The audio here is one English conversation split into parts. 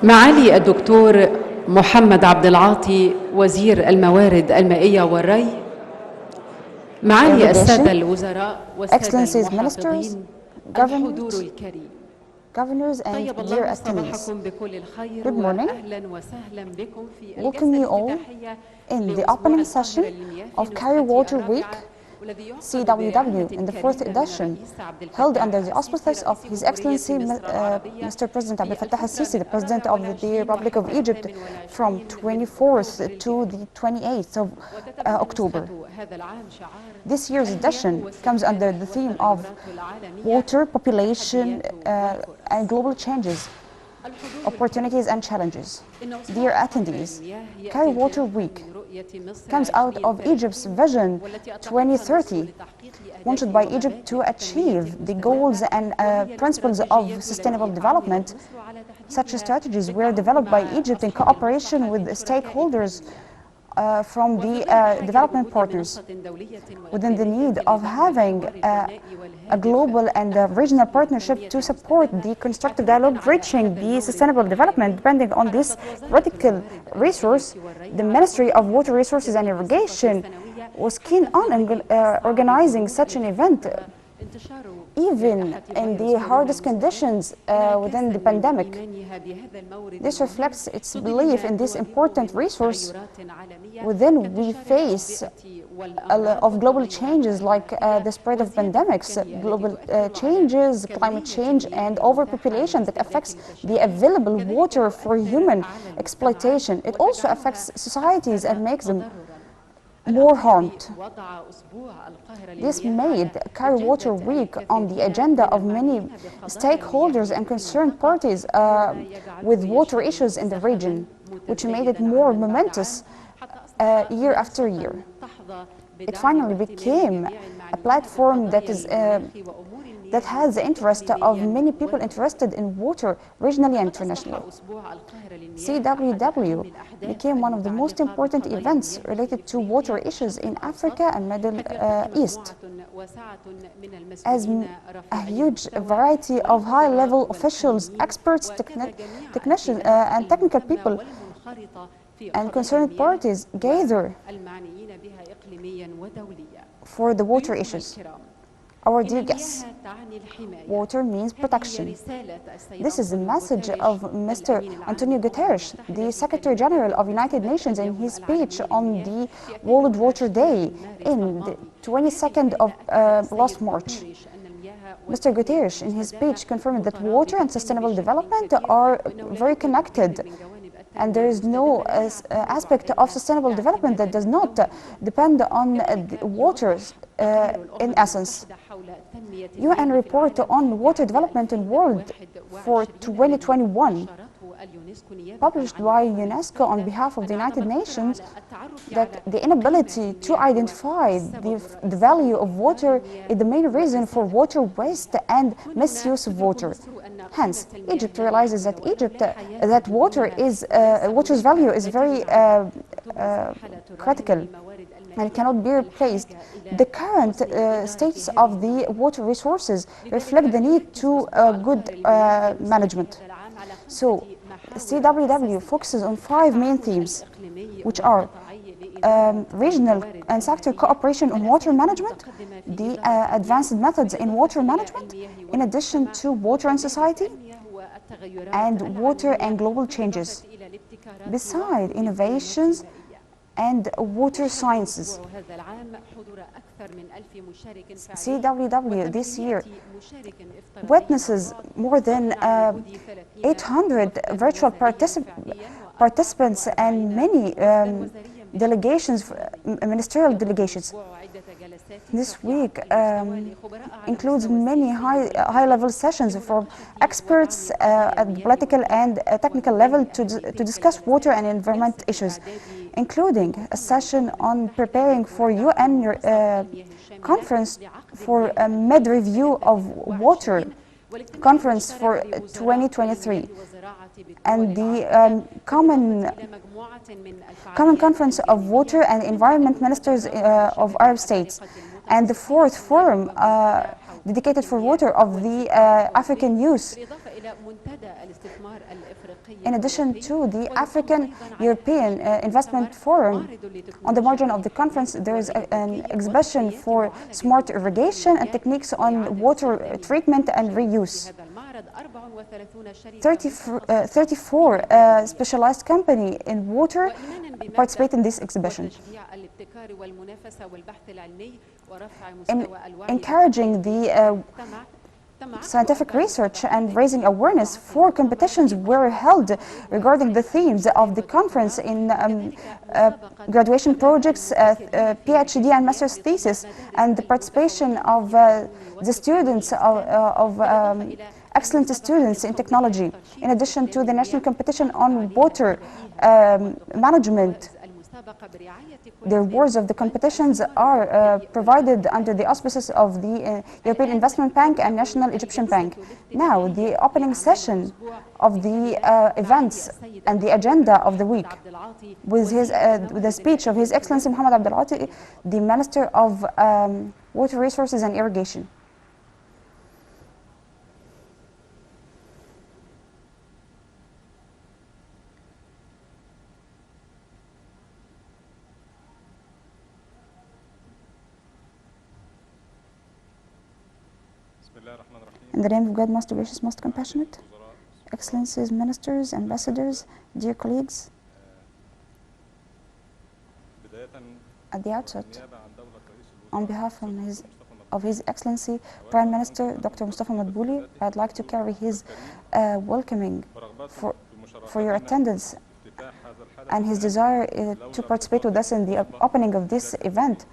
معالي الدكتور محمد عبد العاطي وزير الموارد المائية والري، معالي السادة الوزراء والسادة المحافظين، الحضور الكريم، طيب الله صباحكم بكل الخير وأهلا وسهلا بكم في الجلسة الافتتاحية in the opening session of Cairo Water Week, CWW, in the fourth edition, held under the auspices of His Excellency Mr. President Abdel Fattah al-Sisi, the President of the Republic of Egypt, from 24th to the 28th of October. This year's edition comes under the theme of water, population, and global changes, opportunities and challenges. Dear attendees, Cairo Water Week comes out of Egypt's Vision 2030, wanted by Egypt to achieve the goals and principles of sustainable development. Such strategies were developed by Egypt in cooperation with stakeholders from the development partners, within the need of having a global and regional partnership to support the constructive dialogue reaching the sustainable development. Depending on this critical resource, the Ministry of Water Resources and Irrigation was keen on organizing such an event, even in the hardest conditions within the pandemic. This reflects its belief in this important resource within we face of global changes like the spread of pandemics, global changes, climate change, and overpopulation that affects the available water for human exploitation. It also affects societies and makes them more harmed. This made Cairo Water Week on the agenda of many stakeholders and concerned parties with water issues in the region, which made it more momentous year after year. It finally became a platform that has the interest of many people interested in water regionally and internationally. CWW became one of the most important events related to water issues in Africa and Middle East, as a huge variety of high-level officials, experts, technicians, and technical people and concerned parties gather for the water issues. Our dear guests, water means protection. This is the message of Mr. Antonio Guterres, the Secretary General of United Nations, in his speech on the World Water Day in the 22nd of last March. Mr. Guterres, in his speech, confirmed that water and sustainable development are very connected, and there is no aspect of sustainable development that does not depend on water in essence. UN report on water development in the world for 2021, published by UNESCO on behalf of the United Nations, that the inability to identify the value of water is the main reason for water waste and misuse of water. Hence, Egypt realizes that water's value is very critical and cannot be replaced. The current status of the water resources reflect the need to good management. So, CWW focuses on 5 main themes, which are regional and sector cooperation on water management, the advanced methods in water management, in addition to water and society, and water and global changes, beside innovations and water sciences. CWW this year witnesses more than 800 virtual participants and many delegations, ministerial delegations. This week includes many high-level sessions for experts at political and technical level to discuss water and environment issues, including a session on preparing for UN conference for a mid-review of water conference for 2023, and the common conference of water and environment ministers of Arab states, and the 4th forum dedicated for water of the African youth. In addition to the African-European Investment Forum, on the margin of the conference, there is an exhibition for smart irrigation and techniques on water treatment and reuse. 34 specialized companies in water participate in this exhibition. Encouraging the scientific research and raising awareness, 4 competitions were held regarding the themes of the conference in graduation projects, PhD and master's thesis, and the participation of the students of excellent students in technology. In addition to the national competition on water management, the awards of the competitions are provided under the auspices of the European Investment Bank and National Egyptian Bank. Now, the opening session of the events and the agenda of the week with the speech of His Excellency Mohammed Abdel-Ati, the Minister of Water Resources and Irrigation. In the name of God, most gracious, most compassionate, Excellencies, Ministers, Ambassadors, dear colleagues, at the outset, on behalf of His Excellency Prime Minister Dr. Mustafa Madbouli, I'd like to carry his welcoming for your attendance and his desire to participate with us in the opening of this event.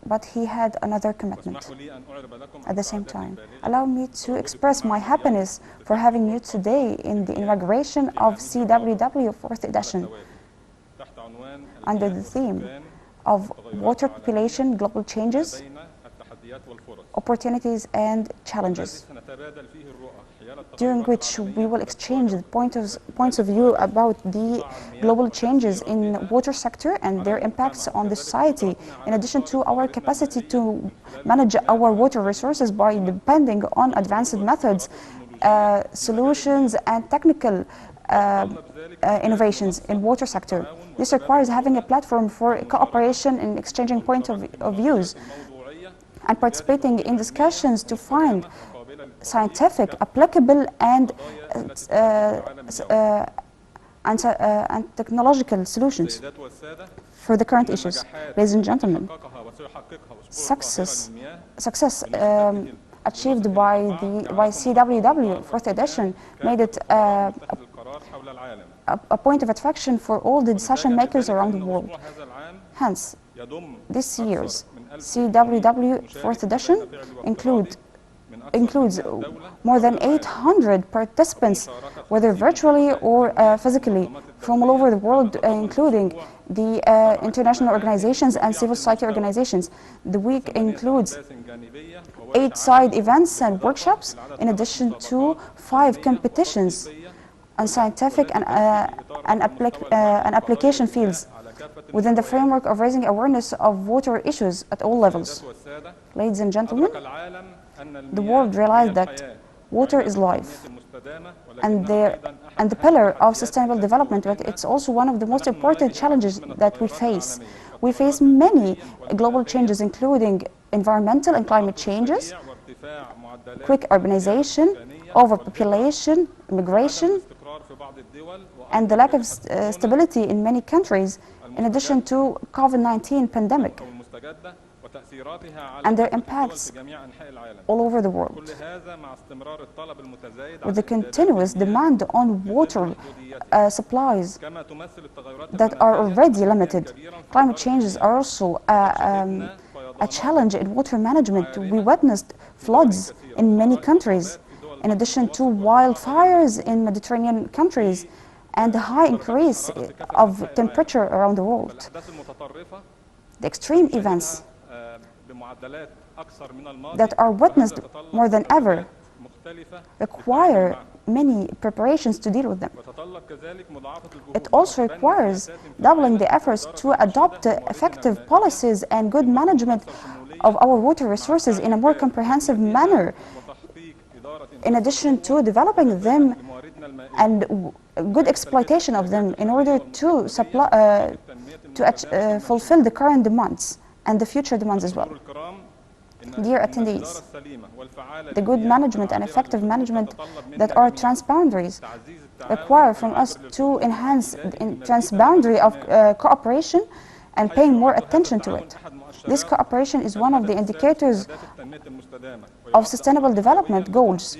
But he had another commitment at the same time. Allow me to express my happiness for having you today in the inauguration of CWW 4th edition under the theme of Water Population, Global Changes, Opportunities and Challenges, during which we will exchange the points of view about the global changes in water sector and their impacts on the society, in addition to our capacity to manage our water resources by depending on advanced methods, solutions and technical innovations in water sector. This requires having a platform for cooperation and exchanging points of views and participating in discussions to find scientific, applicable and technological solutions for the current issues. Ladies and gentlemen, success achieved by CWW 4th edition made it a point of attraction for all the decision makers around the world. Hence, this year's CWW 4th edition includes more than 800 participants, whether virtually or physically, from all over the world, including the international organizations and civil society organizations. The week includes 8 side events and workshops, in addition to 5 competitions on scientific and application fields, within the framework of raising awareness of water issues at all levels. Ladies and gentlemen, the world realized that water is life and the pillar of sustainable development, but it's also one of the most important challenges that we face. We face many global changes, including environmental and climate changes, quick urbanization, overpopulation, immigration, and the lack of stability in many countries, in addition to COVID-19 pandemic and their impacts all over the world. With the continuous demand on water supplies that are already limited, climate changes are also a challenge in water management. We witnessed floods in many countries, in addition to wildfires in Mediterranean countries and the high increase of temperature around the world. The extreme events that are witnessed more than ever require many preparations to deal with them. It also requires doubling the efforts to adopt effective policies and good management of our water resources in a more comprehensive manner, in addition to developing them and good exploitation of them in order to supply, fulfill the current demands and the future demands as well. Dear attendees, the good management and effective management that are transboundaries require from us to enhance the transboundary of cooperation and paying more attention to it. This cooperation is one of the indicators of sustainable development goals.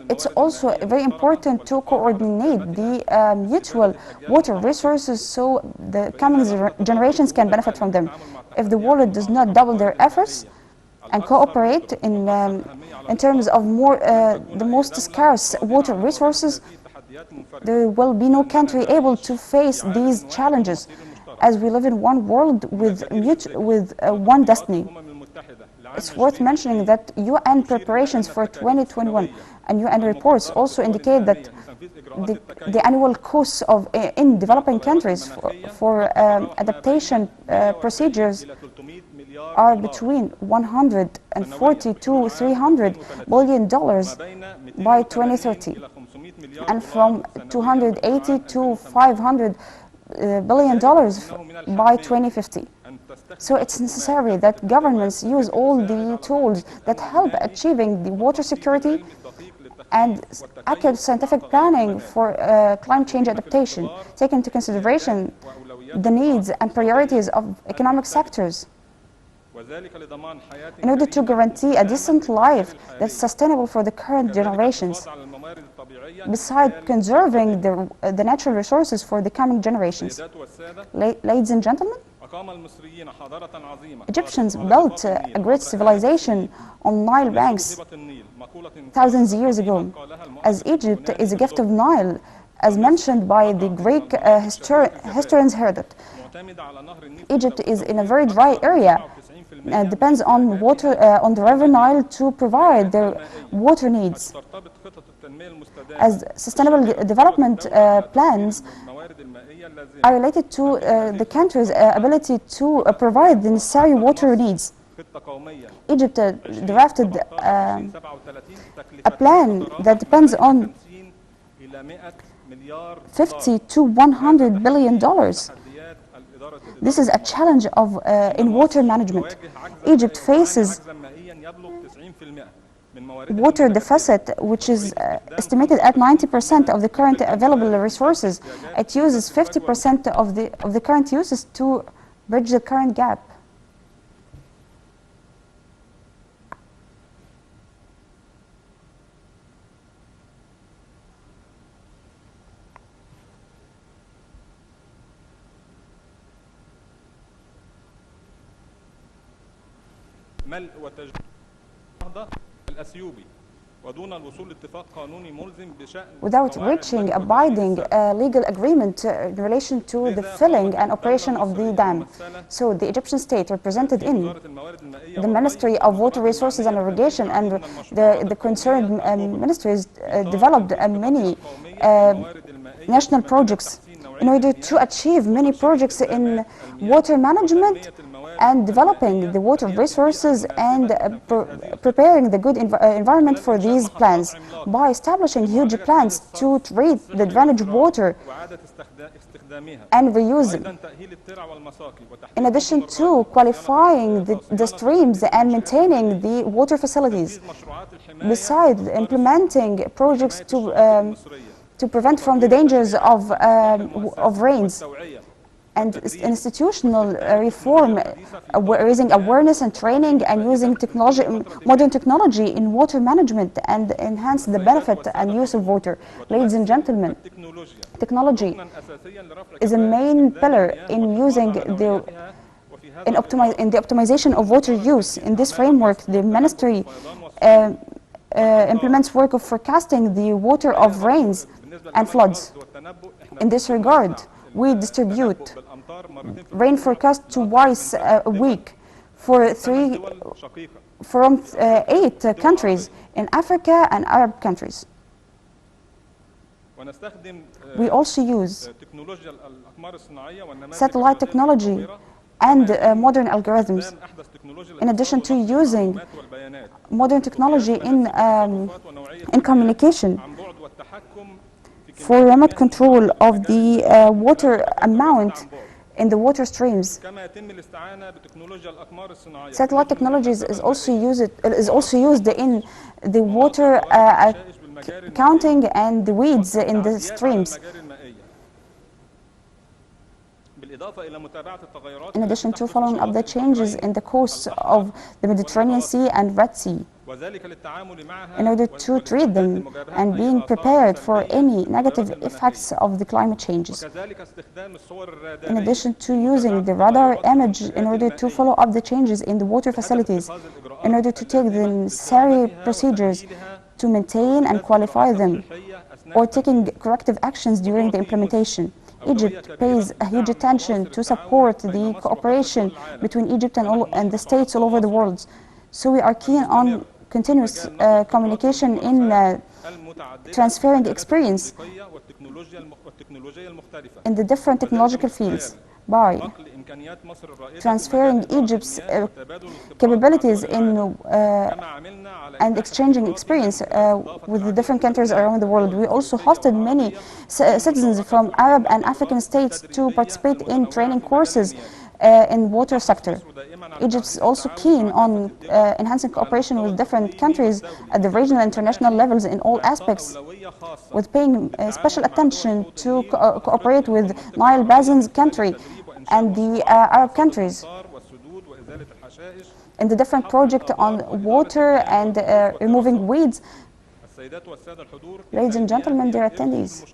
It's also very important to coordinate the mutual water resources so the coming generations can benefit from them. If the world does not double their efforts and cooperate in terms of the most scarce water resources, there will be no country able to face these challenges, as we live in one world with one destiny. It's worth mentioning that UN preparations for 2021 and UN reports also indicate that the annual costs in developing countries for adaptation procedures are between 140 to 300 billion dollars by 2030, and from 280 to 500 billion dollars by 2050. So it's necessary that governments use all the tools that help achieving the water security and accurate scientific planning for climate change adaptation, taking into consideration the needs and priorities of economic sectors, in order to guarantee a decent life that's sustainable for the current generations, besides conserving the natural resources for the coming generations. Ladies and gentlemen, Egyptians built a great civilization on Nile banks thousands of years ago, as Egypt is a gift of Nile, as mentioned by the Greek historians Herodot. Egypt is in a very dry area, depends on water on the river Nile to provide their water needs. As sustainable development plans are related to the country's ability to provide the necessary water needs. Egypt drafted a plan that depends on 50 to 100 billion dollars. This is a challenge in water management. Egypt faces water deficit, which is estimated at 90% of the current available resources. It uses 50% of the current uses to bridge the current gap. ملء وتجديد الأثيوبي ودون الوصول لاتفاق قانوني ملزم بشأن without reaching a binding legal agreement in relation to the filling and operation of the dam. So the Egyptian state, represented in the Ministry of Water Resources and Irrigation and the concerned ministries, developed many national projects in order to achieve many projects in water management and developing the water resources and preparing the good environment for these plants by establishing huge plants to treat the drainage water and reuse it. In addition to qualifying the streams and maintaining the water facilities, besides implementing projects to prevent from the dangers of rains, and institutional reform, raising awareness and training and using modern technology in water management and enhance the benefit and use of water. Ladies and gentlemen, technology is a main pillar in using the optimization of water use. In this framework, the ministry implements work of forecasting the water of rains and floods. In this regard, we distribute rain forecast twice a week from 8 countries in Africa and Arab countries. We also use satellite technology and modern algorithms, in addition to using modern technology in communication for remote control of the water amount in the water streams. Satellite technologies is also used in the water counting and the weeds in the streams. In addition to following up the changes in the coasts of the Mediterranean Sea and Red Sea, in order to treat them and being prepared for any negative effects of the climate changes. In addition to using the radar image in order to follow up the changes in the water facilities, in order to take the necessary procedures to maintain and qualify them, or taking corrective actions during the implementation. Egypt pays a huge attention to support the cooperation between Egypt and the states all over the world. So we are keen on continuous communication in transferring experience in the different technological fields by transferring Egypt's capabilities in and exchanging experience with the different countries around the world. We also hosted many citizens from Arab and African states to participate in training courses in water sector. Egypt is also keen on enhancing cooperation with different countries at the regional and international levels in all aspects, with paying special attention to cooperate with Nile Basin's country and the Arab countries in the different projects on water and removing weeds. Ladies and gentlemen, dear attendees,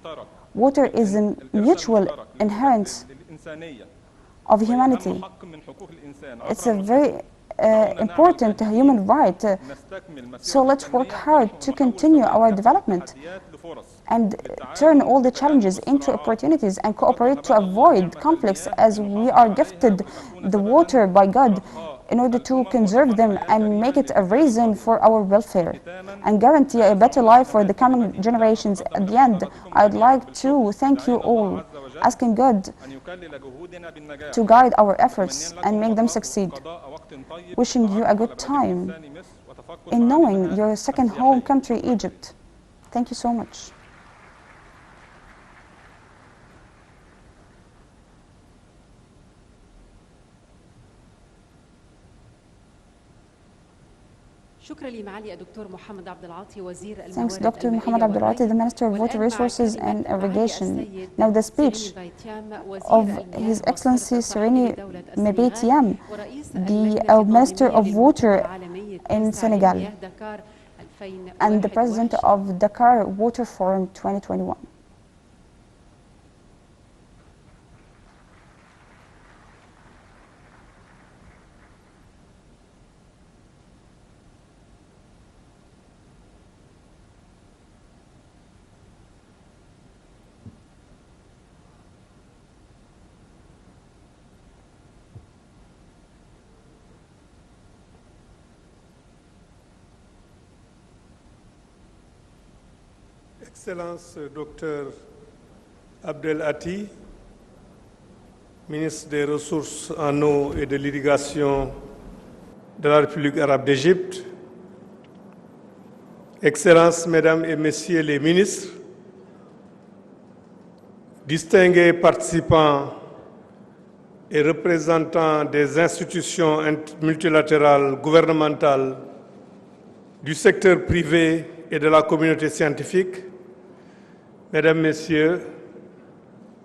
water is a mutual inherent of humanity. It's a very important human right. So let's work hard to continue our development and turn all the challenges into opportunities and cooperate to avoid conflicts, as we are gifted the water by God in order to conserve them and make it a reason for our welfare and guarantee a better life for the coming generations. At the end, I'd like to thank you all, asking God to guide our efforts and make them succeed. Wishing you a good time in knowing your second home country, Egypt. Thank you so much. Thanks, Dr. Mohammed Abdulati, the Minister of Water Resources and Irrigation. Now the speech of His Excellency Sereni Mebet Yam, the Minister of Water in Senegal and the President of Dakar Water Forum 2021. Excellence Dr. Abdel Ati, ministre des Ressources en eau et de l'Irrigation de la République arabe d'Égypte, Excellences, Mesdames et Messieurs les ministres, distingués participants et représentants des institutions multilatérales gouvernementales, du secteur privé et de la communauté scientifique, Mesdames, Messieurs,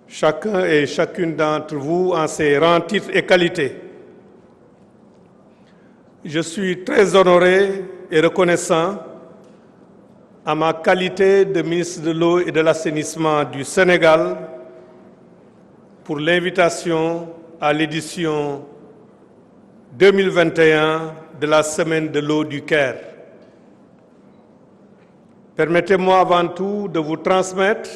chacun et chacune d'entre vous en ses rangs, titres et qualités, je suis très honoré et reconnaissant à ma qualité de ministre de l'eau et de l'assainissement du Sénégal pour l'invitation à l'édition 2021 de la Semaine de l'eau du Caire. Permettez-moi avant tout de vous transmettre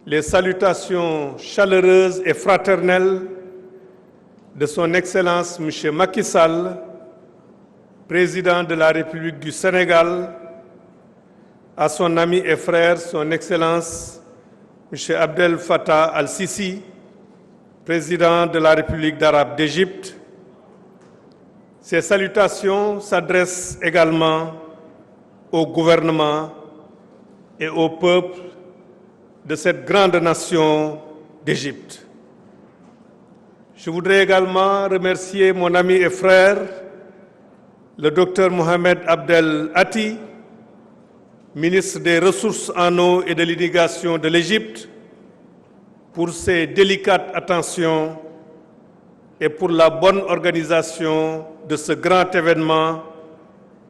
les salutations chaleureuses et fraternelles de son Excellence M. Macky Sall, Président de la République du Sénégal, à son ami et frère, son Excellence M. Abdel Fattah al-Sisi, Président de la République arabe d'Égypte. Ces salutations s'adressent également au gouvernement et au peuple de cette grande nation d'Égypte. Je voudrais également remercier mon ami et frère, le docteur Mohamed Abdel Hatti, ministre des Ressources en eau et de l'irrigation de l'Égypte, pour ses délicates attentions et pour la bonne organisation de ce grand événement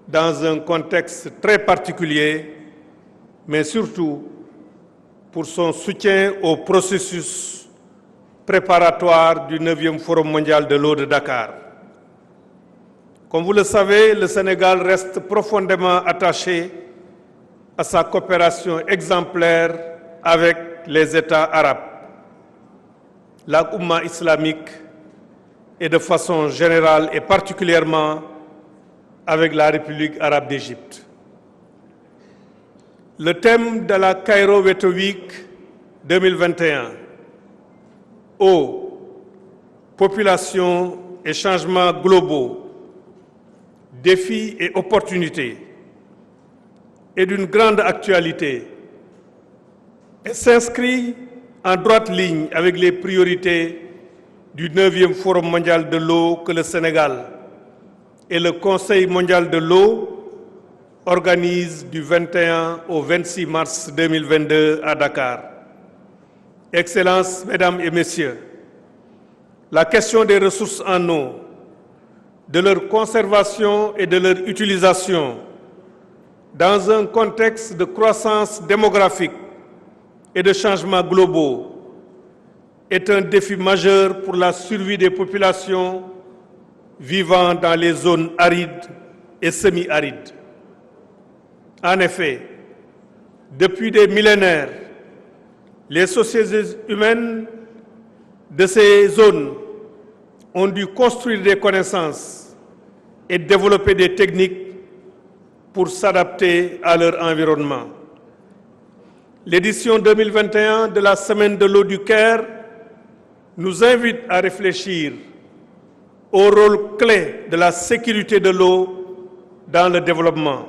dans un contexte très particulier, mais surtout pour son soutien au processus préparatoire du 9e Forum mondial de l'eau de Dakar. Comme vous le savez, le Sénégal reste profondément attaché à sa coopération exemplaire avec les États arabes, la Oumma islamique et de façon générale et particulièrement avec la République arabe d'Égypte. Le thème de la Cairo Week 2021, eau, population et changements globaux, défis et opportunités, est d'une grande actualité et s'inscrit en droite ligne avec les priorités du 9e Forum mondial de l'eau que le Sénégal et le Conseil mondial de l'eau organisent du 21 au 26 mars 2022 à Dakar. Excellences, Mesdames et Messieurs, la question des ressources en eau, de leur conservation et de leur utilisation dans un contexte de croissance démographique et de changements globaux est un défi majeur pour la survie des populations vivant dans les zones arides et semi-arides. En effet, depuis des millénaires, les sociétés humaines de ces zones ont dû construire des connaissances et développer des techniques pour s'adapter à leur environnement. L'édition 2021 de la Semaine de l'eau du Caire nous invite à réfléchir au rôle clé de la sécurité de l'eau dans le développement,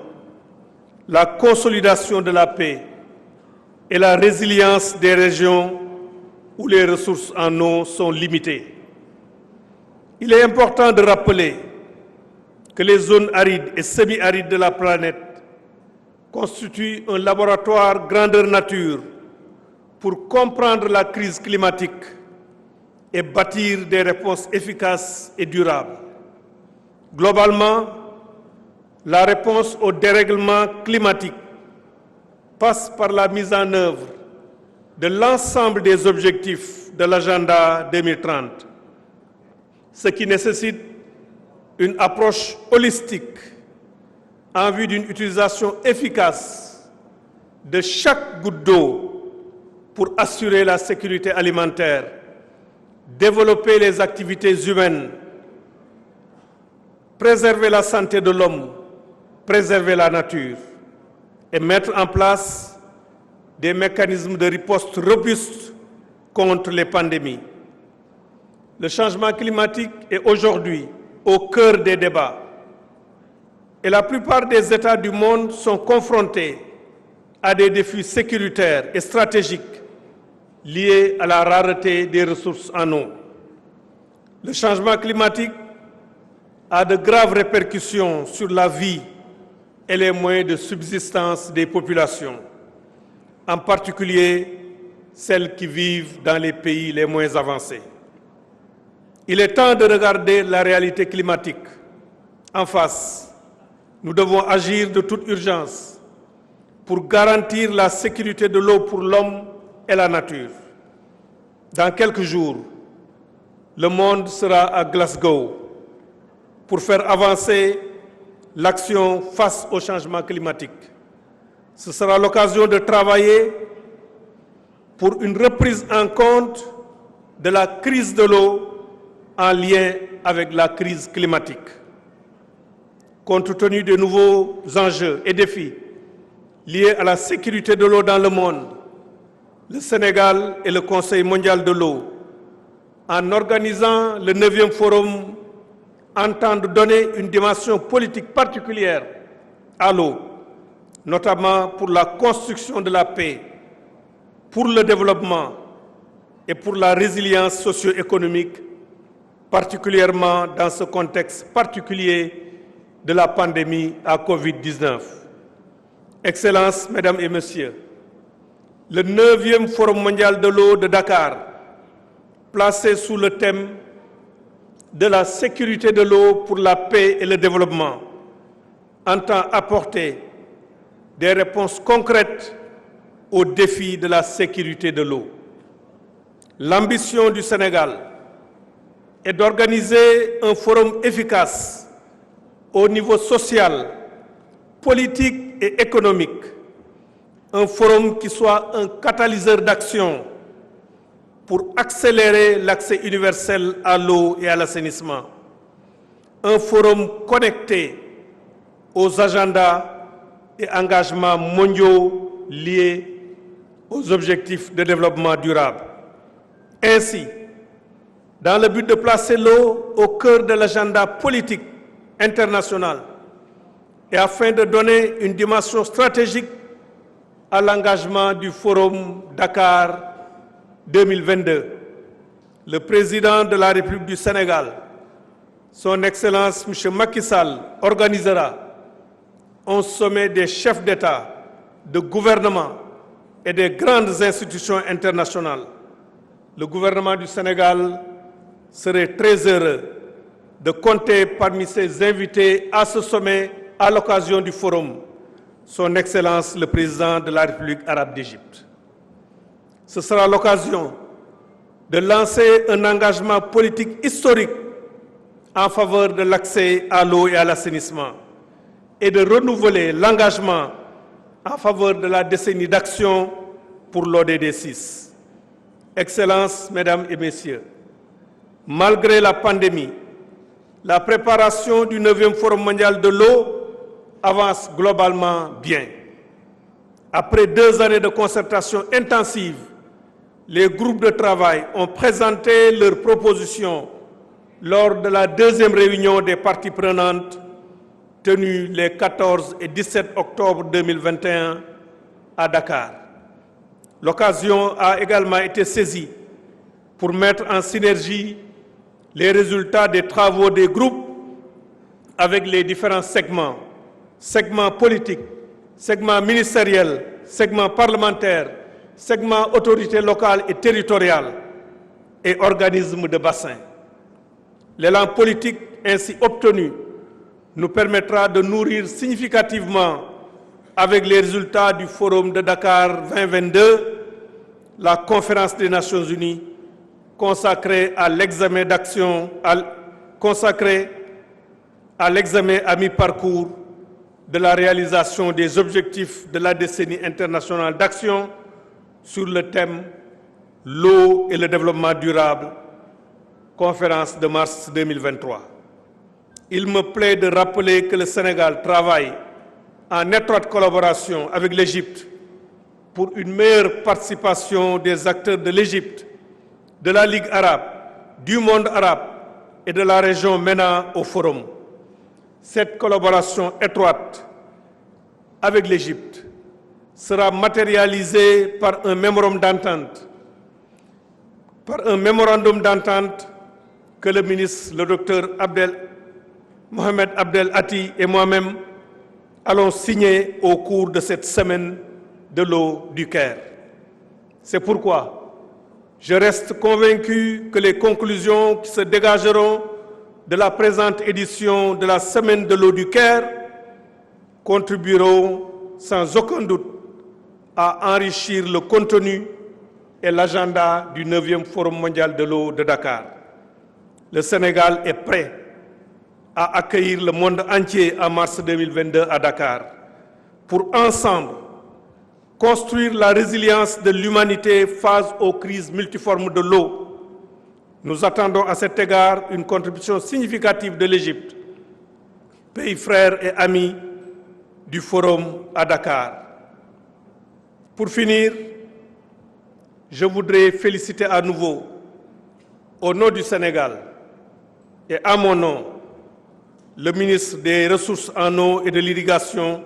la consolidation de la paix et la résilience des régions où les ressources en eau sont limitées. Il est important de rappeler que les zones arides et semi-arides de la planète constituent un laboratoire grandeur nature pour comprendre la crise climatique et bâtir des réponses efficaces et durables. Globalement, la réponse au dérèglement climatique passe par la mise en œuvre de l'ensemble des objectifs de l'agenda 2030, ce qui nécessite une approche holistique en vue d'une utilisation efficace de chaque goutte d'eau pour assurer la sécurité alimentaire, développer les activités humaines, préserver la santé de l'homme, préserver la nature et mettre en place des mécanismes de riposte robustes contre les pandémies. Le changement climatique est aujourd'hui au cœur des débats et la plupart des États du monde sont confrontés à des défis sécuritaires et stratégiques liés à la rareté des ressources en eau. Le changement climatique a de graves répercussions sur la vie et les moyens de subsistance des populations, en particulier celles qui vivent dans les pays les moins avancés. Il est temps de regarder la réalité climatique en face. Nous devons agir de toute urgence pour garantir la sécurité de l'eau pour l'homme et la nature. Dans quelques jours, le monde sera à Glasgow pour faire avancer l'action face au changement climatique. Ce sera l'occasion de travailler pour une reprise en compte de la crise de l'eau en lien avec la crise climatique. Compte tenu des nouveaux enjeux et défis liés à la sécurité de l'eau dans le monde, le Sénégal et le Conseil mondial de l'eau, en organisant le 9e Forum, entendent donner une dimension politique particulière à l'eau, notamment pour la construction de la paix, pour le développement et pour la résilience socio-économique, particulièrement dans ce contexte particulier de la pandémie à Covid-19. Excellences, Mesdames et Messieurs, le 9e Forum mondial de l'eau de Dakar, placé sous le thème de la sécurité de l'eau pour la paix et le développement, entend apporter des réponses concrètes aux défis de la sécurité de l'eau. L'ambition du Sénégal est d'organiser un forum efficace au niveau social, politique et économique, un forum qui soit un catalyseur d'action pour accélérer l'accès universel à l'eau et à l'assainissement, un forum connecté aux agendas et engagements mondiaux liés aux objectifs de développement durable. Ainsi, dans le but de placer l'eau au cœur de l'agenda politique international et afin de donner une dimension stratégique à l'engagement du Forum Dakar 2022, le président de la République du Sénégal, son Excellence M. Macky Sall, organisera un sommet des chefs d'État, de gouvernement et des grandes institutions internationales. Le gouvernement du Sénégal serait très heureux de compter parmi ses invités à ce sommet à l'occasion du forum, son Excellence le Président de la République arabe d'Égypte. Ce sera l'occasion de lancer un engagement politique historique en faveur de l'accès à l'eau et à l'assainissement et de renouveler l'engagement en faveur de la décennie d'action pour l'ODD 6. Excellences, Mesdames et Messieurs, malgré la pandémie, la préparation du 9e Forum mondial de l'eau avance globalement bien. Après 2 années de concertation intensive, les groupes de travail ont présenté leurs propositions lors de la 2e réunion des parties prenantes tenue les 14 et 17 octobre 2021 à Dakar. L'occasion a également été saisie pour mettre en synergie les résultats des travaux des groupes avec les différents segments politiques, segments ministériels, segments parlementaires, segments autorités locales et territoriales et organismes de bassin. L'élan politique ainsi obtenu nous permettra de nourrir significativement, avec les résultats du Forum de Dakar 2022, la conférence des Nations Unies consacrée à l'examen à mi-parcours de la réalisation des objectifs de la décennie internationale d'action sur le thème « L'eau et le développement durable », conférence de mars 2023. Il me plaît de rappeler que le Sénégal travaille en étroite collaboration avec l'Égypte pour une meilleure participation des acteurs de l'Égypte, de la Ligue arabe, du monde arabe et de la région MENA au Forum. Cette collaboration étroite avec l'Égypte sera matérialisée par un mémorandum d'entente que le ministre, le docteur Mohamed Abdel Hatti et moi-même allons signer au cours de cette semaine de l'eau du Caire. C'est pourquoi je reste convaincu que les conclusions qui se dégageront de la présente édition de la semaine de l'eau du Caire contribueront sans aucun doute à enrichir le contenu et l'agenda du 9e Forum mondial de l'eau de Dakar. Le Sénégal est prêt à accueillir le monde entier en mars 2022 à Dakar pour ensemble construire la résilience de l'humanité face aux crises multiformes de l'eau. Nous attendons à cet égard une contribution significative de l'Égypte, pays frère et ami du Forum à Dakar. Pour finir, je voudrais féliciter à nouveau, au nom du Sénégal et à mon nom, le ministre des Ressources en eau et de l'Irrigation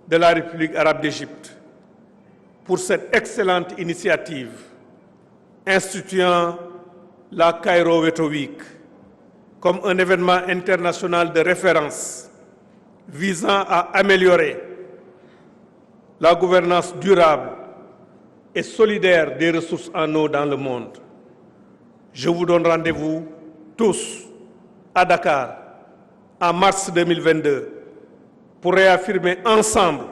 de la République arabe d'Égypte, pour cette excellente initiative instituant la Cairo Water Week comme un événement international de référence visant à améliorer la gouvernance durable et solidaire des ressources en eau dans le monde. Je vous donne rendez-vous tous à Dakar en mars 2022 pour réaffirmer ensemble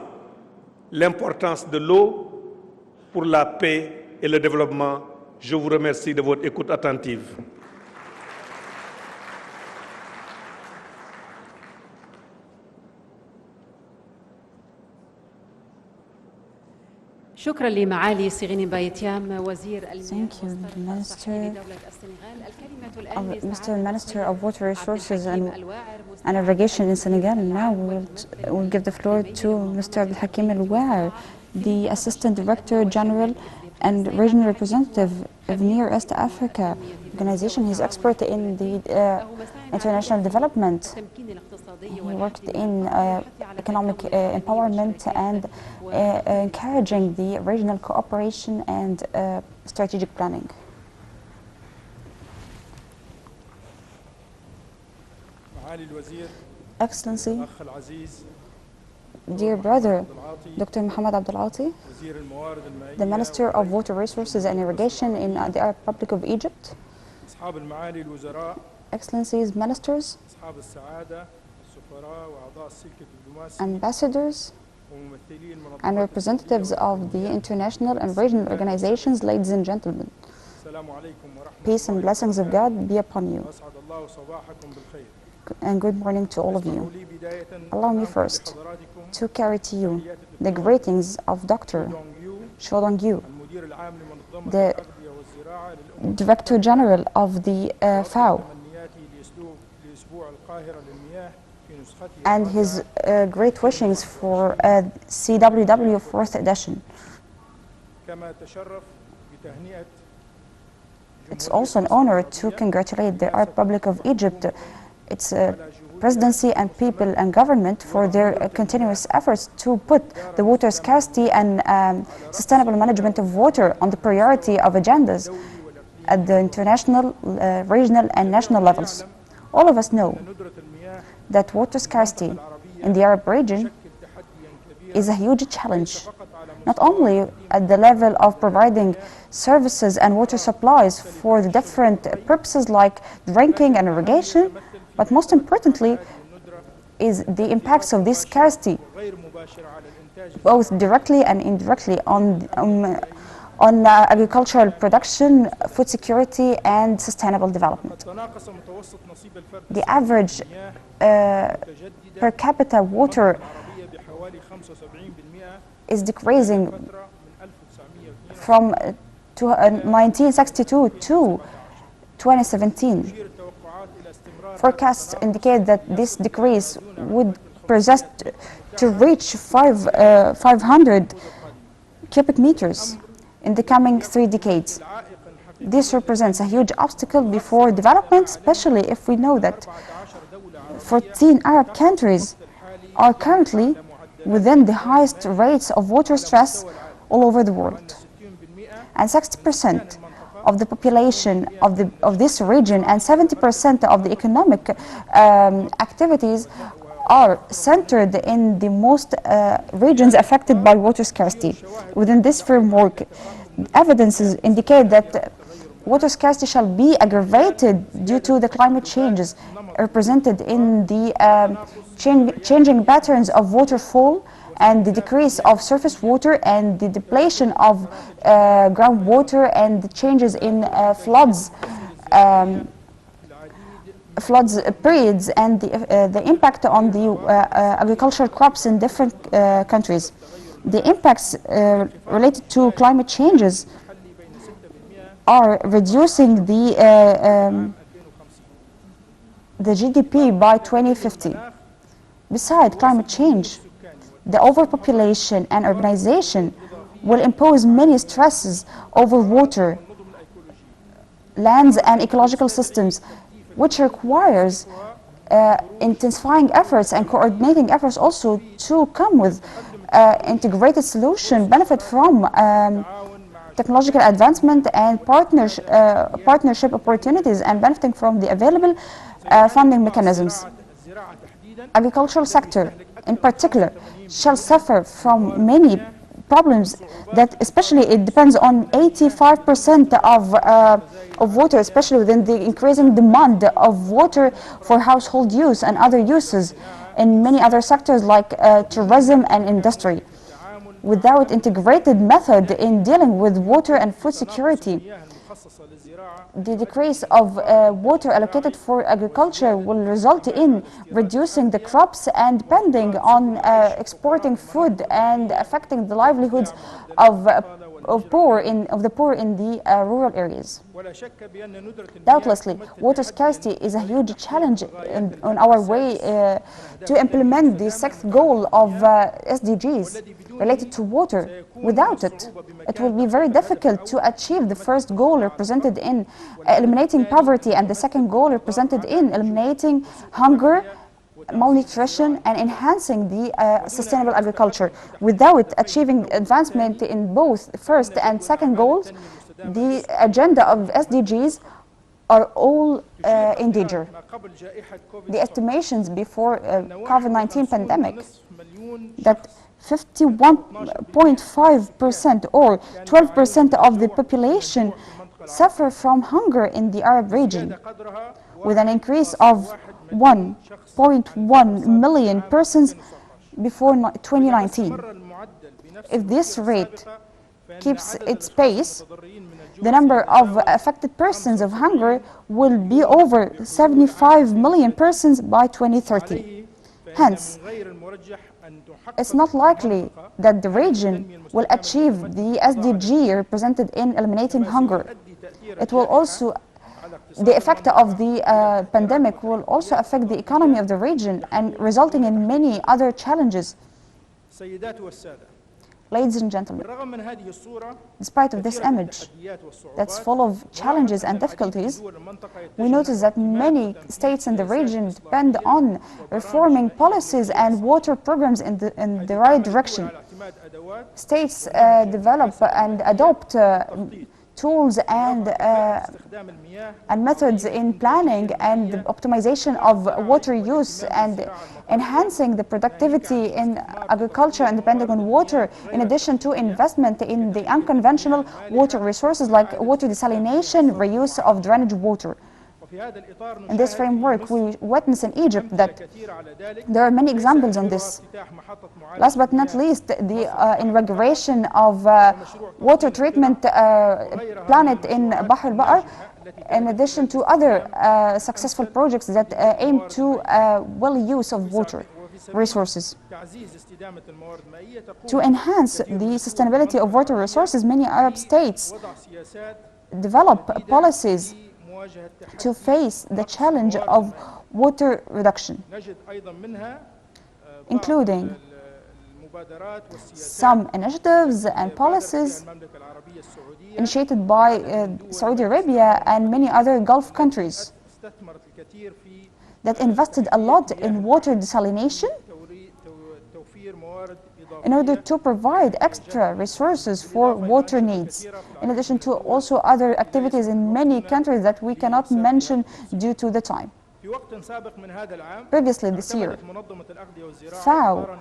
l'importance de l'eau pour la paix et le développement. Je vous remercie de votre écoute attentive. شكرا لمعالي سيغيني بايتيام وزير المياه Minister لدولة السنغال. الكلمة الآن Mr. Minister of Water Resources and Irrigation in Senegal. Now we'll give the floor to Mr. Abdel Hakim El-Waer, the Assistant Director General and Regional Representative of Near East Africa Organization. He's expert in the international development. He worked in economic empowerment and encouraging the regional cooperation and strategic planning. Excellency, dear brother, Dr. Mohammed Abdelati, the Minister of Water Resources and Irrigation in the Arab Republic of Egypt, Excellencies, Ministers, Ambassadors, and representatives of the international and regional organizations, ladies and gentlemen. Peace and blessings of God be upon you. And good morning to all of you. Allow me first to carry to you the greetings of Dr. Cho Dong-yu, the Director General of the FAO, and his great wishings for CWW 4th edition. It's also an honor to congratulate the Arab Republic of Egypt, its presidency and people and government for their continuous efforts to put the water scarcity and sustainable management of water on the priority of agendas at the international, regional and national levels. All of us know that water scarcity in the Arab region is a huge challenge, not only at the level of providing services and water supplies for the different purposes like drinking and irrigation, but most importantly is the impacts of this scarcity, both directly and indirectly on agricultural production, food security and sustainable development. The average per capita water is decreasing from 1962 to 2017. Forecasts indicate that this decrease would persist to reach 500 cubic meters in the coming 3 decades. This represents a huge obstacle before development, especially if we know that 14 Arab countries are currently within the highest rates of water stress all over the world. And 60% of the population of this region and 70% of the economic activities are centered in the most regions affected by water scarcity. Within this framework, evidences indicate that water scarcity shall be aggravated due to the climate changes represented in the changing patterns of waterfall and the decrease of surface water and the depletion of groundwater and the changes in floods periods and the impact on the agricultural crops in different countries. The impacts related to climate changes are reducing the GDP by 2050. Besides climate change, the overpopulation and urbanization will impose many stresses over water, lands and ecological systems, which requires intensifying efforts and coordinating efforts also to come with integrated solution benefit from technological advancement and partnership opportunities and benefiting from the available funding mechanisms. Agricultural sector in particular shall suffer from many problems that especially it depends on 85% of water, especially within the increasing demand of water for household use and other uses in many other sectors like tourism and industry. Without integrated method in dealing with water and food security, the decrease of water allocated for agriculture will result in reducing the crops and depending on exporting food and affecting the livelihoods of the poor in the rural areas. Doubtlessly, water scarcity is a huge challenge on our way to implement the sixth goal of SDGs related to water. Without it, it will be very difficult to achieve the first goal represented in eliminating poverty and the second goal represented in eliminating hunger, malnutrition and enhancing the sustainable agriculture. Without achieving advancement in both first and second goals, the agenda of SDGs are all in danger. The estimations before COVID-19 pandemic that 51.5% or 12% of the population suffer from hunger in the Arab region, with an increase of 1.1 million persons before 2019. If this rate keeps its pace, the number of affected persons of hunger will be over 75 million persons by 2030. Hence, it's not likely that the region will achieve the SDG represented in eliminating hunger. It will also, the effect of the pandemic will also affect the economy of the region and resulting in many other challenges. Ladies and gentlemen, despite of this image that's full of challenges and difficulties, we notice that many states in the region depend on reforming policies and water programs in the right direction. States develop and adopt tools and methods in planning and the optimization of water use and enhancing the productivity in agriculture and depending on water, in addition to investment in the unconventional water resources like water desalination, reuse of drainage water. In this framework, we witness in Egypt that there are many examples on this. Last but not least, the inauguration of water treatment plant in Bahr al-Bahr, in addition to other successful projects that aim to well use of water resources. To enhance the sustainability of water resources, many Arab states develop policies to face the challenge of water reduction, including some initiatives and policies initiated by Saudi Arabia and many other Gulf countries that invested a lot in water desalination in order to provide extra resources for water needs, in addition to also other activities in many countries that we cannot mention due to the time. Previously this year, FAO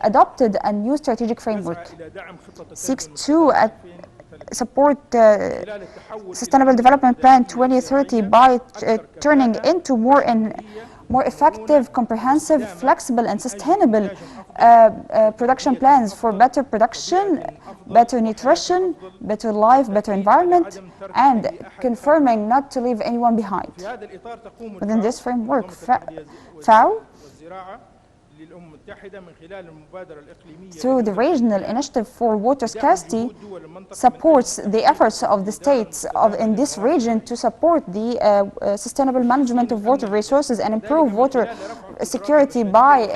adopted a new strategic framework, seeks to support Sustainable Development Plan 2030 by turning into more effective, comprehensive, flexible and sustainable production plans for better production, better nutrition, better life, better environment, and confirming not to leave anyone behind. Within this framework, FAO, through the Regional Initiative for Water Scarcity, supports the efforts of the states in this region to support the sustainable management of water resources and improve water security by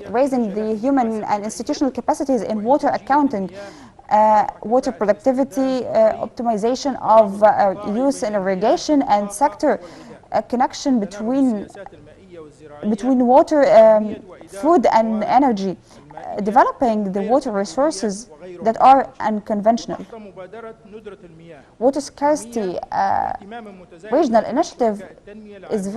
raising the human and institutional capacities in water accounting, water productivity, optimization of use and irrigation, and sector connection between water, food and energy, developing the water resources that are unconventional. Water scarcity regional initiative is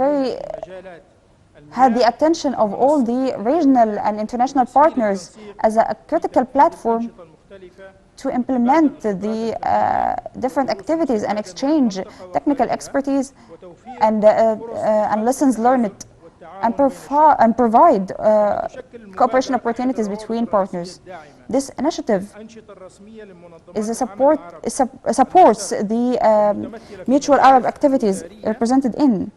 had the attention of all the regional and international partners as a critical platform to implement the different activities and exchange technical expertise and lessons learned and provide cooperation opportunities between partners. This initiative supports the mutual Arab activities represented in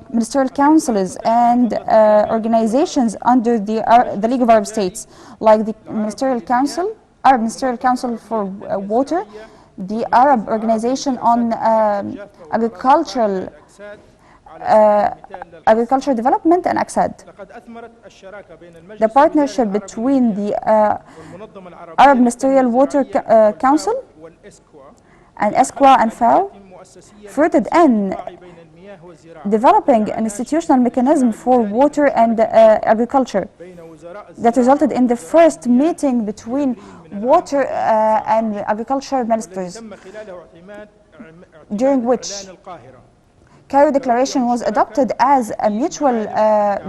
ministerial councils and organizations under the League of Arab States, like the Arab Ministerial Council for Water, the Arab Organization on Agricultural Development, and ACSAD. The partnership between the Arab Ministerial Water Council and ESCWA and FAO fruited in developing an institutional mechanism for water and agriculture that resulted in the first meeting between water and agriculture ministers, during which Cairo Declaration was adopted as a mutual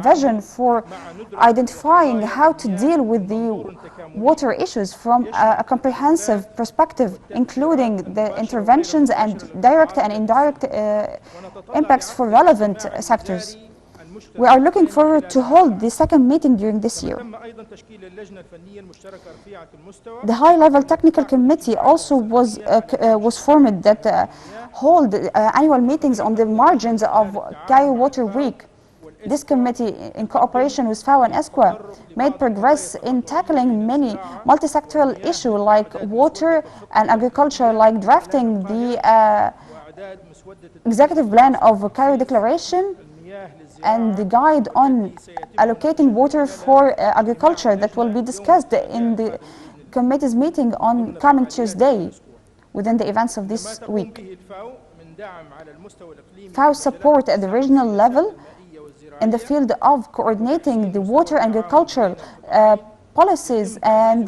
vision for identifying how to deal with the water issues from a comprehensive perspective, including the interventions and direct and indirect impacts for relevant sectors. We are looking forward to hold the second meeting during this year. The high-level technical committee also was formed that hold annual meetings on the margins of Cairo Water Week. This committee, in cooperation with FAO and ESCWA, made progress in tackling many multi-sectoral issues like water and agriculture, like drafting the executive plan of Cairo Declaration and the guide on allocating water for agriculture that will be discussed in the committee's meeting on coming Tuesday within the events of this week. FAO support at the regional level in the field of coordinating the water and agricultural policies and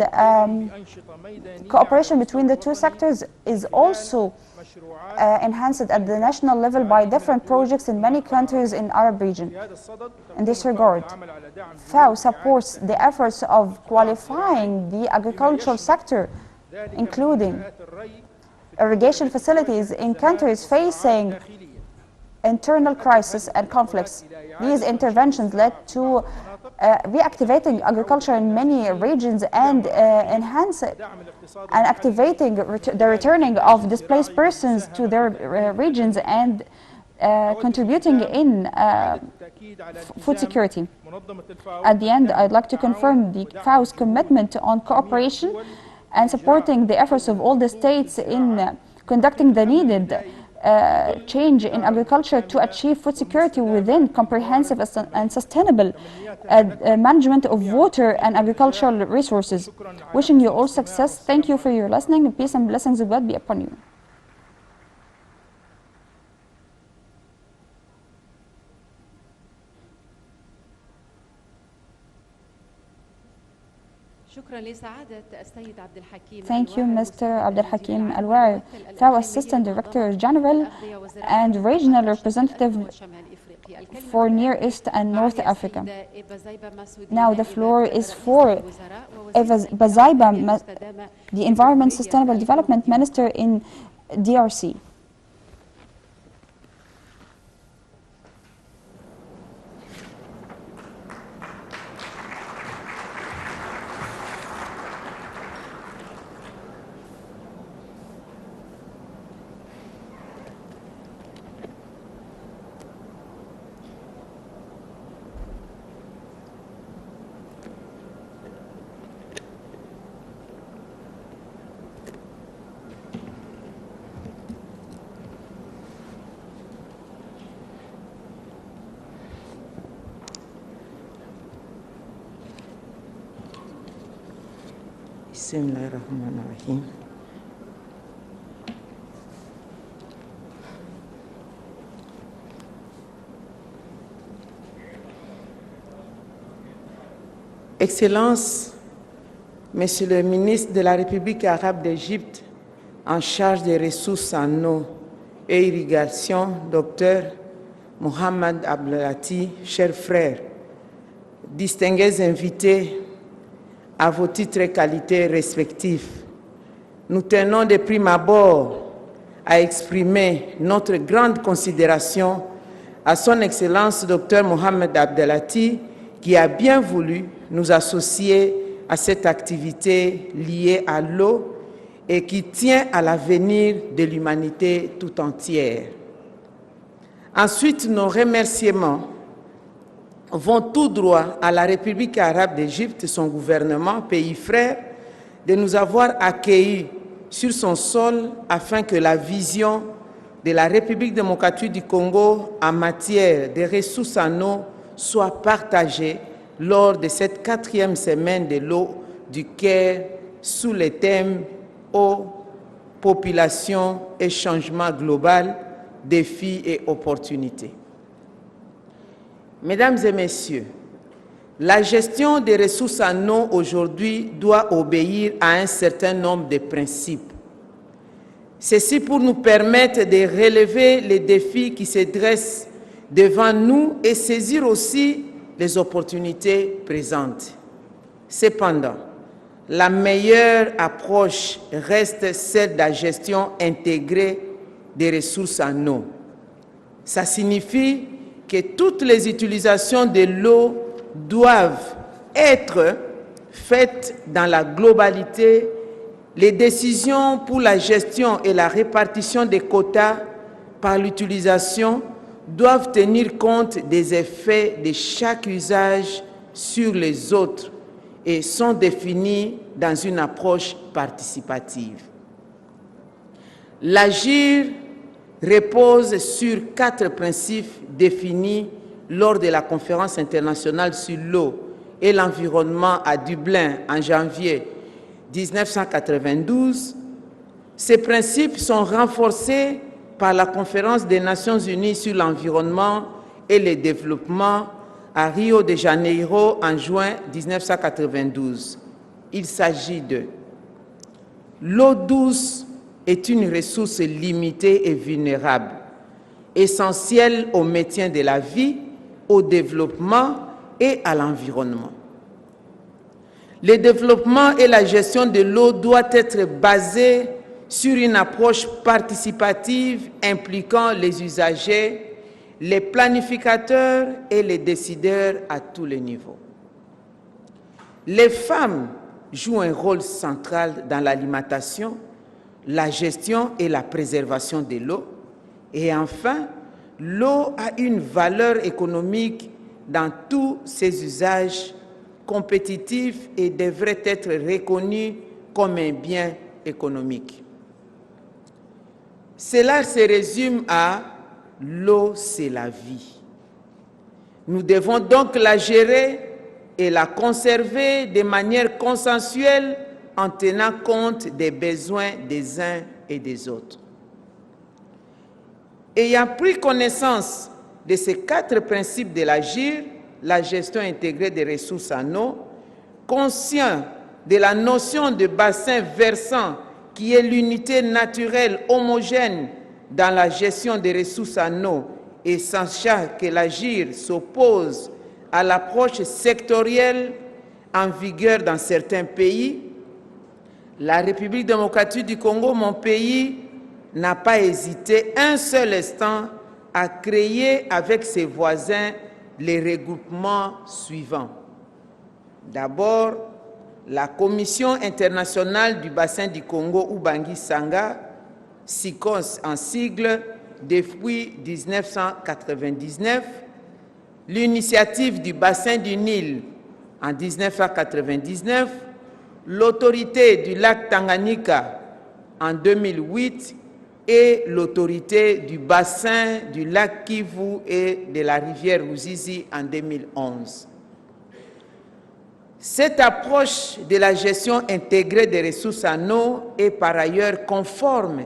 cooperation between the two sectors is also enhanced at the national level by different projects in many countries in Arab region. In this regard, FAO supports the efforts of qualifying the agricultural sector, including irrigation facilities in countries facing internal crisis and conflicts. These interventions led to reactivating agriculture in many regions and enhance it and activating the returning of displaced persons to their regions and contributing in food security. At the end, I'd like to confirm the FAO's commitment on cooperation and supporting the efforts of all the states in conducting the needed change in agriculture to achieve food security within comprehensive and sustainable management of water and agricultural resources. Wishing you all success. Thank you for your listening. Peace and blessings of God be upon you. Thank you, Mr. Abdel Hakim Al-Wari, FAO Assistant Director General and Regional Representative for Near East and North Africa. Now the floor is for Eva Bazaiba, the Environment Sustainable Development Minister in DRC. بسم الله الرحمن الرحيم. Excellences, Monsieur le ministre de la République arabe d'Égypte en charge des ressources en eau et irrigation, Dr Mohamed Abdelati, chers frères, distingués invités à vos titres et qualités respectifs, nous tenons de prime abord à exprimer notre grande considération à son Excellence Dr Mohamed Abdelati, qui a bien voulu nous associer à cette activité liée à l'eau et qui tient à l'avenir de l'humanité tout entière. Ensuite, nos remerciements vont tout droit à la République arabe d'Égypte, son gouvernement, pays frère, de nous avoir accueillis sur son sol afin que la vision de la République démocratique du Congo en matière de ressources en eau soit partagée lors de cette 4e semaine de l'eau du Caire sous le thème eau, population et changement global, défis et opportunités. Mesdames et messieurs, la gestion des ressources en eau aujourd'hui doit obéir à un certain nombre de principes. Ceci pour nous permettre de relever les défis qui se dressent devant nous et saisir aussi les opportunités présentes. Cependant, la meilleure approche reste celle de la gestion intégrée des ressources en eau. Ça signifie que toutes les utilisations de l'eau doivent être faites dans la globalité. Les décisions pour la gestion et la répartition des quotas par l'utilisation doivent tenir compte des effets de chaque usage sur les autres et sont définies dans une approche participative. L'agir repose sur 4 principes définis lors de la conférence internationale sur l'eau et l'environnement à Dublin en janvier 1992. Ces principes sont renforcés par la conférence des Nations Unies sur l'environnement et le développement à Rio de Janeiro en juin 1992. Il s'agit de l'eau douce est une ressource limitée et vulnérable, essentielle au maintien de la vie, au développement et à l'environnement. Le développement et la gestion de l'eau doivent être basés sur une approche participative impliquant les usagers, les planificateurs et les décideurs à tous les niveaux. Les femmes jouent un rôle central dans l'alimentation, la gestion et la préservation de l'eau. Et enfin, l'eau a une valeur économique dans tous ses usages compétitifs et devrait être reconnue comme un bien économique. Cela se résume à l'eau, c'est la vie. Nous devons donc la gérer et la conserver de manière consensuelle en tenant compte des besoins des uns et des autres. Ayant pris connaissance de ces 4 principes de l'agir, la gestion intégrée des ressources en eau, conscient de la notion de bassin versant qui est l'unité naturelle homogène dans la gestion des ressources en eau et sachant que l'agir s'oppose à l'approche sectorielle en vigueur dans certains pays, la République démocratique du Congo, mon pays, n'a pas hésité un seul instant à créer avec ses voisins les regroupements suivants. D'abord, la Commission internationale du bassin du Congo, Ubangi-Sanga, SICOS en sigle, depuis 1999, l'initiative du bassin du Nil en 1999, l'autorité du lac Tanganyika en 2008 et l'autorité du bassin du lac Kivu et de la rivière Ruzizi en 2011. Cette approche de la gestion intégrée des ressources en eau est par ailleurs conforme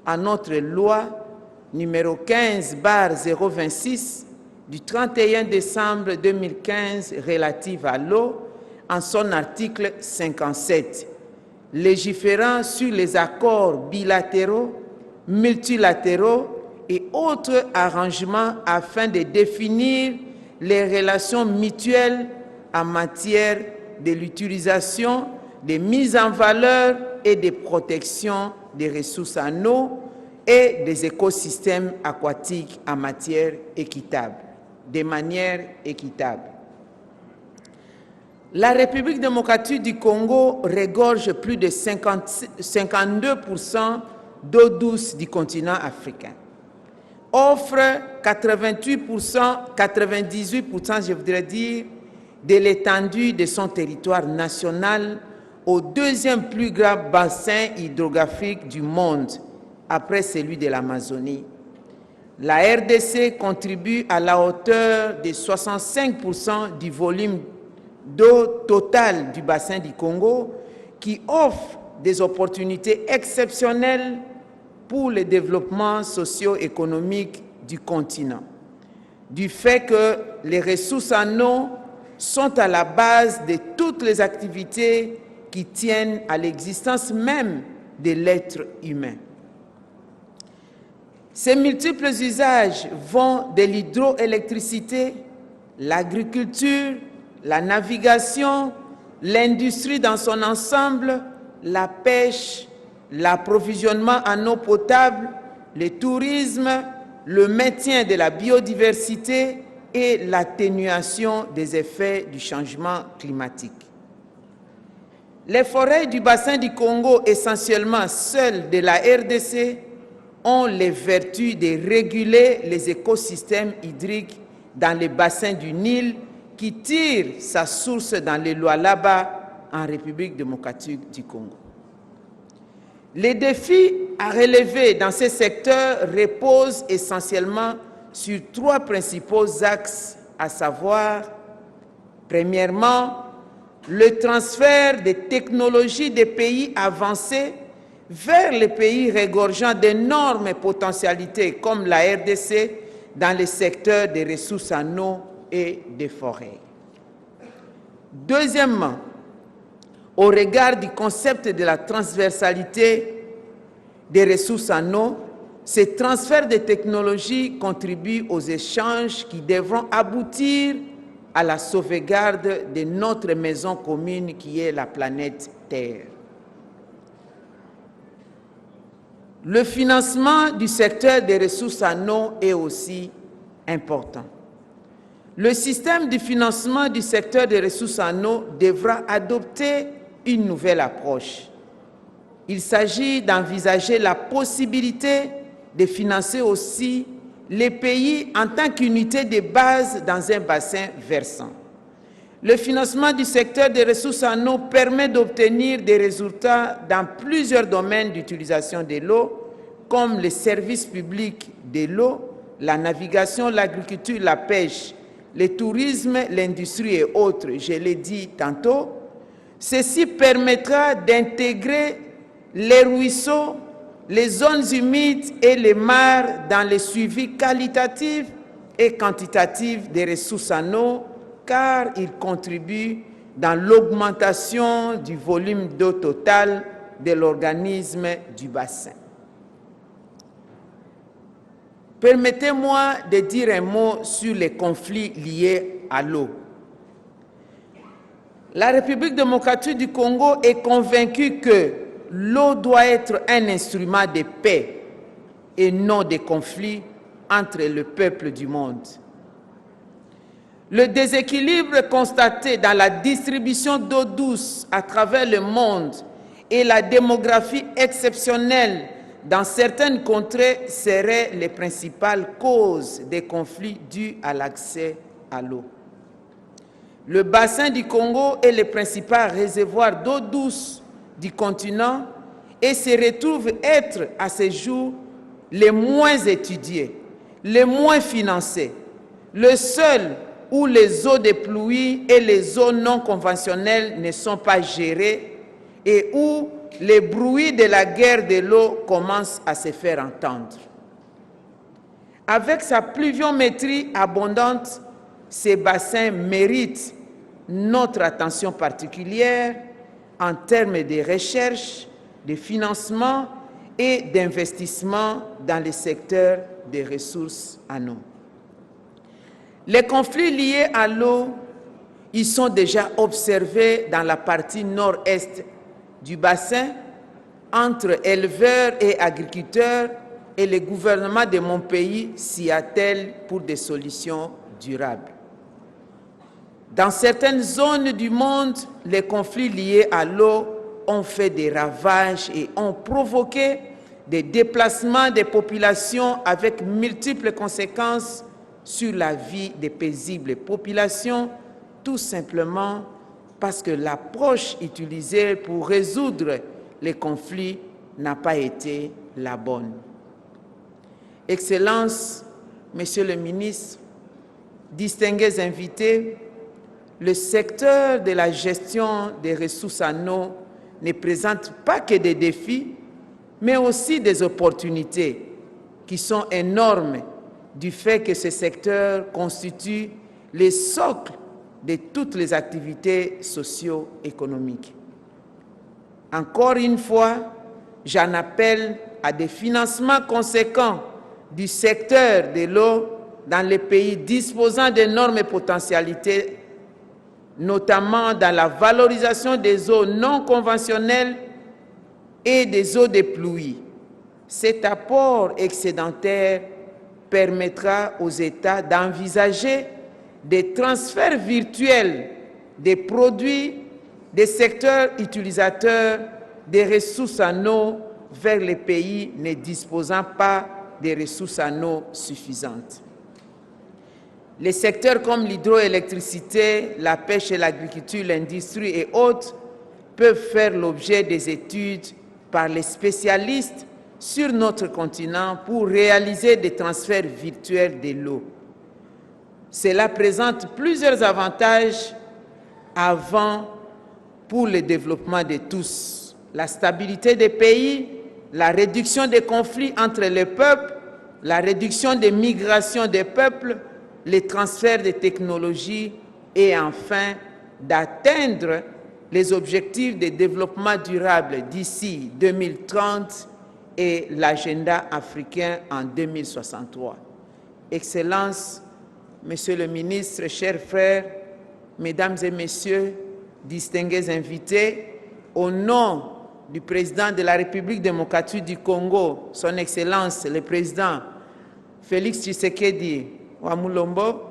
à notre loi numéro 15/026 du 31 décembre 2015 relative à l'eau, en son article 57, légiférant sur les accords bilatéraux, multilatéraux et autres arrangements afin de définir les relations mutuelles en matière de l'utilisation, des mises en valeur et de protection des ressources en eau et des écosystèmes aquatiques en matière équitable, de manière équitable. La République démocratique du Congo regorge plus de 52% d'eau douce du continent africain, offre 98%, je voudrais dire, de l'étendue de son territoire national au deuxième plus grand bassin hydrographique du monde, après celui de l'Amazonie. La RDC contribue à la hauteur de 65% du volume d'eau totale du bassin du Congo, qui offre des opportunités exceptionnelles pour le développement socio-économique du continent. Du fait que les ressources en eau sont à la base de toutes les activités qui tiennent à l'existence même de l'être humain. Ces multiples usages vont de l'hydroélectricité, l'agriculture, la navigation, l'industrie dans son ensemble, la pêche, l'approvisionnement en eau potable, le tourisme, le maintien de la biodiversité et l'atténuation des effets du changement climatique. Les forêts du bassin du Congo, essentiellement celles de la RDC, ont les vertus de réguler les écosystèmes hydriques dans les bassins du Nil qui tire sa source dans le Lualaba en République démocratique du Congo. Les défis à relever dans ces secteurs reposent essentiellement sur trois principaux axes, à savoir, premièrement, le transfert des technologies des pays avancés vers les pays regorgeant d'énormes potentialités comme la RDC dans le secteur des ressources en eau et des forêts. Deuxièmement, au regard du concept de la transversalité des ressources en eau, ce transfert de technologies contribue aux échanges qui devront aboutir à la sauvegarde de notre maison commune qui est la planète Terre. Le financement du secteur des ressources en eau est aussi important. Le système de financement du secteur des ressources en eau devra adopter une nouvelle approche. Il s'agit d'envisager la possibilité de financer aussi les pays en tant qu'unité de base dans un bassin versant. Le financement du secteur des ressources en eau permet d'obtenir des résultats dans plusieurs domaines d'utilisation de l'eau, comme les services publics de l'eau, la navigation, l'agriculture, la pêche, le tourisme, l'industrie et autres, je l'ai dit tantôt. Ceci permettra d'intégrer les ruisseaux, les zones humides et les mares dans le suivi qualitatif et quantitatif des ressources en eau, car ils contribuent dans l'augmentation du volume d'eau total de l'organisme du bassin. Permettez-moi de dire un mot sur les conflits liés à l'eau. La République démocratique du Congo est convaincue que l'eau doit être un instrument de paix et non de conflit entre les peuples du monde. Le déséquilibre constaté dans la distribution d'eau douce à travers le monde et la démographie exceptionnelle dans certaines contrées seraient les principales causes des conflits dus à l'accès à l'eau. Le bassin du Congo est le principal réservoir d'eau douce du continent et se retrouve être à ce jour les moins étudiés, les moins financés, le seul où les eaux de pluie et les eaux non conventionnelles ne sont pas gérées et où les bruits de la guerre de l'eau commencent à se faire entendre. Avec sa pluviométrie abondante, ces bassins méritent notre attention particulière en termes de recherche, de financement et d'investissement dans le secteur des ressources en eau. Les conflits liés à l'eau, ils sont déjà observés dans la partie nord-est du bassin entre éleveurs et agriculteurs, et le gouvernement de mon pays s'y attelle pour des solutions durables. Dans certaines zones du monde, les conflits liés à l'eau ont fait des ravages et ont provoqué des déplacements des populations avec multiples conséquences sur la vie des paisibles populations, tout simplement parce que l'approche utilisée pour résoudre les conflits n'a pas été la bonne. Excellences, Monsieur le ministre, distingués invités, le secteur de la gestion des ressources en eau ne présente pas que des défis, mais aussi des opportunités qui sont énormes du fait que ce secteur constitue le socle de toutes les activités socio-économiques. Encore une fois, j'en appelle à des financements conséquents du secteur de l'eau dans les pays disposant d'énormes potentialités, notamment dans la valorisation des eaux non conventionnelles et des eaux de pluie. Cet apport excédentaire permettra aux États d'envisager des transferts virtuels des produits des secteurs utilisateurs des ressources en eau vers les pays ne disposant pas des ressources en eau suffisantes. Les secteurs comme l'hydroélectricité, la pêche et l'agriculture, l'industrie et autres peuvent faire l'objet des études par les spécialistes sur notre continent pour réaliser des transferts virtuels de l'eau. Cela présente plusieurs avantages pour le développement de tous. La stabilité des pays, la réduction des conflits entre les peuples, la réduction des migrations des peuples, les transferts de technologies et enfin d'atteindre les objectifs de développement durable d'ici 2030 et l'agenda africain en 2063. Excellences, Monsieur le ministre, chers frères, Mesdames et Messieurs, distingués invités, au nom du président de la République démocratique du Congo, Son Excellence le président Félix Tshisekedi Wachilombo,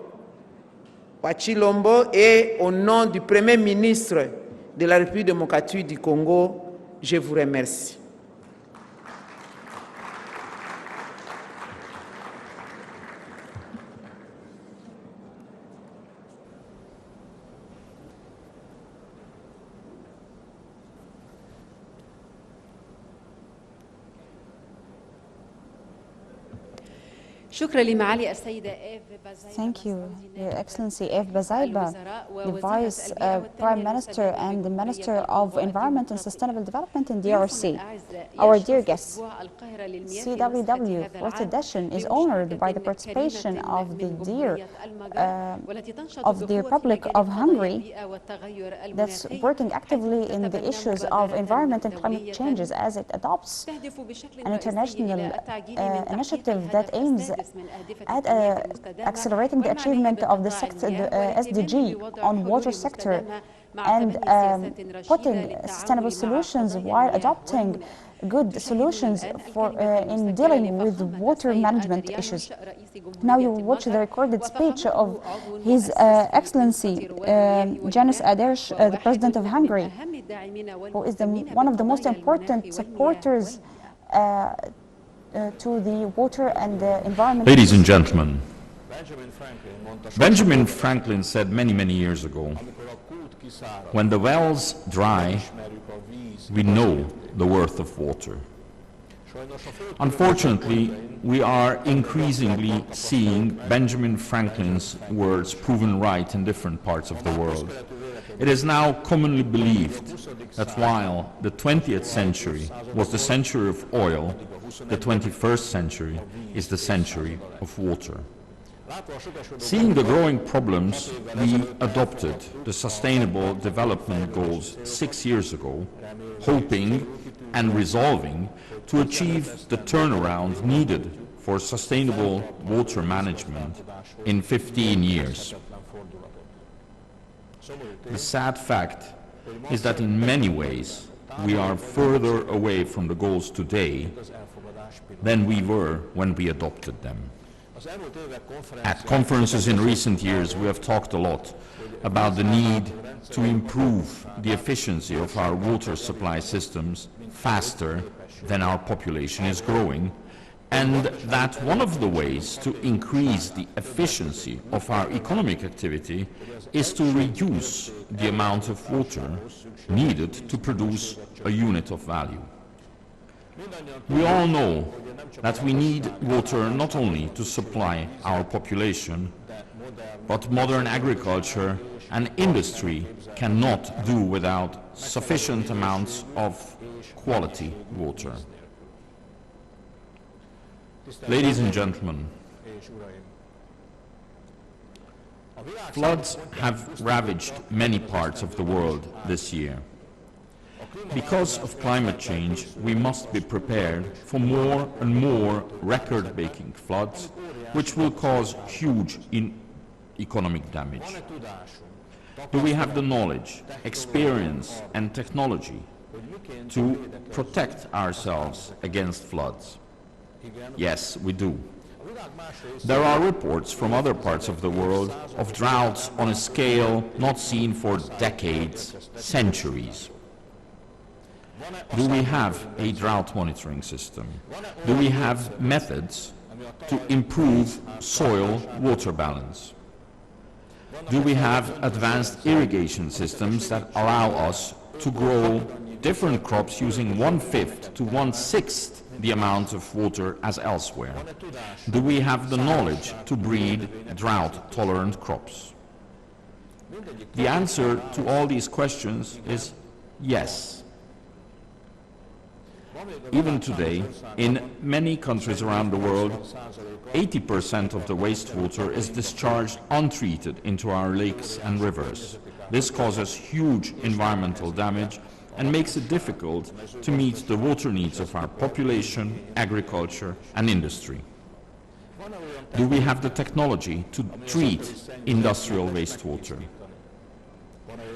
et au nom du Premier ministre de la République démocratique du Congo, je vous remercie. Thank you, Your Excellency F. Bazaiba, the Vice Prime Minister and the Minister of Environment and Sustainable Development in DRC. Our dear guests, CWW 4th edition is honored by the participation of the Republic of Hungary that's working actively in the issues of environment and climate changes as it adopts an international initiative that aims at accelerating the achievement of the SDG on water sector and putting sustainable solutions while adopting good solutions in dealing with water management issues. Now you will watch the recorded speech of His Excellency Janis Adersh, the President of Hungary, who is one of the most important supporters to the water and the environment. Ladies and gentlemen, Benjamin Franklin said many, many years ago, when the wells dry, we know the worth of water. Unfortunately, we are increasingly seeing Benjamin Franklin's words proven right in different parts of the world. It is now commonly believed that while the 20th century was the century of oil, the 21st century is the century of water. Seeing the growing problems, we adopted the Sustainable Development Goals 6 years ago, hoping and resolving to achieve the turnaround needed for sustainable water management in 15 years. The sad fact is that in many ways we are further away from the goals today than we were when we adopted them. At conferences in recent years, we have talked a lot about the need to improve the efficiency of our water supply systems faster than our population is growing, and that one of the ways to increase the efficiency of our economic activity is to reduce the amount of water needed to produce a unit of value. We all know that we need water not only to supply our population, but modern agriculture and industry cannot do without sufficient amounts of quality water. Ladies and gentlemen, floods have ravaged many parts of the world this year. Because of climate change, we must be prepared for more and more record-breaking floods, which will cause huge economic damage. Do we have the knowledge, experience and technology to protect ourselves against floods? Yes, we do. There are reports from other parts of the world of droughts on a scale not seen for decades, centuries. Do we have a drought monitoring system? Do we have methods to improve soil water balance? Do we have advanced irrigation systems that allow us to grow different crops using 1/5 to 1/6 the amount of water as elsewhere? Do we have the knowledge to breed drought-tolerant crops? The answer to all these questions is yes. Even today, in many countries around the world, 80% of the wastewater is discharged untreated into our lakes and rivers. This causes huge environmental damage and makes it difficult to meet the water needs of our population, agriculture and industry. Do we have the technology to treat industrial wastewater?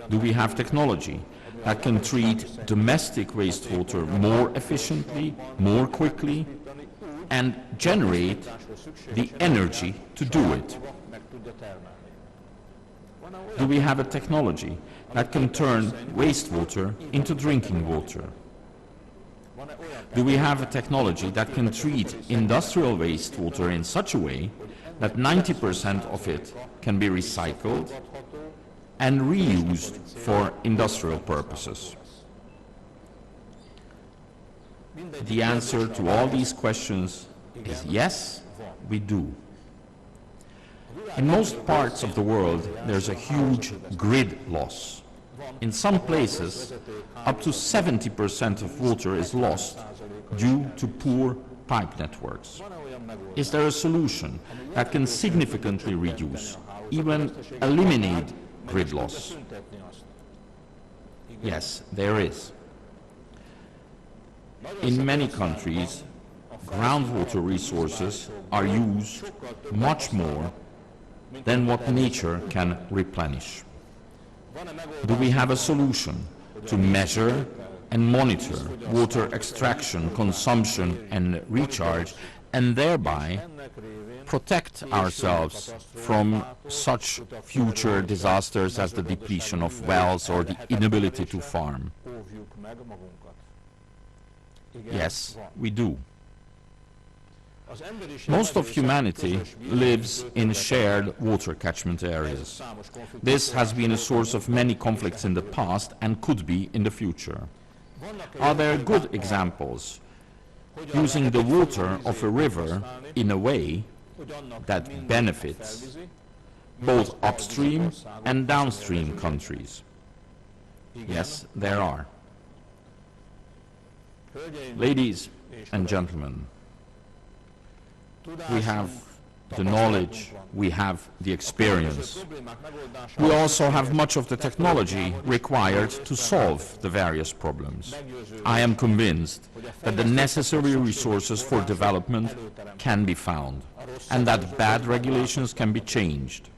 Do we have technology that can treat domestic wastewater more efficiently, more quickly, and generate the energy to do it? Do we have a technology that can turn wastewater into drinking water? Do we have a technology that can treat industrial wastewater in such a way that 90% of it can be recycled and reused for industrial purposes? The answer to all these questions is yes, we do. In most parts of the world, there's a huge grid loss. In some places, up to 70% of water is lost due to poor pipe networks. Is there a solution that can significantly reduce, even eliminate grid loss? Yes, there is. In many countries, groundwater resources are used much more than what nature can replenish. Do we have a solution to measure and monitor water extraction, consumption and recharge, and thereby protect ourselves from such future disasters as the depletion of wells or the inability to farm? Yes, we do. Most of humanity lives in shared water catchment areas. This has been a source of many conflicts in the past and could be in the future. Are there good examples using the water of a river in a way that benefits both upstream and downstream countries? Yes, there are. Ladies and gentlemen, we have the knowledge, we have the experience. We also have much of the technology required to solve the various problems. I am convinced that the necessary resources for development can be found, and that bad regulations can be changed.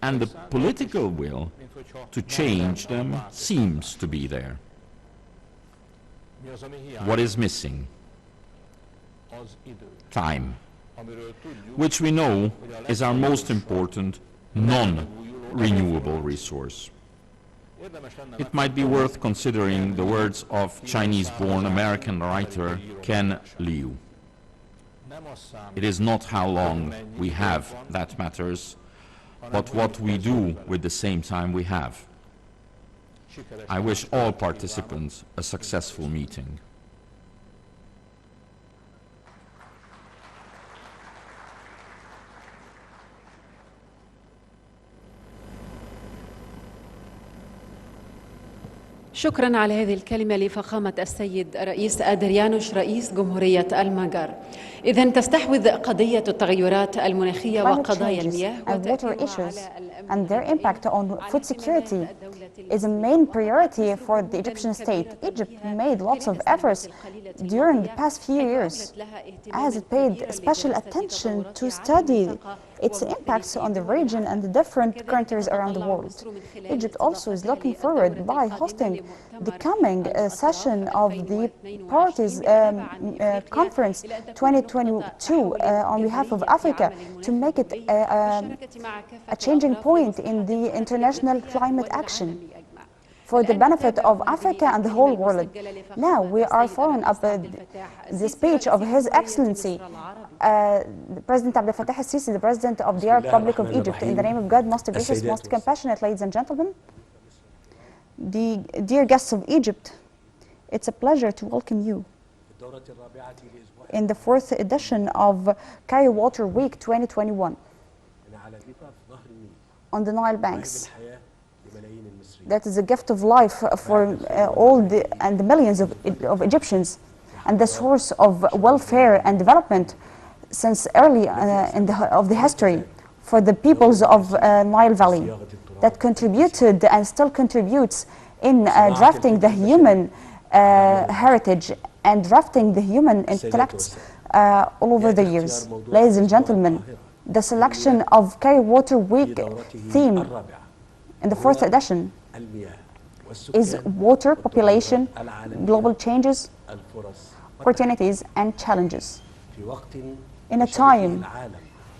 And the political will to change them seems to be there. What is missing? Time, which we know is our most important non-renewable resource. It might be worth considering the words of Chinese-born American writer Ken Liu. It is not how long we have that matters, but what we do with the same time we have. I wish all participants a successful meeting. شكرا على هذه الكلمة لفخامة السيد رئيس أدريانوش رئيس جمهورية المجر. إذن تستحوذ قضية التغيرات المناخية وقضايا المياه and water issues and their impact on food security is a main priority for the Egyptian state. Egypt made lots of efforts during the past few years as it paid special attention to study its impacts on the region and the different countries around the world. Egypt also is looking forward by hosting the coming session of the Parties Conference 2022 on behalf of Africa to make it a changing point in the international climate action for the benefit of Africa and the whole world. Now we are following up the speech of His Excellency President Abdel Fattah al-Sisi, the President of the Arab Republic of Egypt. In the name of God, most gracious, most compassionate, ladies and gentlemen, the dear guests of Egypt, it's a pleasure to welcome you in the 4th edition of Cairo Water Week 2021 on the Nile banks. That is a gift of life for all the millions of Egyptians, and the source of welfare and development since early of the history for the peoples of Nile Valley, that contributed and still contributes in drafting the human heritage and drafting the human intellects all over the years. Ladies and gentlemen, the selection of Cairo Water Week theme in the 4th edition is water, population, global changes, opportunities and challenges. In a time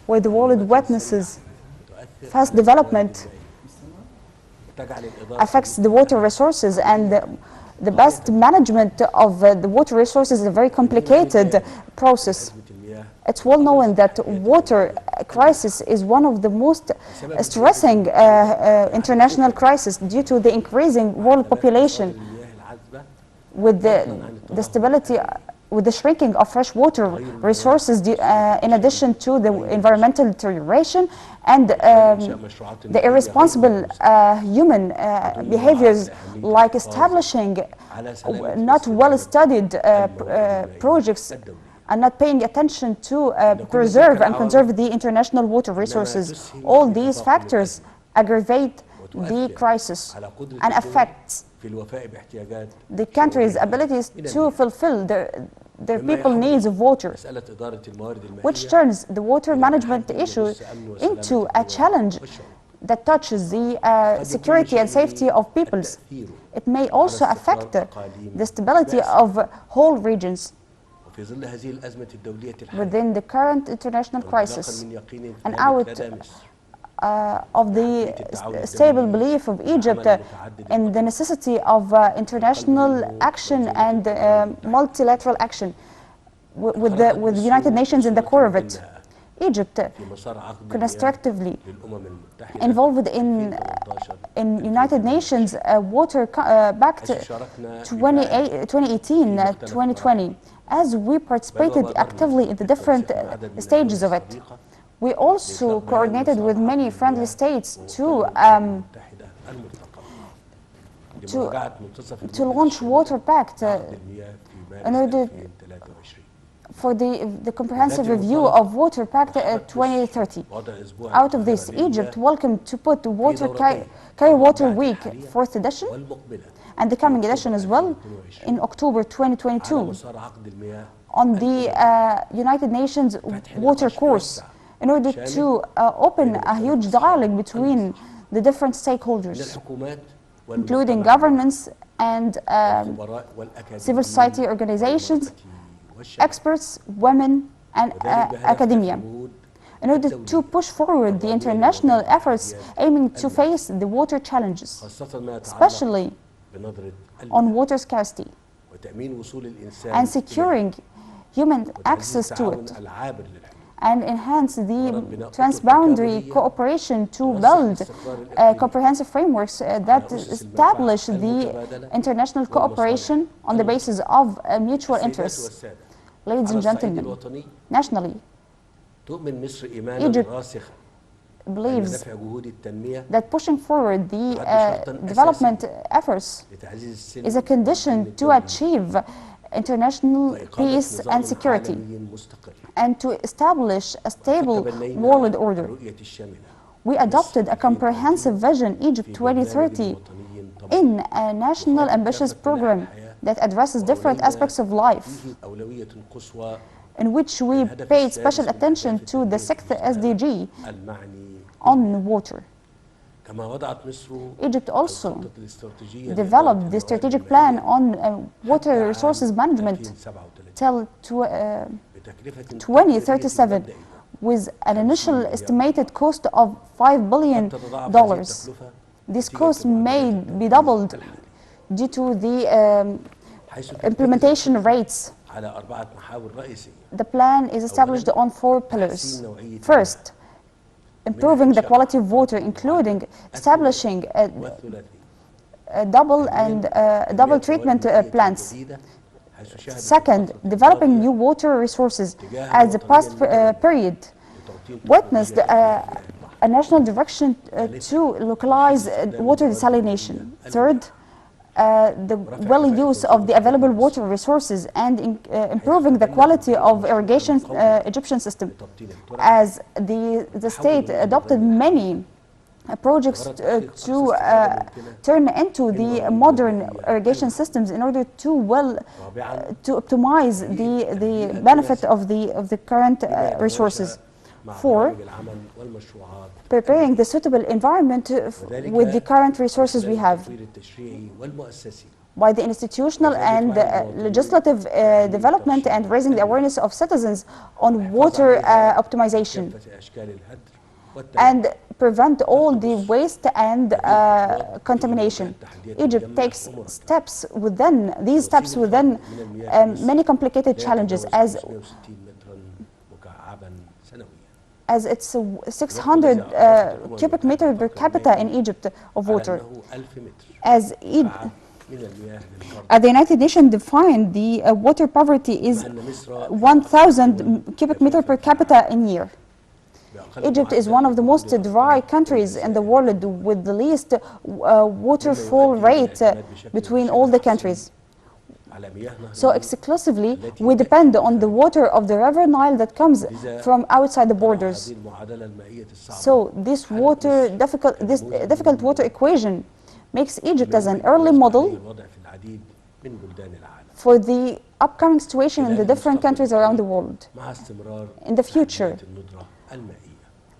where the world witnesses fast development affects the water resources, and the best management of the water resources is a very complicated process. It's well known that water crisis is one of the most stressing international crises due to the increasing world population, with the stability, with the shrinking of freshwater resources, in addition to the environmental deterioration and the irresponsible human behaviors, like establishing not well-studied projects and not paying attention to preserve and conserve the international water resources. All these factors aggravate the crisis and affect the country's abilities to fulfill their people needs of water, which turns the water management issue into a challenge that touches the security and safety of peoples. It may also affect the stability of whole regions. Within the current international crisis, and out of the stable belief of Egypt in the necessity of international action and multilateral action, with the United Nations in the core of it, Egypt constructively involved in United Nations Water Pact 2018-2020. As we participated actively in the different stages of it, we also coordinated with many friendly states to launch Water Pact in order for the comprehensive review of Water Pact 2030. Out of this, Egypt welcomed to put Cairo Water Week 4th edition and the coming edition as well in October 2022 on the United Nations Water Course in order to open a huge dialogue between the different stakeholders, including governments and civil society organizations, experts, women, and academia, in order to push forward the international efforts aiming to face the water challenges, especially on water scarcity, and securing human access to it, and enhance the transboundary cooperation to build comprehensive frameworks that establish the international cooperation on the basis of mutual interests. Ladies and gentlemen, nationally, Egypt believes that pushing forward the development efforts is a condition to achieve international peace and security, and to establish a stable world order. We adopted a comprehensive vision, Egypt 2030, in a national ambitious program that addresses different aspects of life, in which we paid special attention to the 6th SDG on water. Egypt also developed the strategic plan on water resources management till 2037 with an initial estimated cost of $5 billion. This cost may be doubled due to the implementation rates. The plan is established on 4 pillars. First, improving the quality of water, including establishing double treatment plants. Second, developing new water resources, as the past period witnessed a national direction to localize water desalination. Third, the well use of the available water resources and improving the quality of irrigation Egyptian system, as the state adopted many projects to turn into the modern irrigation systems in order to optimize the benefit of the current resources. 4, preparing the suitable environment with the current resources we have by the institutional and legislative development and raising the awareness of citizens on water optimization and prevent all the waste and contamination. Egypt takes steps within many complicated challenges, as it's 600 cubic meter per capita in Egypt of water. As the United Nations defined, the water poverty is 1,000 cubic meter per capita in year. Egypt is one of the most dry countries in the world, with the least waterfall rate between all the countries. So exclusively, we depend on the water of the river Nile that comes from outside the borders. So this difficult water equation makes Egypt as an early model for the upcoming situation in the different countries around the world. In the future,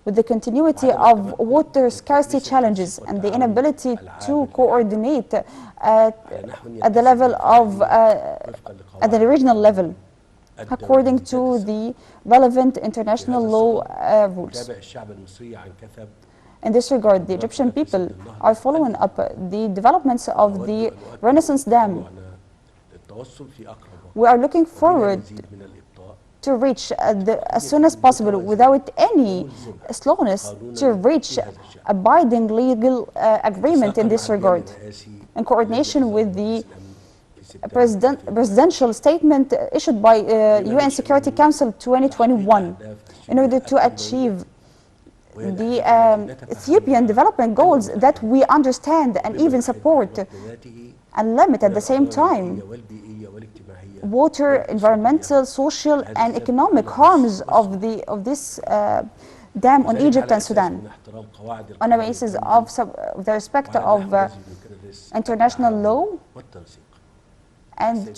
with the continuity of water scarcity challenges and the inability to coordinate at the level of at the regional level, according to the relevant international law rules. In this regard, the Egyptian people are following up the developments of the Renaissance Dam. We are looking forward to reach as soon as possible, without any slowness, to reach a binding legal agreement in this regard, in coordination with the presidential statement issued by UN Security Council 2021, in order to achieve the Ethiopian development goals that we understand and even support and limit at the same time water, environmental, social and economic harms of this dam on Egypt and Sudan on a basis of the respect of international law and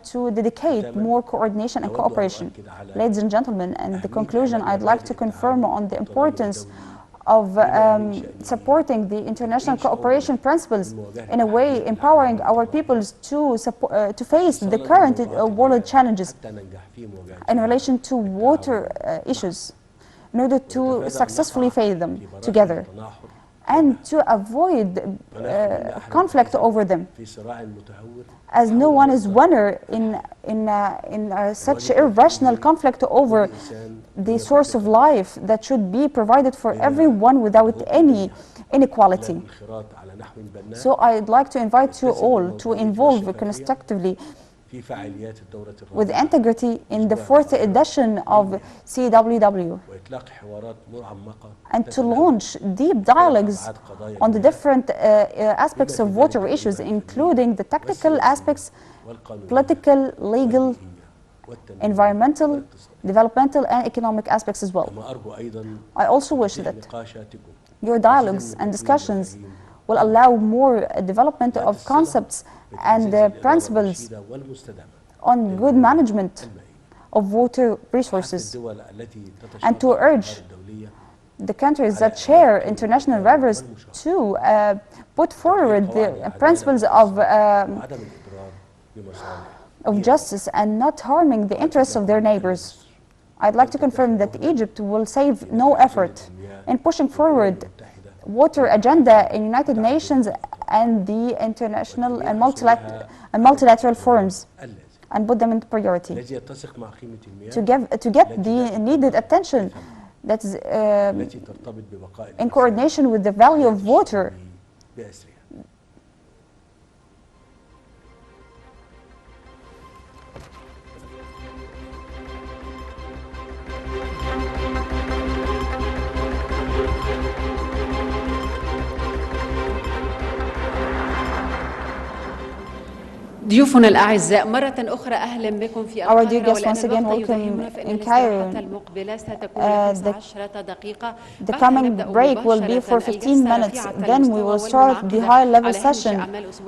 to dedicate more coordination and cooperation. Ladies and gentlemen, and the conclusion, I'd like to confirm on the importance of supporting the international cooperation principles in a way empowering our peoples to face the current world challenges in relation to water issues in order to successfully face them together and to avoid conflict over them, as no one is winner in such irrational conflict over the source of life that should be provided for everyone without any inequality. So I'd like to invite you all to involve constructively with integrity in the 4th edition of CWW and to launch deep dialogues on the different aspects of water issues, including the technical aspects, political, legal, environmental, developmental and economic aspects as well. I also wish that your dialogues and discussions will allow more development of concepts and principles on good management of water resources, and to urge the countries that share international rivers to put forward the principles of justice and not harming the interests of their neighbors. I'd like to confirm that Egypt will save no effort in pushing forward water agenda in United Nations and the international and multilateral forums and put them into priority to get the needed attention that is in coordination with the value of water. ضيوفنا الأعزاء مرة أخرى أهلا بكم في القاهرة. Once again, welcome in Cairo. The coming break will be for 15 minutes. Then we will start the high-level session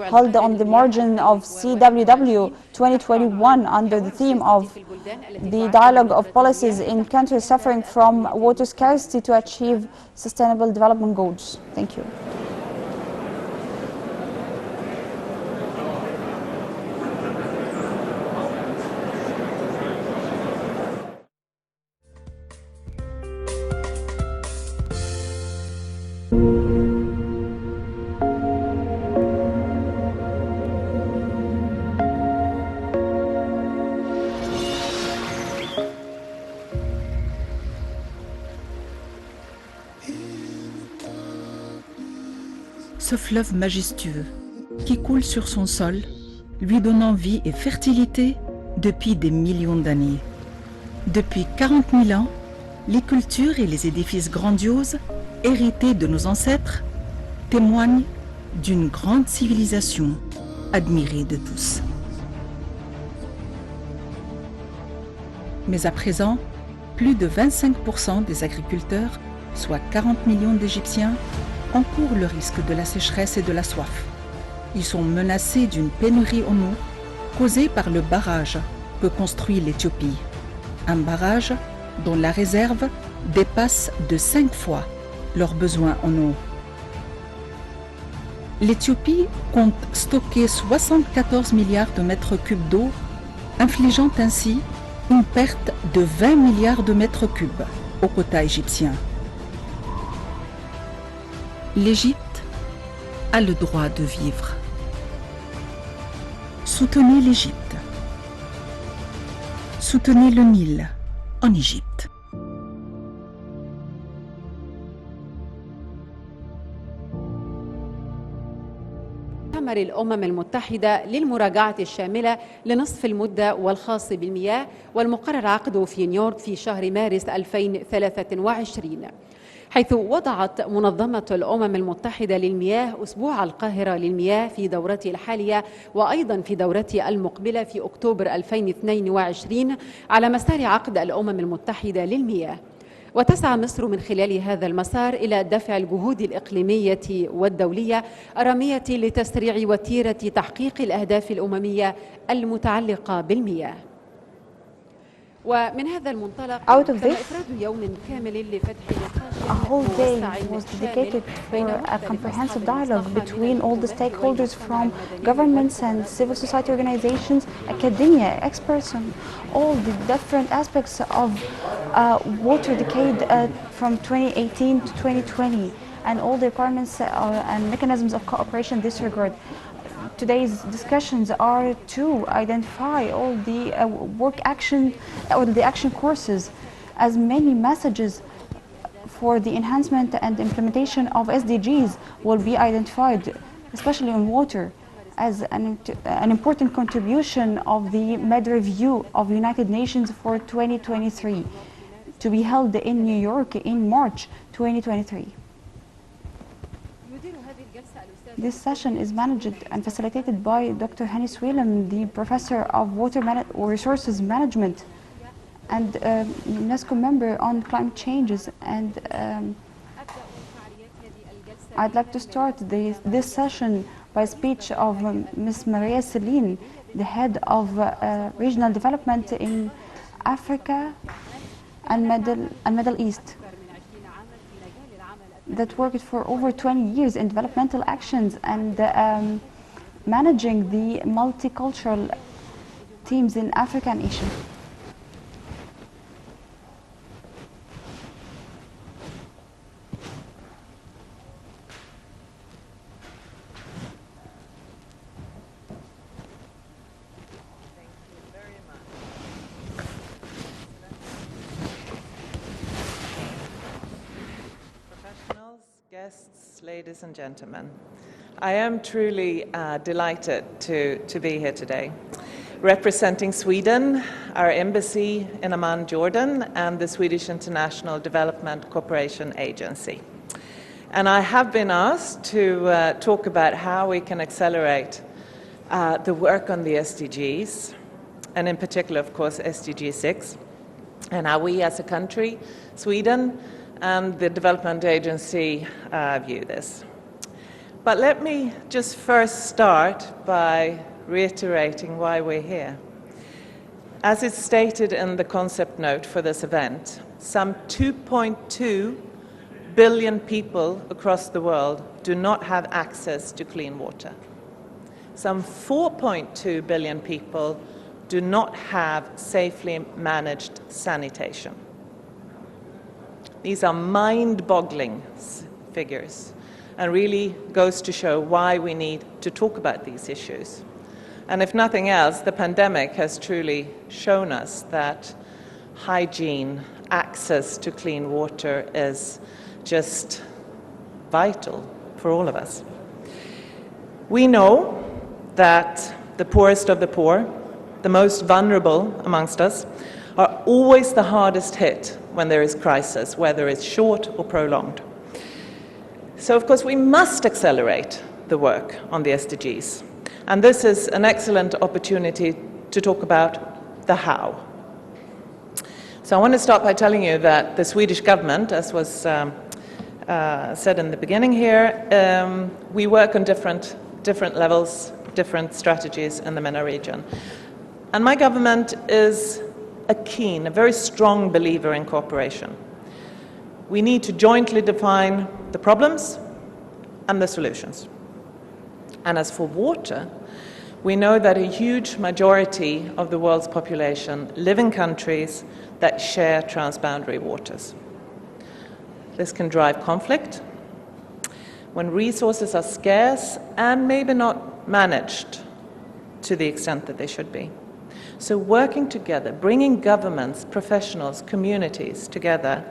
held on the margin of CWW 2021 under the theme of the dialogue of policies in countries suffering from water scarcity to achieve sustainable development goals. Thank you. Ce fleuve majestueux qui coule sur son sol, lui donnant vie et fertilité depuis des millions d'années. Depuis 40 000 ans, les cultures et les édifices grandioses, hérités de nos ancêtres, témoignent d'une grande civilisation admirée de tous. Mais à présent, plus de 25% des agriculteurs, soit 40 millions d'Égyptiens, encourent le risque de la sécheresse et de la soif. Ils sont menacés d'une pénurie en eau causée par le barrage que construit l'Éthiopie. Un barrage dont la réserve dépasse de 5 fois leurs besoins en eau. L'Éthiopie compte stocker 74 milliards de mètres cubes d'eau, infligeant ainsi une perte de 20 milliards de mètres cubes au quota égyptien. L'Égypte a le droit de vivre. Soutenez l'Égypte. Soutenez le Nil en Égypte. تؤتمر الأمم المتحدة للمراجعة الشاملة لنصف المدة والخاص بالمياه والمقرر عقده في نيويورك في شهر مارس 2023. حيث وضعت منظمة الأمم المتحدة للمياه أسبوع القاهرة للمياه في دورته الحالية وأيضا في دورته المقبلة في أكتوبر 2022 على مسار عقد الأمم المتحدة للمياه. وتسعى مصر من خلال هذا المسار إلى دفع الجهود الإقليمية والدولية الرامية لتسريع وتيرة تحقيق الأهداف الأممية المتعلقة بالمياه. ومن هذا المنطلق تم إفراد يوم كامل لفتح A whole day was dedicated for a comprehensive dialogue between all the stakeholders from governments and civil society organizations, academia, experts on all the different aspects of water decade from 2018 to 2020 and all the requirements and mechanisms of cooperation in this regard. Today's discussions are to identify all the work action or the action courses as many messages for the enhancement and implementation of SDGs will be identified, especially on water, as an important contribution of the mid-review of United Nations for 2023 to be held in New York in March 2023. This session is managed and facilitated by Dr. Hani Swilem, the Professor of Water Resources Management and UNESCO member on climate changes. And I'd like to start this session by a speech of Ms. Maria Celine, the head of regional development in Africa and Middle East, that worked for over 20 years in developmental actions and managing the multicultural teams in Africa and Asia. Guests, ladies and gentlemen, I am truly delighted to be here today, representing Sweden, our embassy in Amman, Jordan, and the Swedish International Development Cooperation Agency. And I have been asked to talk about how we can accelerate the work on the SDGs, and in particular, of course, SDG 6, and how we as a country, Sweden, and the Development Agency view this. But let me just first start by reiterating why we're here. As is stated in the concept note for this event, some 2.2 billion people across the world do not have access to clean water. Some 4.2 billion people do not have safely managed sanitation. These are mind-boggling figures and really goes to show why we need to talk about these issues. And if nothing else, the pandemic has truly shown us that hygiene, access to clean water is just vital for all of us. We know that the poorest of the poor, the most vulnerable amongst us, are always the hardest hit when there is crisis, whether it's short or prolonged. So, of course, we must accelerate the work on the SDGs. And this is an excellent opportunity to talk about the how. So I want to start by telling you that the Swedish government, as was said in the beginning here, we work on different levels, different strategies in the MENA region. And my government is a very strong believer in cooperation. We need to jointly define the problems and the solutions. And as for water, we know that a huge majority of the world's population live in countries that share transboundary waters. This can drive conflict when resources are scarce and maybe not managed to the extent that they should be. So working together, bringing governments, professionals, communities together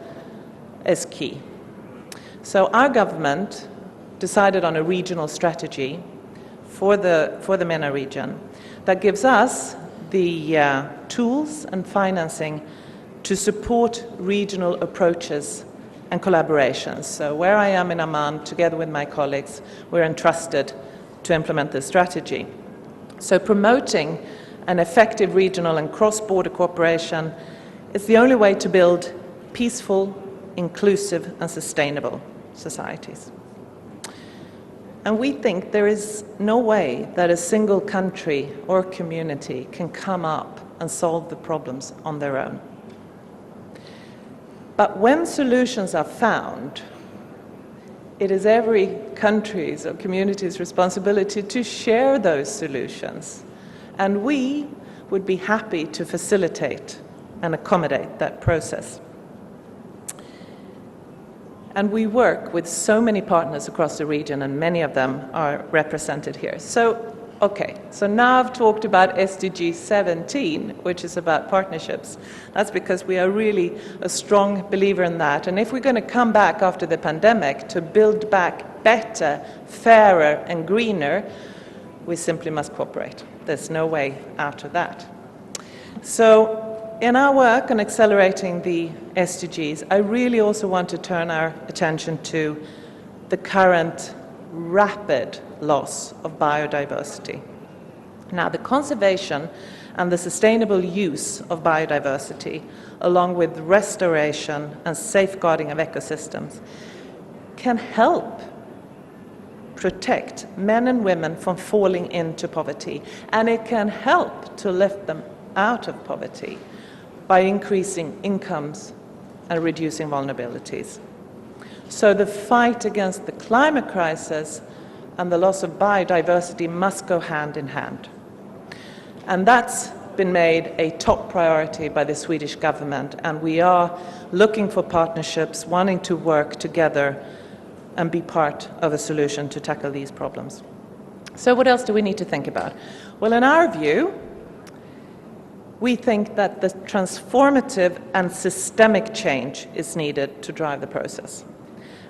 is key. So our government decided on a regional strategy for the MENA region that gives us the tools and financing to support regional approaches and collaborations. So where I am in Amman, together with my colleagues, we're entrusted to implement this strategy. So promoting an effective regional and cross-border cooperation is the only way to build peaceful, inclusive and sustainable societies. And we think there is no way that a single country or community can come up and solve the problems on their own. But when solutions are found, it is every country's or community's responsibility to share those solutions. And we would be happy to facilitate and accommodate that process. And we work with so many partners across the region, and many of them are represented here. So now I've talked about SDG 17, which is about partnerships. That's because we are really a strong believer in that. And if we're going to come back after the pandemic to build back better, fairer, and greener, we simply must cooperate. There's no way out of that. So in our work on accelerating the SDGs, I really also want to turn our attention to the current rapid loss of biodiversity. Now, the conservation and the sustainable use of biodiversity, along with restoration and safeguarding of ecosystems, can help protect men and women from falling into poverty, and it can help to lift them out of poverty by increasing incomes and reducing vulnerabilities. So the fight against the climate crisis and the loss of biodiversity must go hand in hand. And that's been made a top priority by the Swedish government, and we are looking for partnerships, wanting to work together and be part of a solution to tackle these problems. So what else do we need to think about? Well, in our view, we think that the transformative and systemic change is needed to drive the process.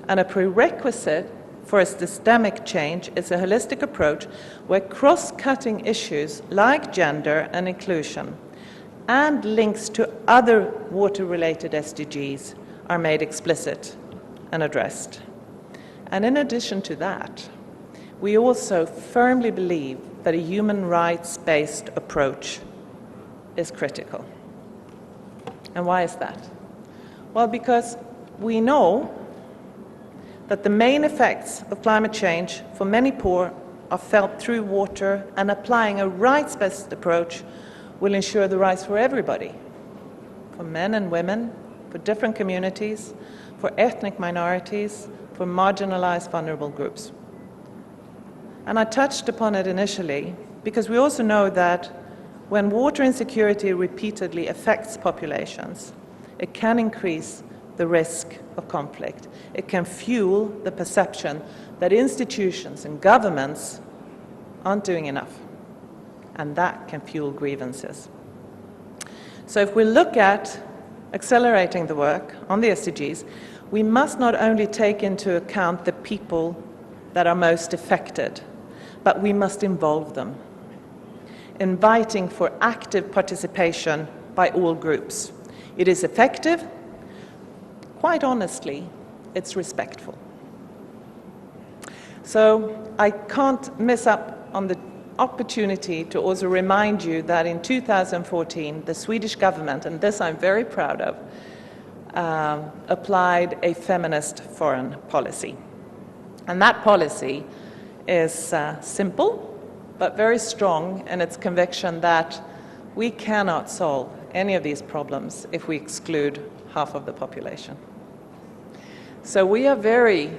And a prerequisite for a systemic change is a holistic approach where cross-cutting issues like gender and inclusion and links to other water-related SDGs are made explicit and addressed. And in addition to that, we also firmly believe that a human rights-based approach is critical. And why is that? Well, because we know that the main effects of climate change for many poor are felt through water, and applying a rights-based approach will ensure the rights for everybody, for men and women, for different communities, for ethnic minorities, for marginalized vulnerable groups. And I touched upon it initially because we also know that when water insecurity repeatedly affects populations, it can increase the risk of conflict. It can fuel the perception that institutions and governments aren't doing enough, and that can fuel grievances. So if we look at accelerating the work on the SDGs, we must not only take into account the people that are most affected, but we must involve them, inviting for active participation by all groups. It is effective. Quite honestly, it's respectful. So I can't miss up on the opportunity to also remind you that in 2014, the Swedish government, and this I'm very proud of, applied a feminist foreign policy. And that policy is simple, but very strong in its conviction that we cannot solve any of these problems if we exclude half of the population. So we are very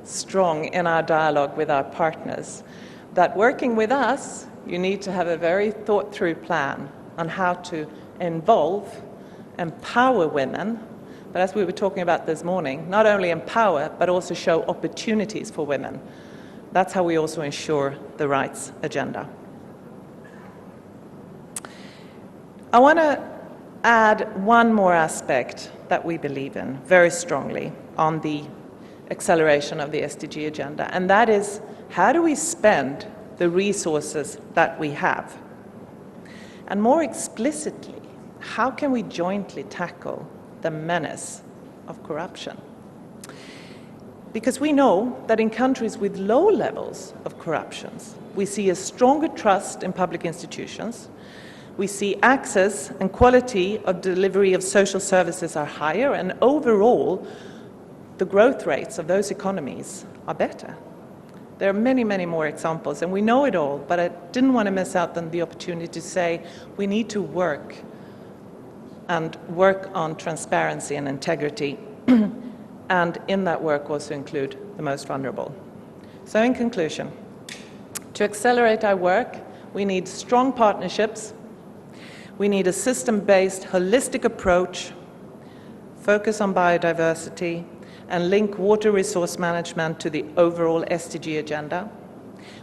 strong in our dialogue with our partners that working with us, you need to have a very thought-through plan on how to involve, empower women, but as we were talking about this morning, not only empower, but also show opportunities for women. That's how we also ensure the rights agenda. I want to add one more aspect that we believe in very strongly on the acceleration of the SDG agenda, and that is, how do we spend the resources that we have? And more explicitly, how can we jointly tackle the menace of corruption? Because we know that in countries with low levels of corruption, we see a stronger trust in public institutions, we see access and quality of delivery of social services are higher, and overall, the growth rates of those economies are better. There are many, many more examples, and we know it all, but I didn't want to miss out on the opportunity to say we need to work on transparency and integrity, and in that work also include the most vulnerable. So in conclusion, to accelerate our work, we need strong partnerships, we need a system-based, holistic approach, focus on biodiversity, and link water resource management to the overall SDG agenda.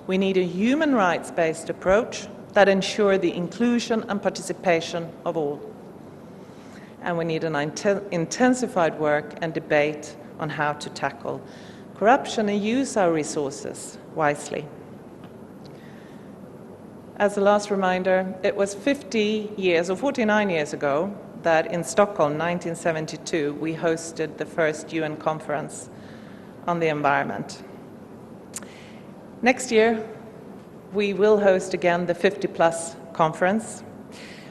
We need a human rights-based approach that ensures the inclusion and participation of all. And we need an intensified work and debate on how to tackle corruption and use our resources wisely. As a last reminder, it was 50 years, or 49 years ago, that in Stockholm, 1972, we hosted the first UN conference on the environment. Next year, we will host again the 50+ conference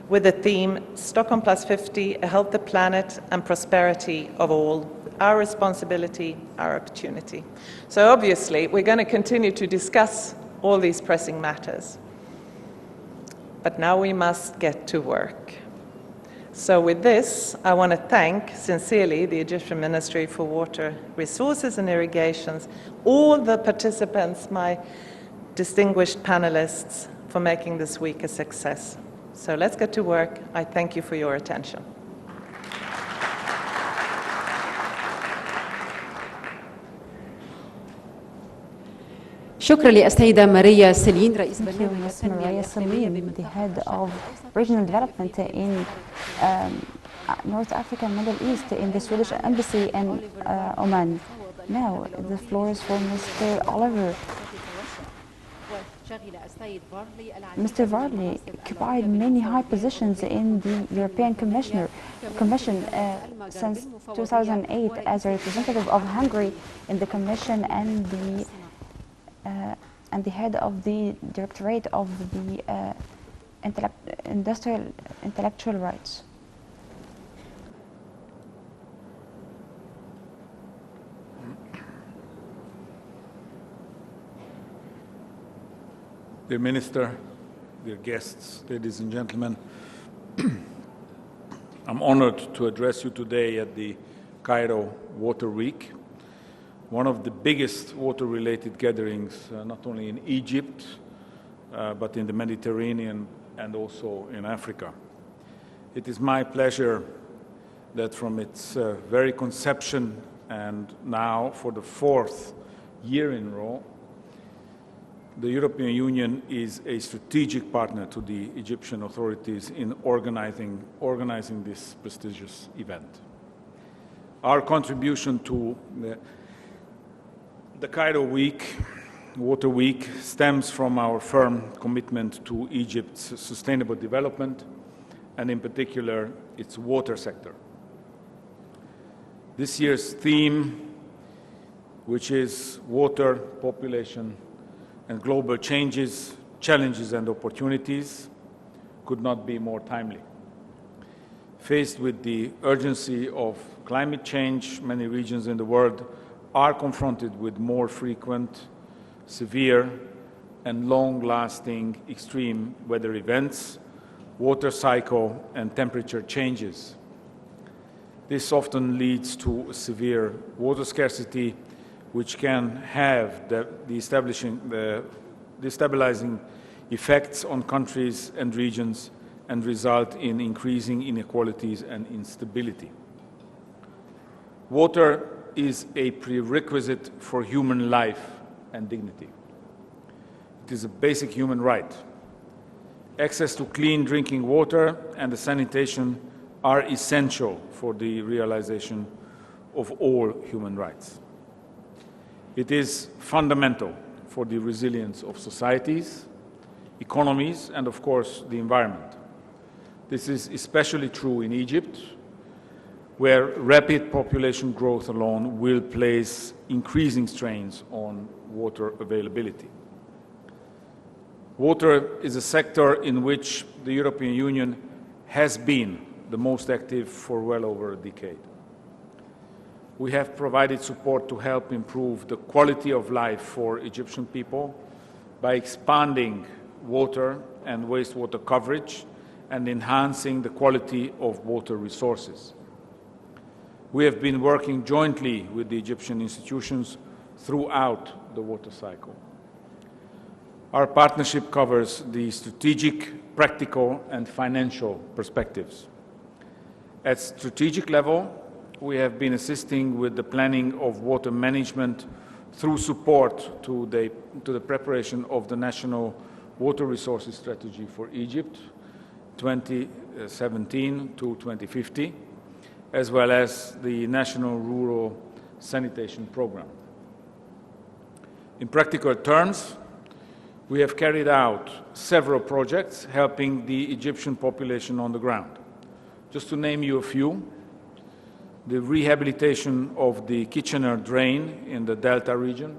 with the theme Stockholm plus 50, a healthy planet and prosperity of all, our responsibility, our opportunity. So obviously, we're going to continue to discuss all these pressing matters. But now we must get to work. So with this, I want to thank sincerely the Egyptian Ministry for Water Resources and Irrigations, all the participants, my distinguished panelists, for making this week a success. So let's get to work. I thank you for your attention. شكرا للسيدة ماريا سلين رئيس Thank you, برنامج Ms. التنمية Maria الإقليمية Salim, the head of regional development in North Africa and Middle East in the Swedish Embassy in Oman. Now, the floor is for Mr. Oliver. Mr. Varley occupied many high positions in the European Commission since 2008 as a representative of Hungary in the Commission and the head of the Directorate of the Intellectual Rights. Dear Minister, dear guests, ladies and gentlemen, I'm honored to address you today at the Cairo Water Week, one of the biggest water-related gatherings not only in Egypt, but in the Mediterranean and also in Africa. It is my pleasure that from its very conception and now for the 4th year in a row, the European Union is a strategic partner to the Egyptian authorities in organizing this prestigious event. Our contribution to the Cairo Water Week, stems from our firm commitment to Egypt's sustainable development, and in particular, its water sector. This year's theme, which is water, population, and global changes, challenges and opportunities, could not be more timely. Faced with the urgency of climate change, many regions in the world are confronted with more frequent, severe, and long-lasting extreme weather events, water cycle, and temperature changes. This often leads to severe water scarcity, which can have the destabilizing effects on countries and regions and result in increasing inequalities and instability. Water is a prerequisite for human life and dignity. It is a basic human right. Access to clean drinking water and the sanitation are essential for the realization of all human rights. It is fundamental for the resilience of societies, economies, and of course, the environment. This is especially true in Egypt, where rapid population growth alone will place increasing strains on water availability. Water is a sector in which the European Union has been the most active for well over a decade. We have provided support to help improve the quality of life for Egyptian people by expanding water and wastewater coverage and enhancing the quality of water resources. We have been working jointly with the Egyptian institutions throughout the water cycle. Our partnership covers the strategic, practical, and financial perspectives. At strategic level, we have been assisting with the planning of water management through support to the preparation of the National Water Resources Strategy for Egypt, 2017 to 2050, as well as the National Rural Sanitation Program. In practical terms, we have carried out several projects helping the Egyptian population on the ground. Just to name you a few, the rehabilitation of the Kitchener drain in the Delta region,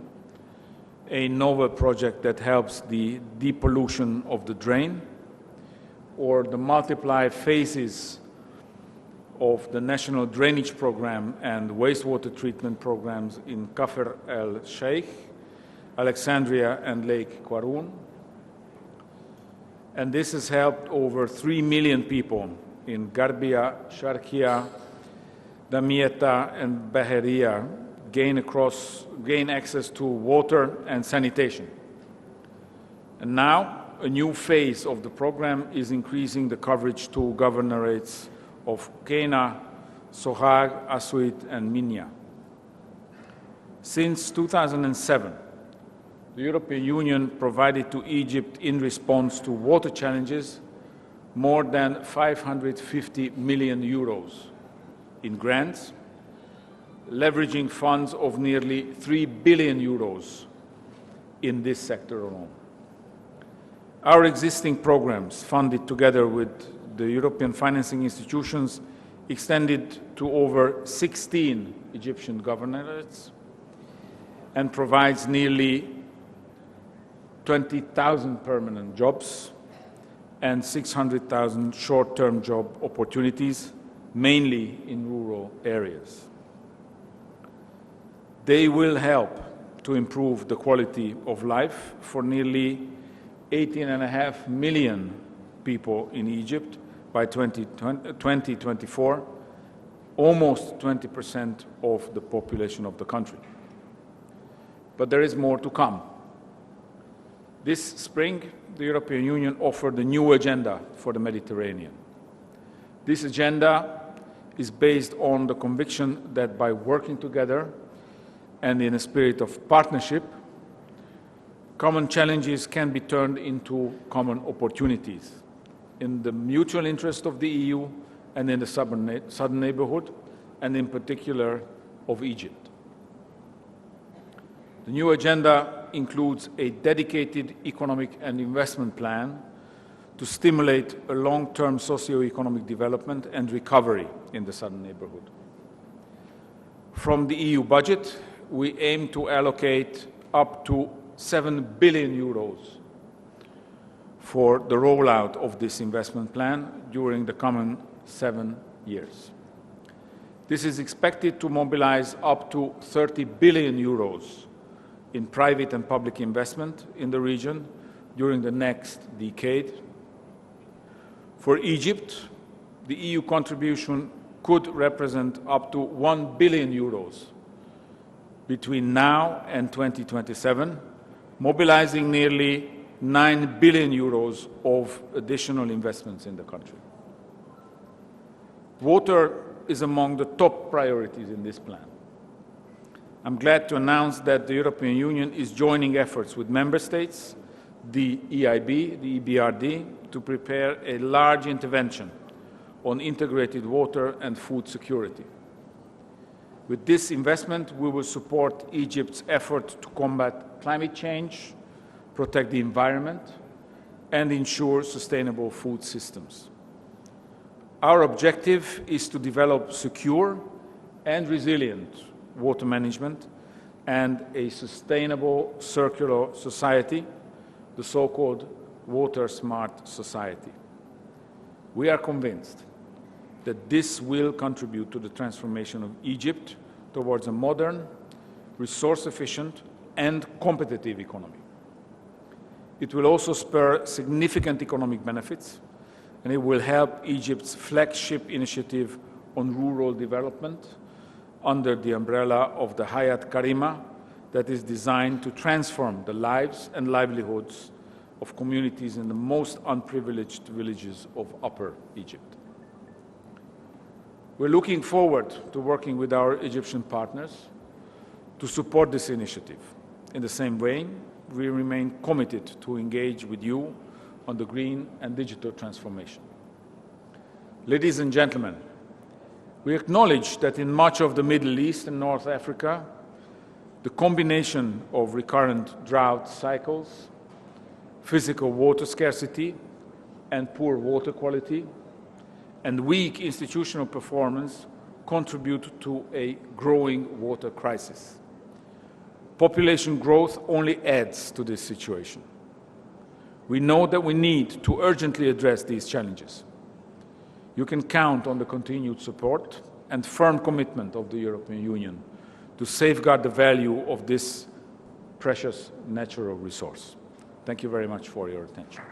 a novel project that helps the depollution of the drain, or the multiple phases of the National Drainage Program and wastewater treatment programs in Kafr el-Sheikh, Alexandria and Lake Quarun. And this has helped over 3 million people in Garbia, Sharkia, Damietta and Baheria gain access to water and sanitation. And now, a new phase of the program is increasing the coverage to governorates of Kena, Sohag, Assuit, and Minya. Since 2007, the European Union provided to Egypt in response to water challenges more than 550 million euros in grants, leveraging funds of nearly 3 billion euros in this sector alone. Our existing programs, funded together with the European financing institutions, extended to over 16 Egyptian governorates and provides nearly 20,000 permanent jobs and 600,000 short-term job opportunities, mainly in rural areas. They will help to improve the quality of life for nearly 18.5 million people in Egypt by 2024, almost 20% of the population of the country. But there is more to come. This spring, the European Union offered a new agenda for the Mediterranean. This agenda is based on the conviction that by working together and in a spirit of partnership, common challenges can be turned into common opportunities in the mutual interest of the EU and in the southern neighborhood, and in particular of Egypt. The new agenda includes a dedicated economic and investment plan to stimulate a long-term socio-economic development and recovery in the southern neighborhood. From the EU budget, we aim to allocate up to 7 billion euros for the rollout of this investment plan during the coming 7 years. This is expected to mobilize up to 30 billion euros in private and public investment in the region during the next decade. For Egypt, the EU contribution could represent up to 1 billion euros between now and 2027, mobilizing nearly 9 billion euros of additional investments in the country. Water is among the top priorities in this plan. I'm glad to announce that the European Union is joining efforts with member states, the EIB, the EBRD, to prepare a large intervention on integrated water and food security. With this investment, we will support Egypt's effort to combat climate change, protect the environment, and ensure sustainable food systems. Our objective is to develop secure and resilient water management and a sustainable circular society, the so-called water smart society. We are convinced that this will contribute to the transformation of Egypt towards a modern, resource-efficient, and competitive economy. It will also spur significant economic benefits, and it will help Egypt's flagship initiative on rural development under the umbrella of the Hayat Karima that is designed to transform the lives and livelihoods of communities in the most unprivileged villages of Upper Egypt. We're looking forward to working with our Egyptian partners to support this initiative. In the same way, we remain committed to engage with you on the green and digital transformation. Ladies and gentlemen, we acknowledge that in much of the Middle East and North Africa, the combination of recurrent drought cycles, physical water scarcity, and poor water quality, and weak institutional performance contribute to a growing water crisis. Population growth only adds to this situation. We know that we need to urgently address these challenges. You can count on the continued support and firm commitment of the European Union to safeguard the value of this precious natural resource. Thank you very much for your attention.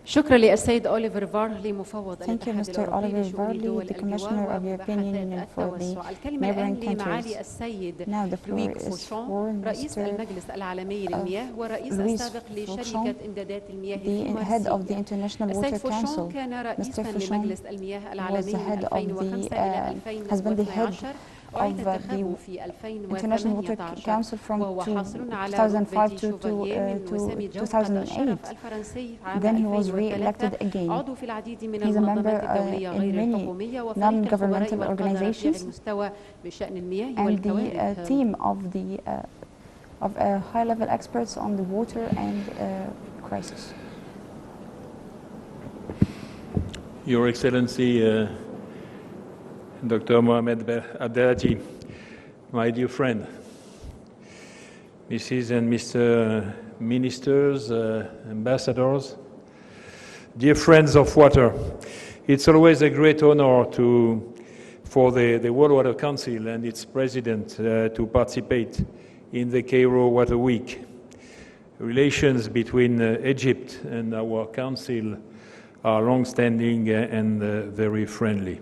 شكرا للسيد أوليفر فارلي مفوض Thank you, Mr. Oliver Varley, the Commissioner of the European Union for the neighboring countries. Now the floor is for رئيس المجلس العالمي للمياه ورئيس السابق لشركة إمدادات المياه the head of the International Water السيد Council. فوشون كان رئيسا لمجلس المياه العالمي من 2005 إلى 2012 of the International Water Council from 2005 to 2008. Then he was re-elected again. He's a member in many non-governmental organizations, and the team of high-level experts on the water and crisis. Your Excellency, Dr. Mohamed Abdelhaji, my dear friend, Mrs. and Mr. Ministers, ambassadors, dear friends of water, it's always a great honor for the World Water Council and its president to participate in the Cairo Water Week. Relations between Egypt and our council are long-standing and very friendly.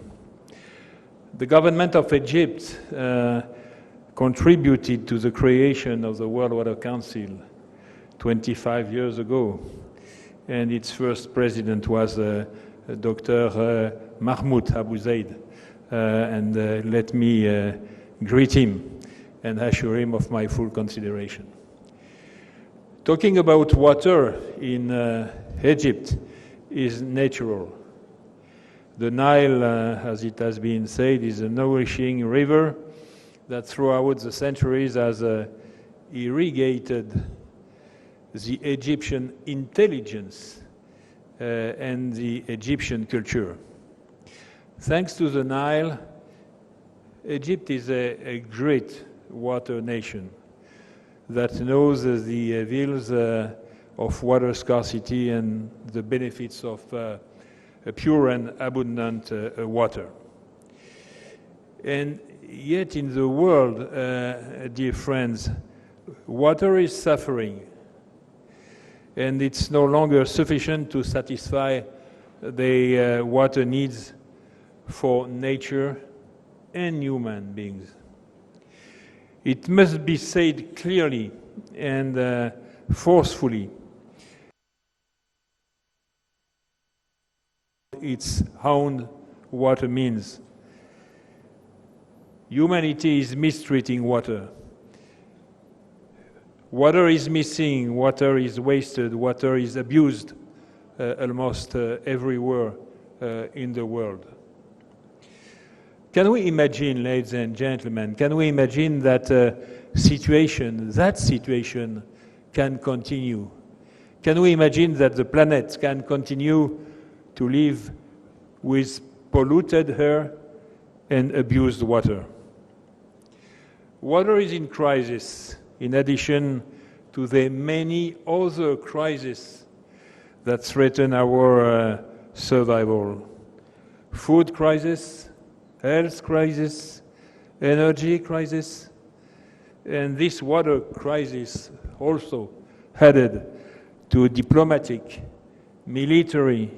The government of Egypt contributed to the creation of the World Water Council 25 years ago, and its first president was Dr. Mahmoud Abu Zaid, and let me greet him and assure him of my full consideration. Talking about water in Egypt is natural. The Nile, as it has been said, is a nourishing river that throughout the centuries has irrigated the Egyptian intelligence and the Egyptian culture. Thanks to the Nile, Egypt is a great water nation that knows the evils of water scarcity and the benefits of pure and abundant water. And yet in the world, dear friends, water is suffering, and it's no longer sufficient to satisfy the water needs for nature and human beings. It must be said clearly and forcefully. Its own water means. Humanity is mistreating water. Water is missing, water is wasted, water is abused almost everywhere in the world. Can we imagine, ladies and gentlemen, can we imagine that situation can continue? Can we imagine that the planet can continue to live with polluted air and abused water? Water is in crisis, in addition to the many other crises that threaten our survival. Food crisis, health crisis, energy crisis, and this water crisis also added to diplomatic, military,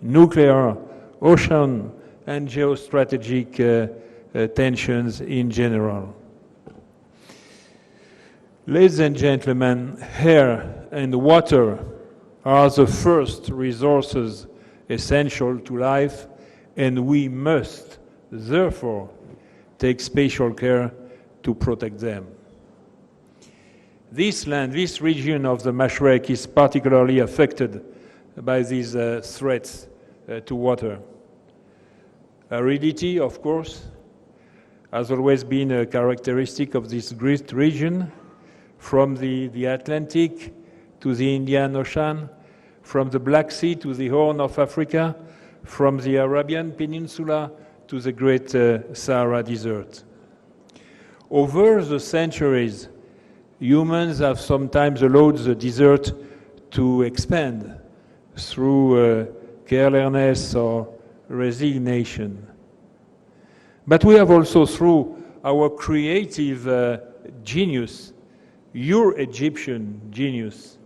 nuclear, ocean, and geostrategic tensions in general. Ladies and gentlemen, air and water are the first resources essential to life, and we must, therefore, take special care to protect them. This land, this region of the Mashrek is particularly affected by these threats to water. Aridity, of course, has always been a characteristic of this great region, from the Atlantic to the Indian Ocean, from the Black Sea to the Horn of Africa, from the Arabian Peninsula to the Great Sahara Desert. Over the centuries, humans have sometimes allowed the desert to expand through carelessness or resignation. But we have also, through our creative genius, your Egyptian genius,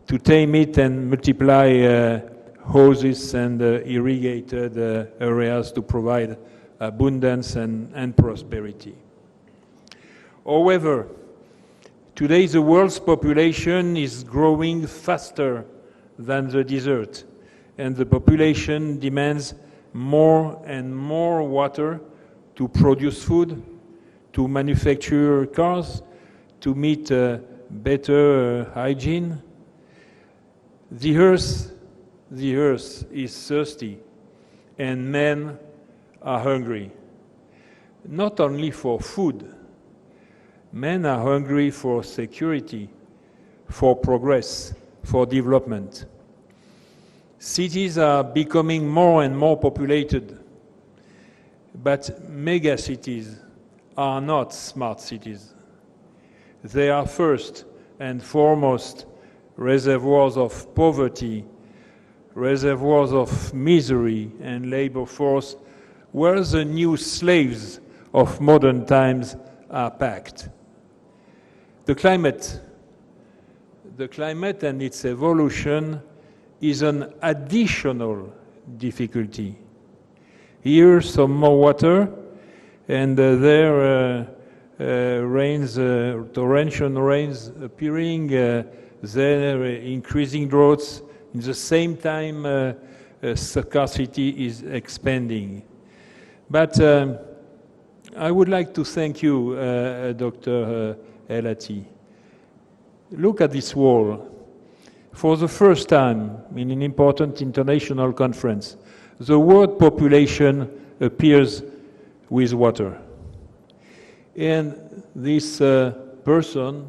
to tame it and multiply houses and irrigated areas to provide abundance and prosperity. However, today the world's population is growing faster than the desert, and the population demands more and more water to produce food, to manufacture cars, to meet better hygiene. The earth is thirsty, and men are hungry. Not only for food, men are hungry for security, for progress, for development. Cities are becoming more and more populated, but megacities are not smart cities. They are first and foremost reservoirs of poverty, reservoirs of misery and labor force, where the new slaves of modern times are packed. The climate and its evolution is an additional difficulty. Here, some more water, and there rains, torrential rains appearing, there increasing droughts. In the same time, scarcity is expanding. But I would like to thank you, Dr. Elati. Look at this wall. For the first time in an important international conference, the world population appears with water. And this person,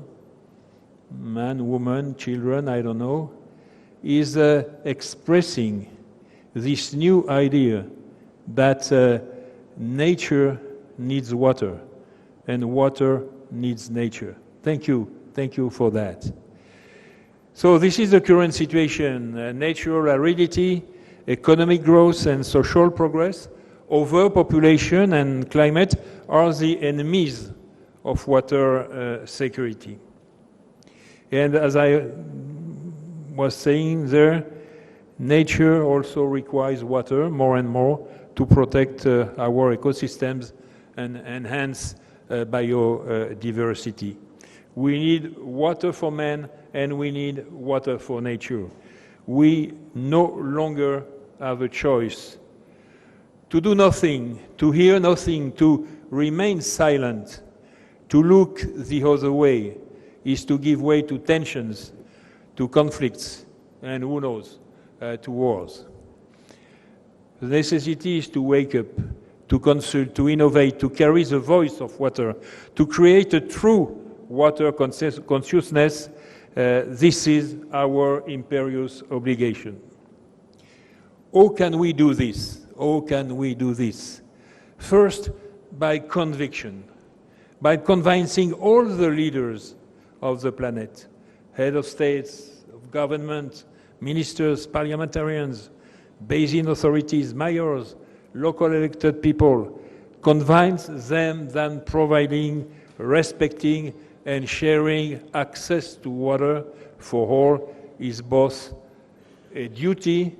man, woman, children, I don't know, is expressing this new idea that nature needs water and water needs nature. Thank you for that. So this is the current situation: natural aridity, economic growth and social progress, overpopulation and climate are the enemies of water security. And as I was saying there, nature also requires water more and more to protect our ecosystems and enhance biodiversity. We need water for man and we need water for nature. We no longer have a choice to do nothing, to hear nothing, to remain silent, to look the other way is to give way to tensions, to conflicts, and who knows, to wars. The necessity is to wake up, to consult, to innovate, to carry the voice of water, to create a true water consciousness. This is our imperious obligation. How can we do this? How can we do this? First, by conviction, by convincing all the leaders of the planet, head of states, of government, ministers, parliamentarians, basin authorities, mayors, local elected people, convince them that providing, respecting, and sharing access to water for all is both a duty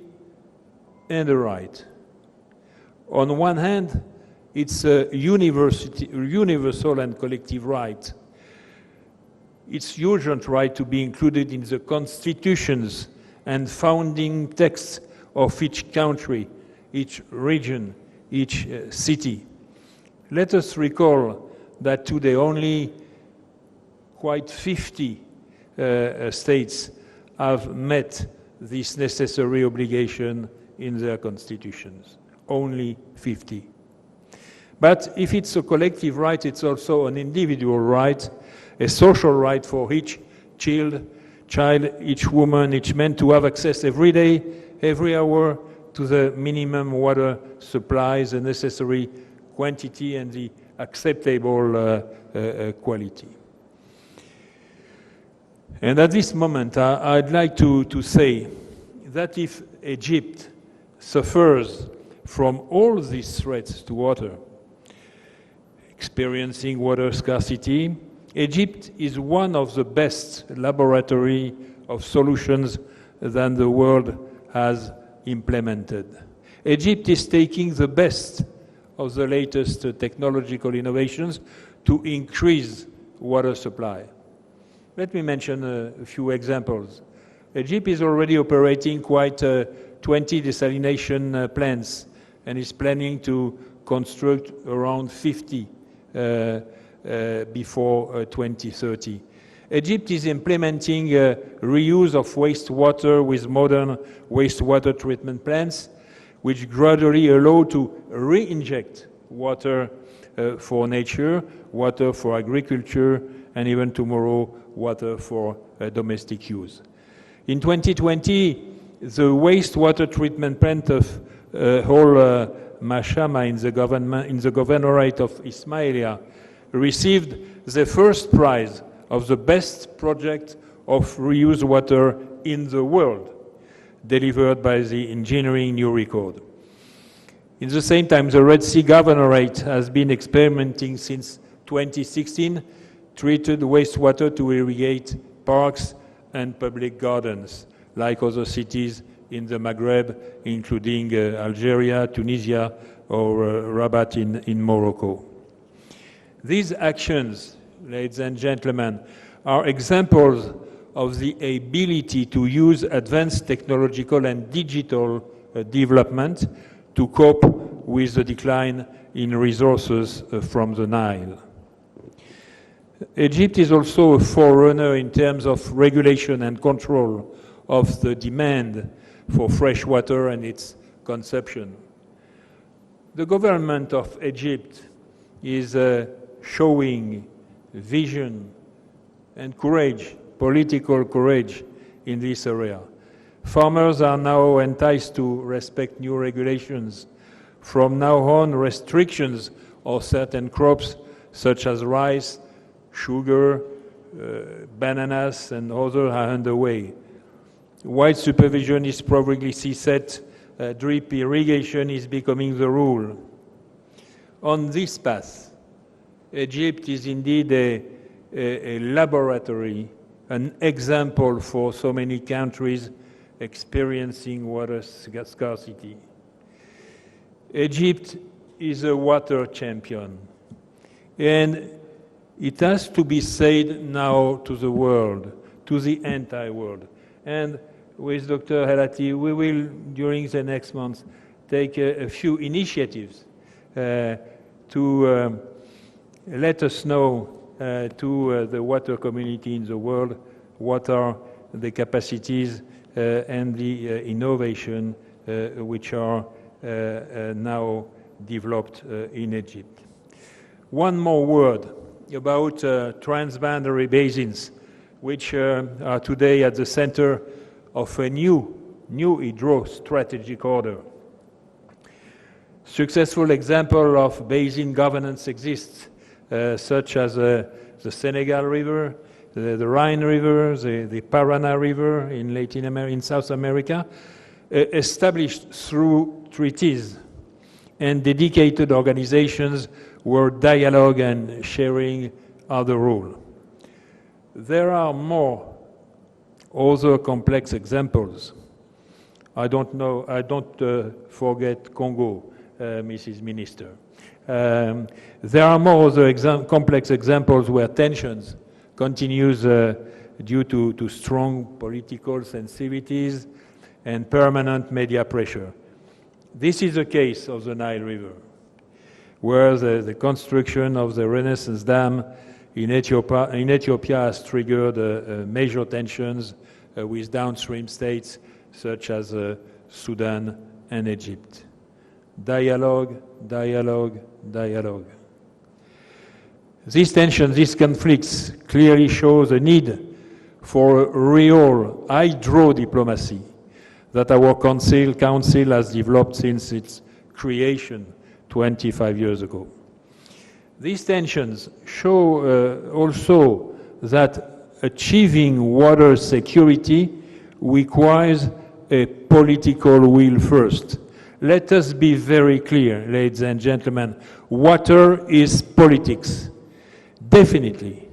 and a right. On one hand, it's a universal and collective right. It's urgent right to be included in the constitutions and founding texts of each country, each region, each city. Let us recall that today only quite 50 states have met this necessary obligation in their constitutions. Only 50. But if it's a collective right, it's also an individual right, a social right for each child, each woman, each man to have access every day, every hour to the minimum water supply, the necessary quantity and the acceptable quality. And at this moment, I'd like to say that if Egypt suffers from all these threats to water, experiencing water scarcity, Egypt is one of the best laboratory of solutions that the world has implemented. Egypt is taking the best of the latest technological innovations to increase water supply. Let me mention a few examples. Egypt is already operating quite 20 desalination plants and is planning to construct around 50 before 2030. Egypt is implementing reuse of wastewater with modern wastewater treatment plants, which gradually allow to re-inject water for nature, water for agriculture, and even tomorrow, water for domestic use. In 2020, the wastewater treatment plant of whole Mashama in the governorate of Ismailia received the first prize of the best project of reused water in the world, delivered by the Engineering New Record. In the same time, the Red Sea Governorate has been experimenting since 2016 treated wastewater to irrigate parks and public gardens, like other cities in the Maghreb, including Algeria, Tunisia, or Rabat in Morocco. These actions, ladies and gentlemen, are examples of the ability to use advanced technological and digital development to cope with the decline in resources from the Nile. Egypt is also a forerunner in terms of regulation and control of the demand for fresh water and its consumption. The government of Egypt is showing vision and courage, political courage in this area. Farmers are now enticed to respect new regulations. From now on, restrictions of certain crops such as rice, sugar, bananas, and others are underway. Wide supervision is progressively set. Drip irrigation is becoming the rule. On this path, Egypt is indeed a laboratory, an example for so many countries experiencing water scarcity. Egypt is a water champion, and it has to be said now to the world, to the entire world. And with Dr. Helati, we will, during the next months, take a few initiatives to let us know to the water community in the world what are the capacities and the innovation which are now developed in Egypt. One more word about transboundary basins, which are today at the center of a new hydro-strategic order. Successful example of basin governance exists, such as the Senegal River, the Rhine River, the Parana River in South America, established through treaties and dedicated organizations where dialogue and sharing are the rule. There are more other complex examples. I don't forget Congo, Mrs. Minister. There are more other complex examples where tensions continues due to strong political sensitivities and permanent media pressure. This is the case of the Nile River, where the construction of the Renaissance Dam in Ethiopia has triggered major tensions with downstream states such as Sudan and Egypt. Dialogue, dialogue, dialogue. These tensions, these conflicts clearly show the need for real hydro diplomacy that our council has developed since its creation 25 years ago. These tensions show also that achieving water security requires a political will first. Let us be very clear, ladies and gentlemen, water is politics. Definitely.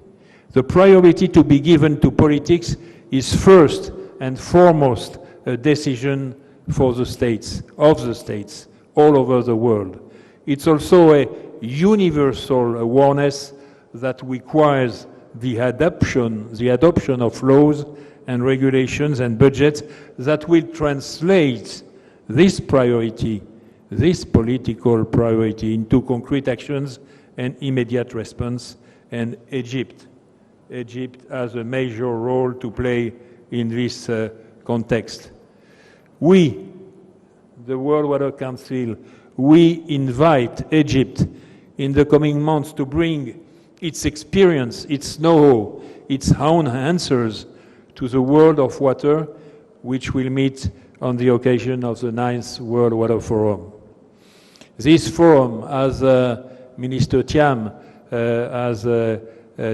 The priority to be given to politics is first and foremost a decision for the states, of the states, all over the world. It's also a universal awareness that requires the adoption of laws and regulations and budgets that will translate this priority, this political priority, into concrete actions and immediate response. And Egypt has a major role to play in this context. We, the World Water Council, we invite Egypt in the coming months to bring its experience, its know-how, its own answers to the world of water, which will meet on the occasion of the 9th World Water Forum. This forum, as Minister Thiam has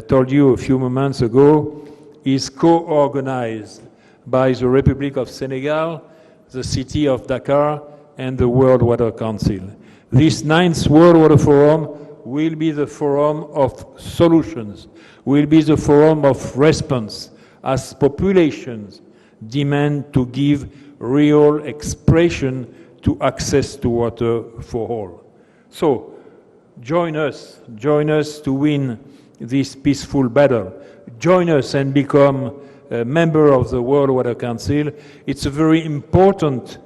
told you a few moments ago, is co-organized by the Republic of Senegal, the city of Dakar, and the World Water Council. This 9th World Water Forum will be the forum of solutions, will be the forum of response, as populations demand to give real expression to access to water for all. So, join us to win this peaceful battle. Join us and become a member of the World Water Council. It's a very important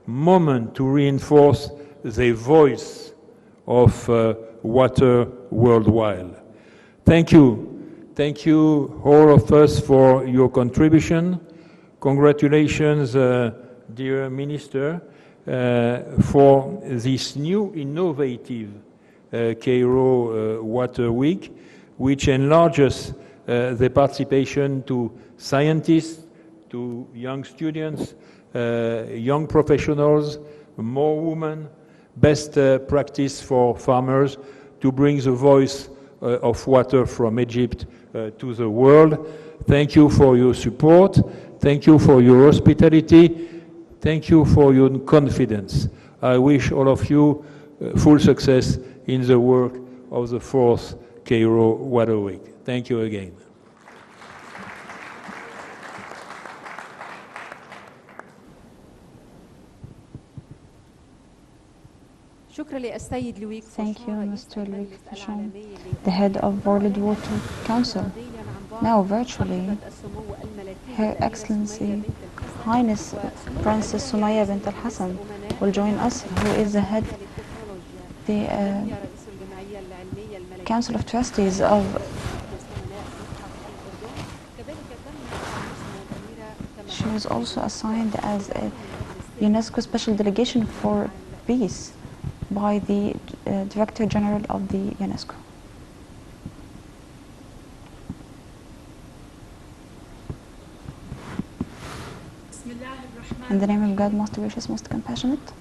moment to reinforce the voice of water worldwide. Thank you. Thank you, all of us, for your contribution. Congratulations, dear Minister, for this new innovative Cairo Water Week, which enlarges the participation to scientists, to young students, young professionals, more women, best practice for farmers to bring the voice of water from Egypt to the world. Thank you for your support. Thank you for your hospitality. Thank you for your confidence. I wish all of you full success in the work of the 4th Cairo Water Week. Thank you again. Thank you, Mr. Louis Fachon, the head of World Water Council. Now, virtually, Her Excellency, Highness Princess Sumaya bint Al-Hassan will join us, who is the head, the Council of Trustees of. She was also assigned as a UNESCO Special Delegation for Peace by the Director General of the UNESCO. In the name of God, most gracious, most compassionate.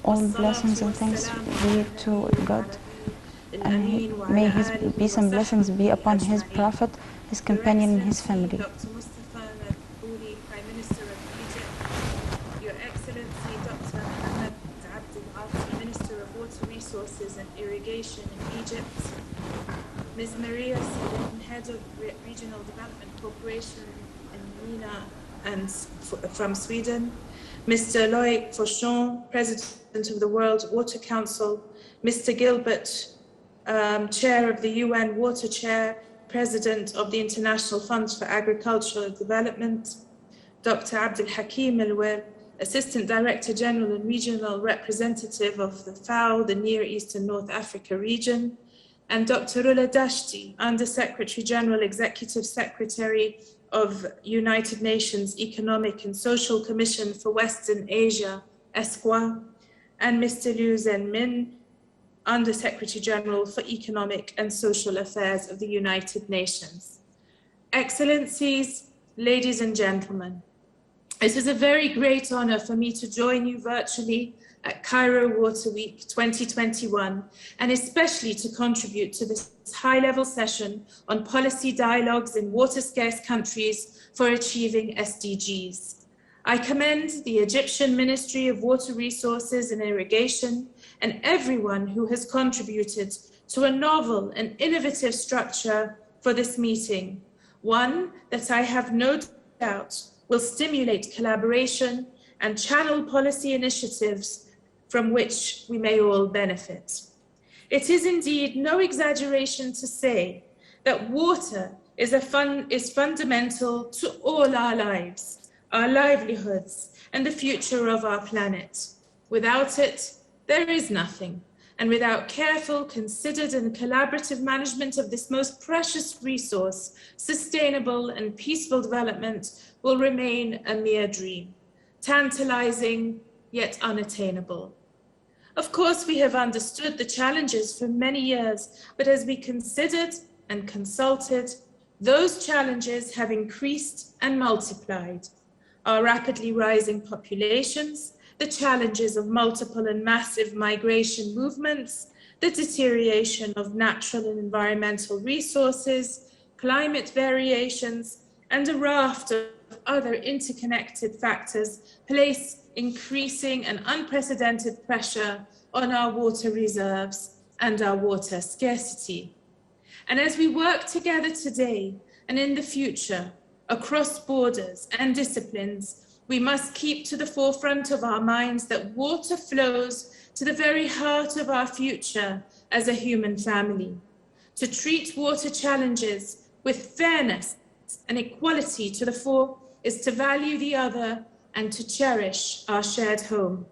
All blessings and thanks be to God, and may His peace and blessings be upon His Prophet, His companion, and His family. Prime Minister of Egypt, Your Excellency Dr. Mohammed Abdel Minister of Water Resources and Irrigation in Egypt, Ms. Maria Selin, Head of Regional Development Corporation in MENA and from Sweden, Mr. Loic Fauchon, President of the World Water Council, Mr. Gilbert, Chair of the UN Water Chair, President of the International Funds for Agricultural Development, Dr. Abdel Hakim Elwer, Assistant Director General and Regional Representative of the FAO, the Near East and North Africa region, and Dr. Rula Dashti, Under Secretary General, Executive Secretary of United Nations Economic and Social Commission for Western Asia, ESCWA, and Mr. Liu Zhenmin, Under Secretary General for Economic and Social Affairs of the United Nations. Excellencies, ladies and gentlemen, it is a very great honor for me to join you virtually at Cairo Water Week 2021, and especially to contribute to this high-level session on policy dialogues in water-scarce countries for achieving SDGs. I commend the Egyptian Ministry of Water Resources and Irrigation and everyone who has contributed to a novel and innovative structure for this meeting, one that I have no doubt will stimulate collaboration and channel policy initiatives from which we may all benefit. It is indeed no exaggeration to say that water is fundamental to all our lives, our livelihoods, and the future of our planet. Without it, there is nothing. And without careful, considered, and collaborative management of this most precious resource, sustainable and peaceful development will remain a mere dream, tantalizing yet unattainable. Of course, we have understood the challenges for many years, but as we considered and consulted, those challenges have increased and multiplied. Our rapidly rising populations, the challenges of multiple and massive migration movements, the deterioration of natural and environmental resources, climate variations, and a raft of other interconnected factors place increasing and unprecedented pressure on our water reserves and our water scarcity. And as we work together today and in the future, across borders and disciplines, we must keep to the forefront of our minds that water flows to the very heart of our future as a human family. To treat water challenges with fairness and equality to the fore is to value the other and to cherish our shared home.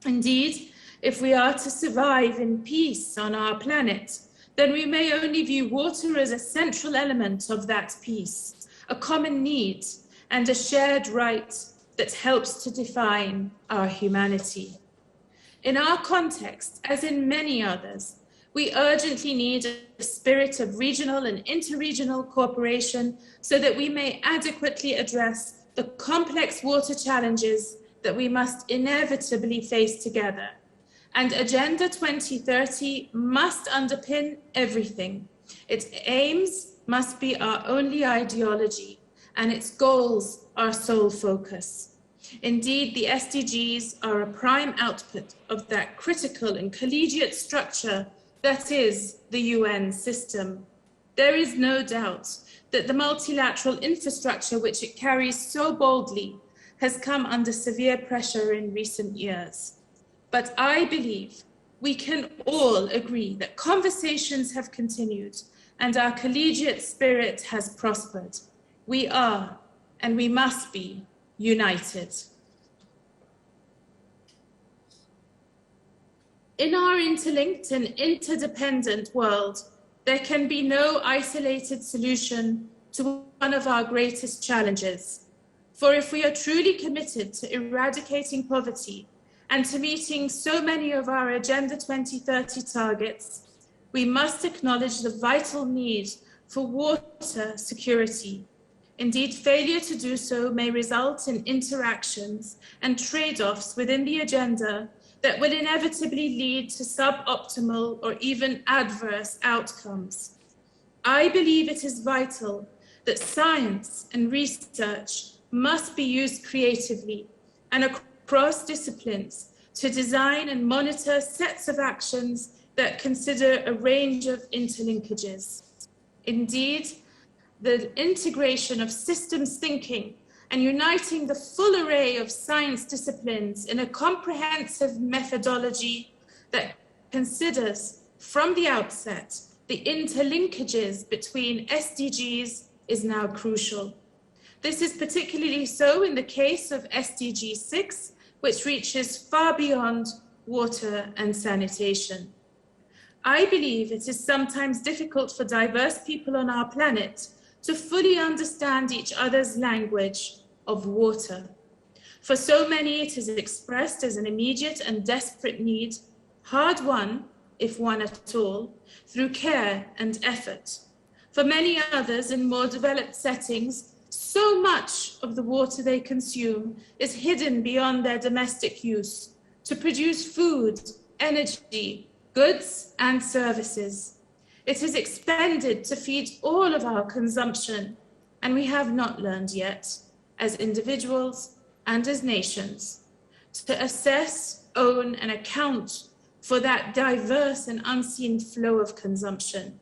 Indeed, if we are to survive in peace on our planet, then we may only view water as a central element of that peace, a common need, and a shared right that helps to define our humanity. In our context, as in many others, we urgently need a spirit of regional and interregional cooperation so that we may adequately address the complex water challenges that we must inevitably face together. And Agenda 2030 must underpin everything. Its aims must be our only ideology, and its goals our sole focus. Indeed, the SDGs are a prime output of that critical and collegiate structure that is the UN system. There is no doubt that the multilateral infrastructure which it carries so boldly has come under severe pressure in recent years. But I believe we can all agree that conversations have continued and our collegiate spirit has prospered. We are, and we must be, united. In our interlinked and interdependent world, there can be no isolated solution to one of our greatest challenges. For if we are truly committed to eradicating poverty and to meeting so many of our Agenda 2030 targets, we must acknowledge the vital need for water security. Indeed, failure to do so may result in interactions and trade-offs within the agenda that will inevitably lead to suboptimal or even adverse outcomes. I believe it is vital that science and research must be used creatively and across disciplines to design and monitor sets of actions that consider a range of interlinkages. Indeed, the integration of systems thinking and uniting the full array of science disciplines in a comprehensive methodology that considers from the outset the interlinkages between SDGs is now crucial. This is particularly so in the case of SDG 6, which reaches far beyond water and sanitation. I believe it is sometimes difficult for diverse people on our planet to fully understand each other's language of water. For so many, it is expressed as an immediate and desperate need, hard won, if won at all, through care and effort. For many others in more developed settings, so much of the water they consume is hidden beyond their domestic use to produce food, energy, goods, and services. It is expended to feed all of our consumption, and we have not learned yet, as individuals and as nations, to assess, own, and account for that diverse and unseen flow of consumption.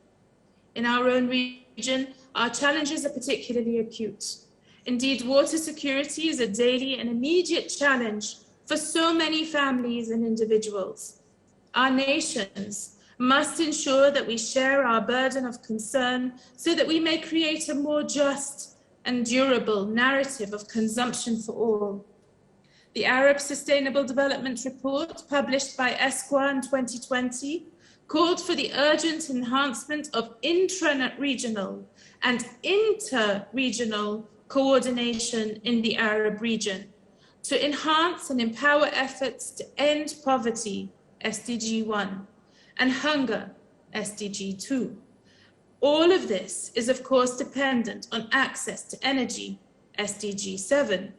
In our own region, our challenges are particularly acute. Indeed, water security is a daily and immediate challenge for so many families and individuals. Our nations must ensure that we share our burden of concern so that we may create a more just and durable narrative of consumption for all. The Arab Sustainable Development Report, published by ESQA in 2020, called for the urgent enhancement of intra-regional and inter-regional coordination in the Arab region to enhance and empower efforts to end poverty, SDG 1, and hunger, SDG 2. All of this is, of course, dependent on access to energy, SDG 7,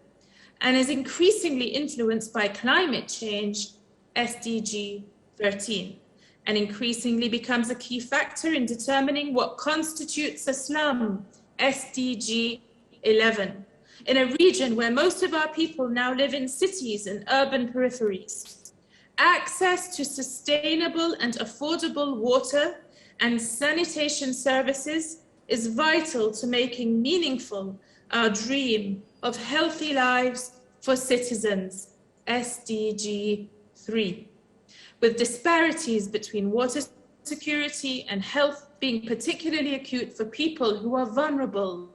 and is increasingly influenced by climate change, SDG 13, and increasingly becomes a key factor in determining what constitutes a slum, SDG 11, in a region where most of our people now live in cities and urban peripheries. Access to sustainable and affordable water and sanitation services is vital to making meaningful our dream of healthy lives for citizens, SDG 3. With disparities between water security and health being particularly acute for people who are vulnerable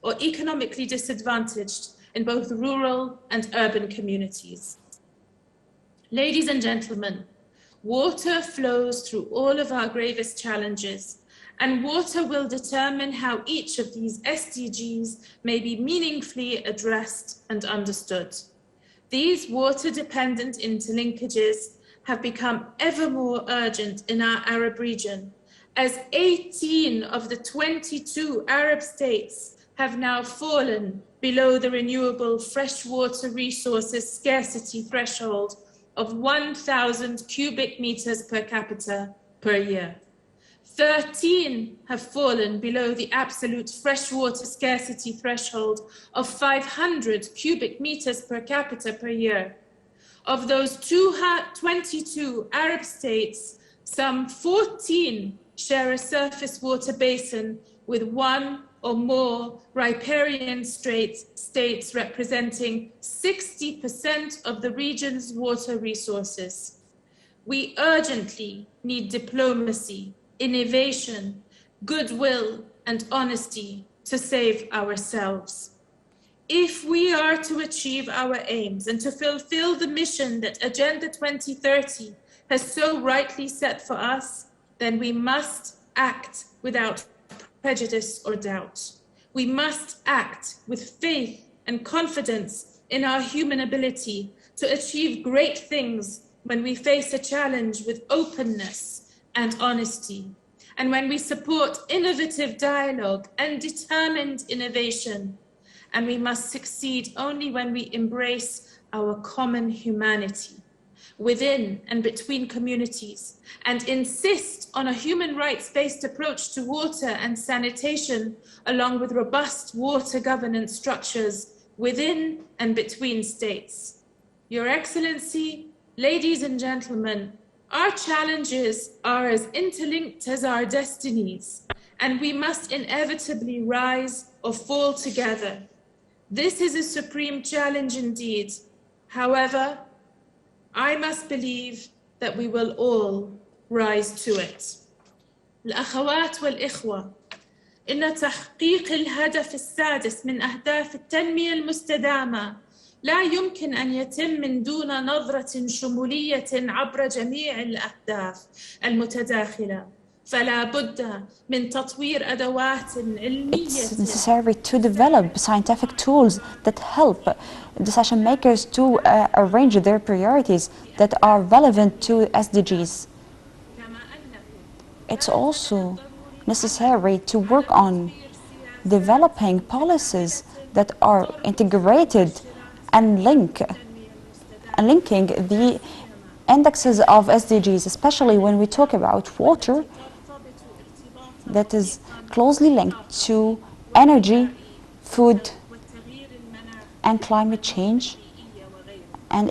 or economically disadvantaged in both rural and urban communities. Ladies and gentlemen, water flows through all of our gravest challenges, and water will determine how each of these SDGs may be meaningfully addressed and understood. These water-dependent interlinkages have become ever more urgent in our Arab region, as 18 of the 22 Arab states have now fallen below the renewable freshwater resources scarcity threshold of 1,000 cubic meters per capita per year. 13 have fallen below the absolute freshwater scarcity threshold of 500 cubic meters per capita per year. Of those 22 Arab states, some 14 share a surface water basin with one or more riparian states representing 60% of the region's water resources. We urgently need diplomacy, innovation, goodwill, and honesty to save ourselves. If we are to achieve our aims and to fulfill the mission that Agenda 2030 has so rightly set for us, then we must act without prejudice or doubt. We must act with faith and confidence in our human ability to achieve great things when we face a challenge with openness and honesty, and when we support innovative dialogue and determined innovation. And we must succeed only when we embrace our common humanity within and between communities, and insist on a human rights-based approach to water and sanitation, along with robust water governance structures within and between states. Your Excellency, ladies and gentlemen, our challenges are as interlinked as our destinies, and we must inevitably rise or fall together. This is a supreme challenge indeed. However, I must believe that we will all rise to it. الأخوات والإخوة، إن تحقيق الهدف السادس من أهداف التنمية المستدامة لا يمكن أن يتم من دون نظرة شمولية عبر جميع الأهداف المتداخلة. فلا بد من تطوير أدوات علمية. It's necessary to develop scientific tools that help decision makers to arrange their priorities that are relevant to SDGs. It's also necessary to work on developing policies that are integrated and linking the indexes of SDGs, especially when we talk about water, that is closely linked to energy, food, and climate change, and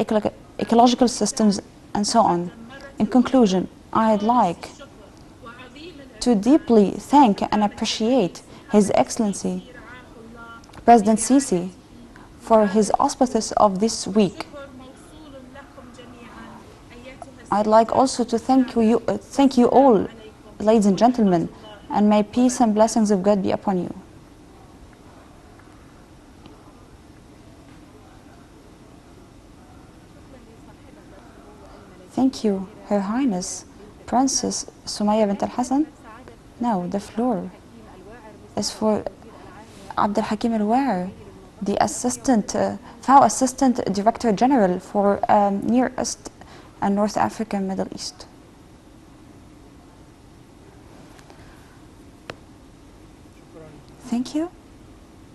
ecological systems, and so on. In conclusion, I'd like to deeply thank and appreciate His Excellency President Sisi for his auspices of this week. I'd like also to thank you all, ladies and gentlemen, and may peace and blessings of God be upon you. Thank you, Her Highness, Princess Sumaya bint Al-Hassan. Now the floor is for Abdel Hakim Al-Waer, the FAO Assistant Director General for Near East and North Africa and Middle East. Thank you.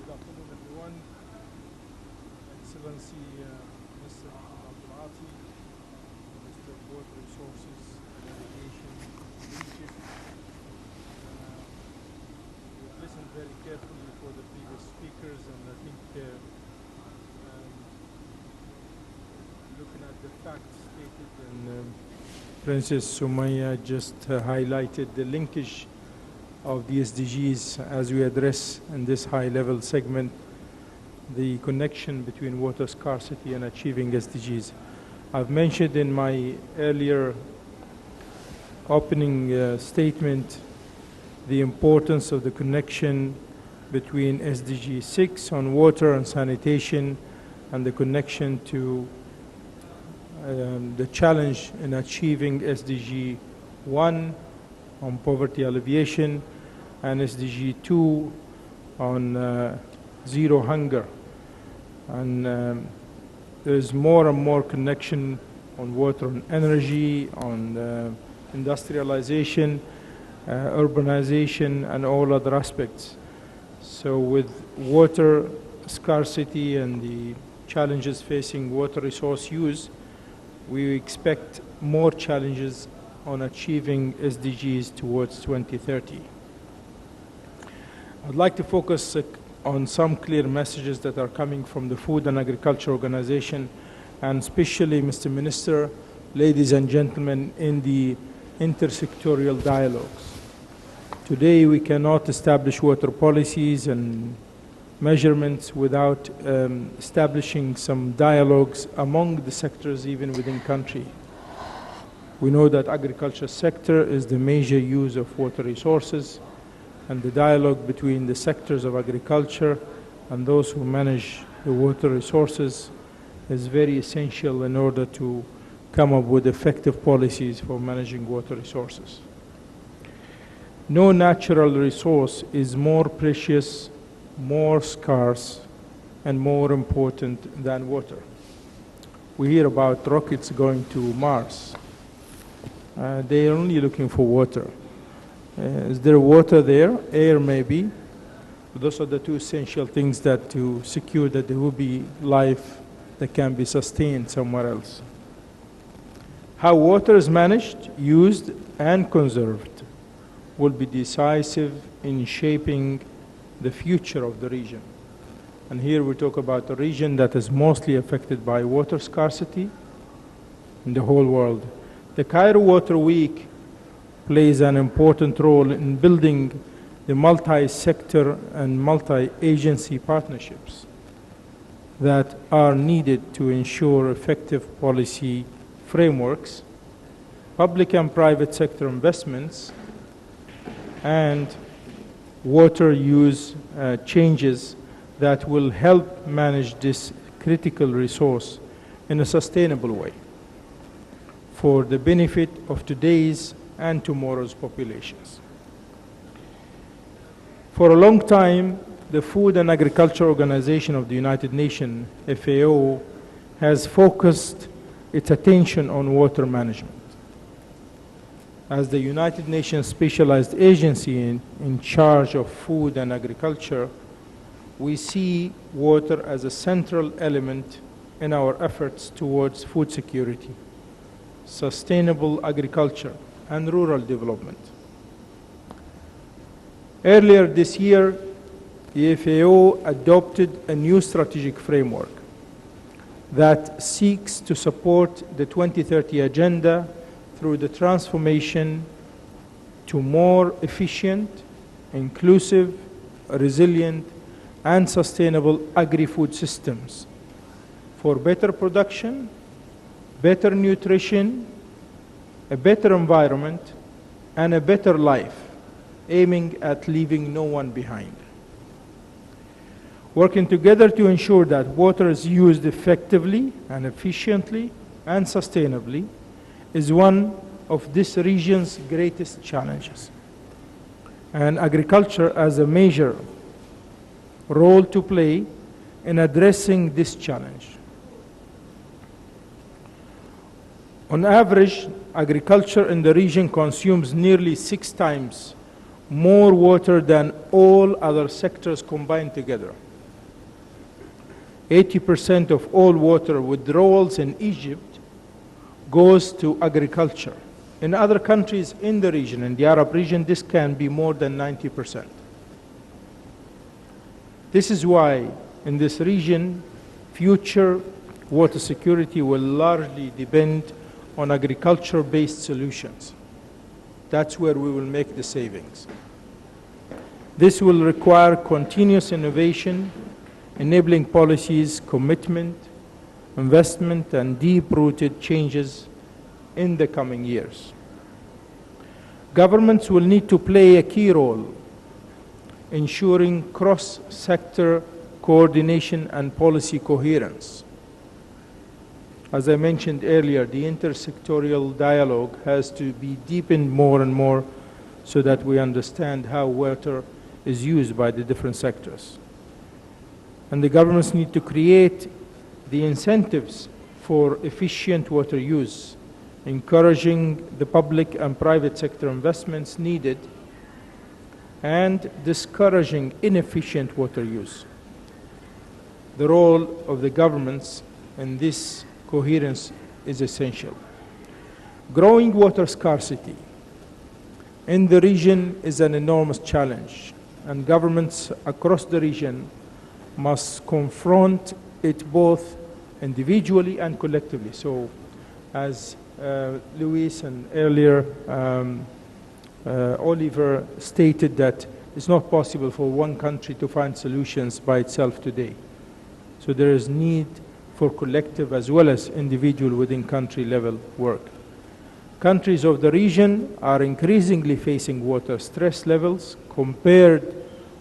Good afternoon, everyone. Excellency, Mr. Abdulati, Minister of Water Resources and Irrigation in Egypt. We listened very carefully for the previous speakers, and I think looking at the facts stated, and Princess Sumaya just highlighted the linkage of the SDGs as we address in this high-level segment the connection between water scarcity and achieving SDGs. I've mentioned in my earlier opening statement the importance of the connection between SDG 6 on water and sanitation and the connection to the challenge in achieving SDG 1 on poverty alleviation and SDG 2 on zero hunger. And there is more and more connection on water and energy, on industrialization, urbanization, and all other aspects. So with water scarcity and the challenges facing water resource use, we expect more challenges on achieving SDGs towards 2030. I'd like to focus on some clear messages that are coming from the Food and Agriculture Organization, and especially, Mr. Minister, ladies and gentlemen, in the intersectorial dialogues. Today, we cannot establish water policies and measurements without establishing some dialogues among the sectors, even within country. We know that agriculture sector is the major use of water resources, and the dialogue between the sectors of agriculture and those who manage the water resources is very essential in order to come up with effective policies for managing water resources. No natural resource is more precious more scarce and more important than water. We hear about rockets going to Mars. They're only looking for water. Is there water there? Air maybe. Those are the two essential things that to secure that there will be life that can be sustained somewhere else. How water is managed, used, and conserved will be decisive in shaping the future of the region. And here we talk about a region that is mostly affected by water scarcity in the whole world. The Cairo Water Week plays an important role in building the multi-sector and multi-agency partnerships that are needed to ensure effective policy frameworks, public and private sector investments, and water use changes that will help manage this critical resource in a sustainable way for the benefit of today's and tomorrow's populations. For a long time, the Food and Agriculture Organization of the United Nations, FAO, has focused its attention on water management. As the United Nations specialized agency in charge of food and agriculture, we see water as a central element in our efforts towards food security, sustainable agriculture, and rural development. Earlier this year, the FAO adopted a new strategic framework that seeks to support the 2030 Agenda through the transformation to more efficient, inclusive, resilient, and sustainable agri-food systems for better production, better nutrition, a better environment, and a better life, aiming at leaving no one behind. Working together to ensure that water is used effectively and efficiently and sustainably is one of this region's greatest challenges. And agriculture has a major role to play in addressing this challenge. On average, agriculture in the region consumes nearly 6 times more water than all other sectors combined together. 80% of all water withdrawals in Egypt goes to agriculture. In other countries in the region, in the Arab region, this can be more than 90%. This is why in this region, future water security will largely depend on agriculture-based solutions. That's where we will make the savings. This will require continuous innovation, enabling policies, commitment, investment, and deep-rooted changes in the coming years. Governments will need to play a key role ensuring cross-sector coordination and policy coherence. As I mentioned earlier, the intersectoral dialogue has to be deepened more and more so that we understand how water is used by the different sectors. And the governments need to create the incentives for efficient water use, encouraging the public and private sector investments needed, and discouraging inefficient water use. The role of the governments in this coherence is essential. Growing water scarcity in the region is an enormous challenge, and governments across the region must confront it both individually and collectively. So, as Luis and earlier Oliver stated, that it's not possible for one country to find solutions by itself today. So there is need for collective as well as individual within country level work. Countries of the region are increasingly facing water stress levels compared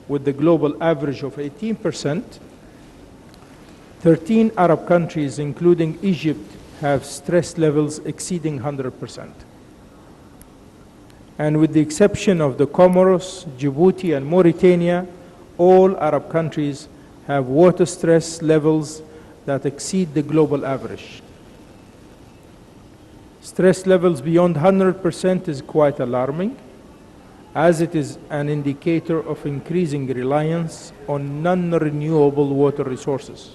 with the global average of 18%. 13 Arab countries, including Egypt, have stress levels exceeding 100%. And with the exception of the Comoros, Djibouti, and Mauritania, all Arab countries have water stress levels that exceed the global average. Stress levels beyond 100% is quite alarming, as it is an indicator of increasing reliance on non-renewable water resources,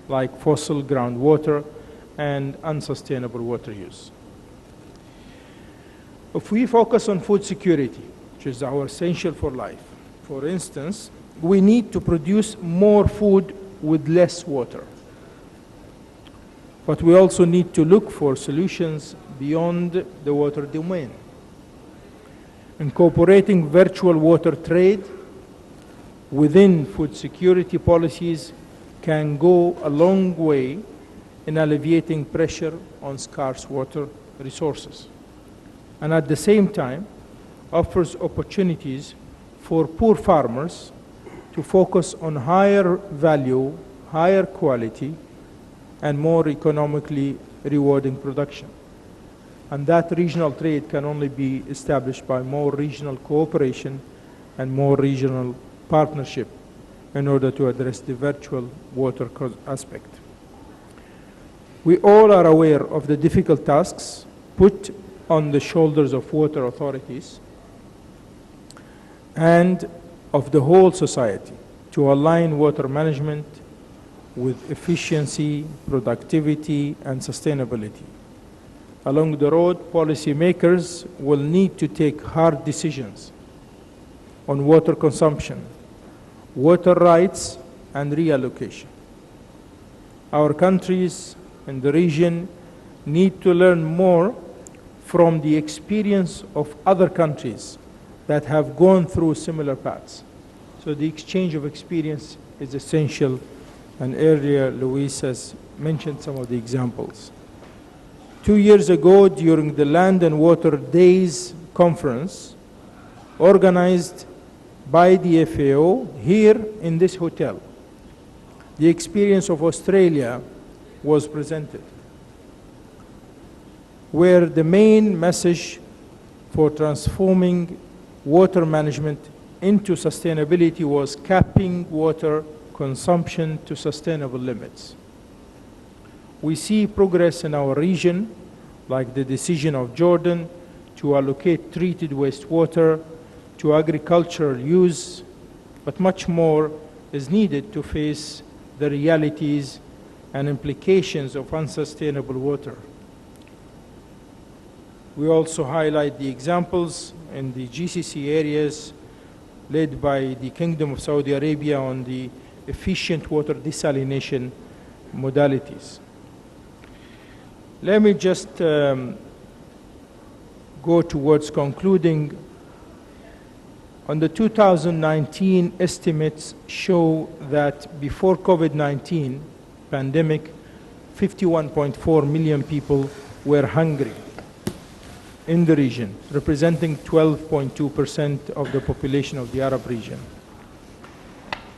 like fossil groundwater and unsustainable water use. If we focus on food security, which is our essential for life, for instance, we need to produce more food with less water. But we also need to look for solutions beyond the water domain. Incorporating virtual water trade within food security policies can go a long way in alleviating pressure on scarce water resources, and at the same time offers opportunities for poor farmers to focus on higher value, higher quality, and more economically rewarding production. And that regional trade can only be established by more regional cooperation and more regional partnership in order to address the virtual water aspect. We all are aware of the difficult tasks put on the shoulders of water authorities and of the whole society to align water management with efficiency, productivity, and sustainability. Along the road, policymakers will need to take hard decisions on water consumption, water rights, and reallocation. Our countries in the region need to learn more from the experience of other countries that have gone through similar paths. So the exchange of experience is essential, and earlier Luis has mentioned some of the examples. 2 years ago, during the Land and Water Days conference organized by the FAO here in this hotel, the experience of Australia was presented, where the main message for transforming water management into sustainability was capping water consumption to sustainable limits. We see progress in our region, like the decision of Jordan to allocate treated wastewater to agricultural use, but much more is needed to face the realities and implications of unsustainable water. We also highlight the examples in the GCC areas led by the Kingdom of Saudi Arabia on the efficient water desalination modalities. Let me just go towards concluding. On the 2019 estimates show that before COVID-19 pandemic, 51.4 million people were hungry in the region, representing 12.2% of the population of the Arab region,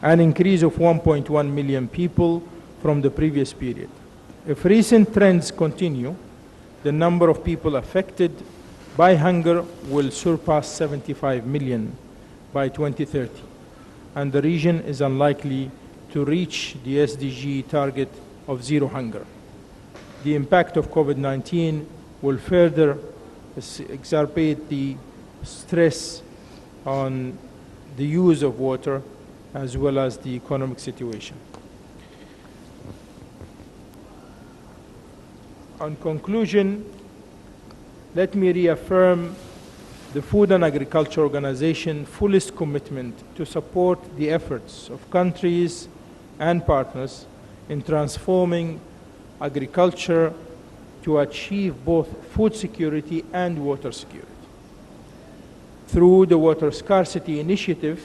an increase of 1.1 million people from the previous period. If recent trends continue, the number of people affected by hunger will surpass 75 million by 2030, and the region is unlikely to reach the SDG target of zero hunger. The impact of COVID-19 will further exacerbate the stress on the use of water as well as the economic situation. On conclusion, let me reaffirm the Food and Agriculture Organization's fullest commitment to support the efforts of countries and partners in transforming agriculture to achieve both food security and water security. Through the Water Scarcity Initiative,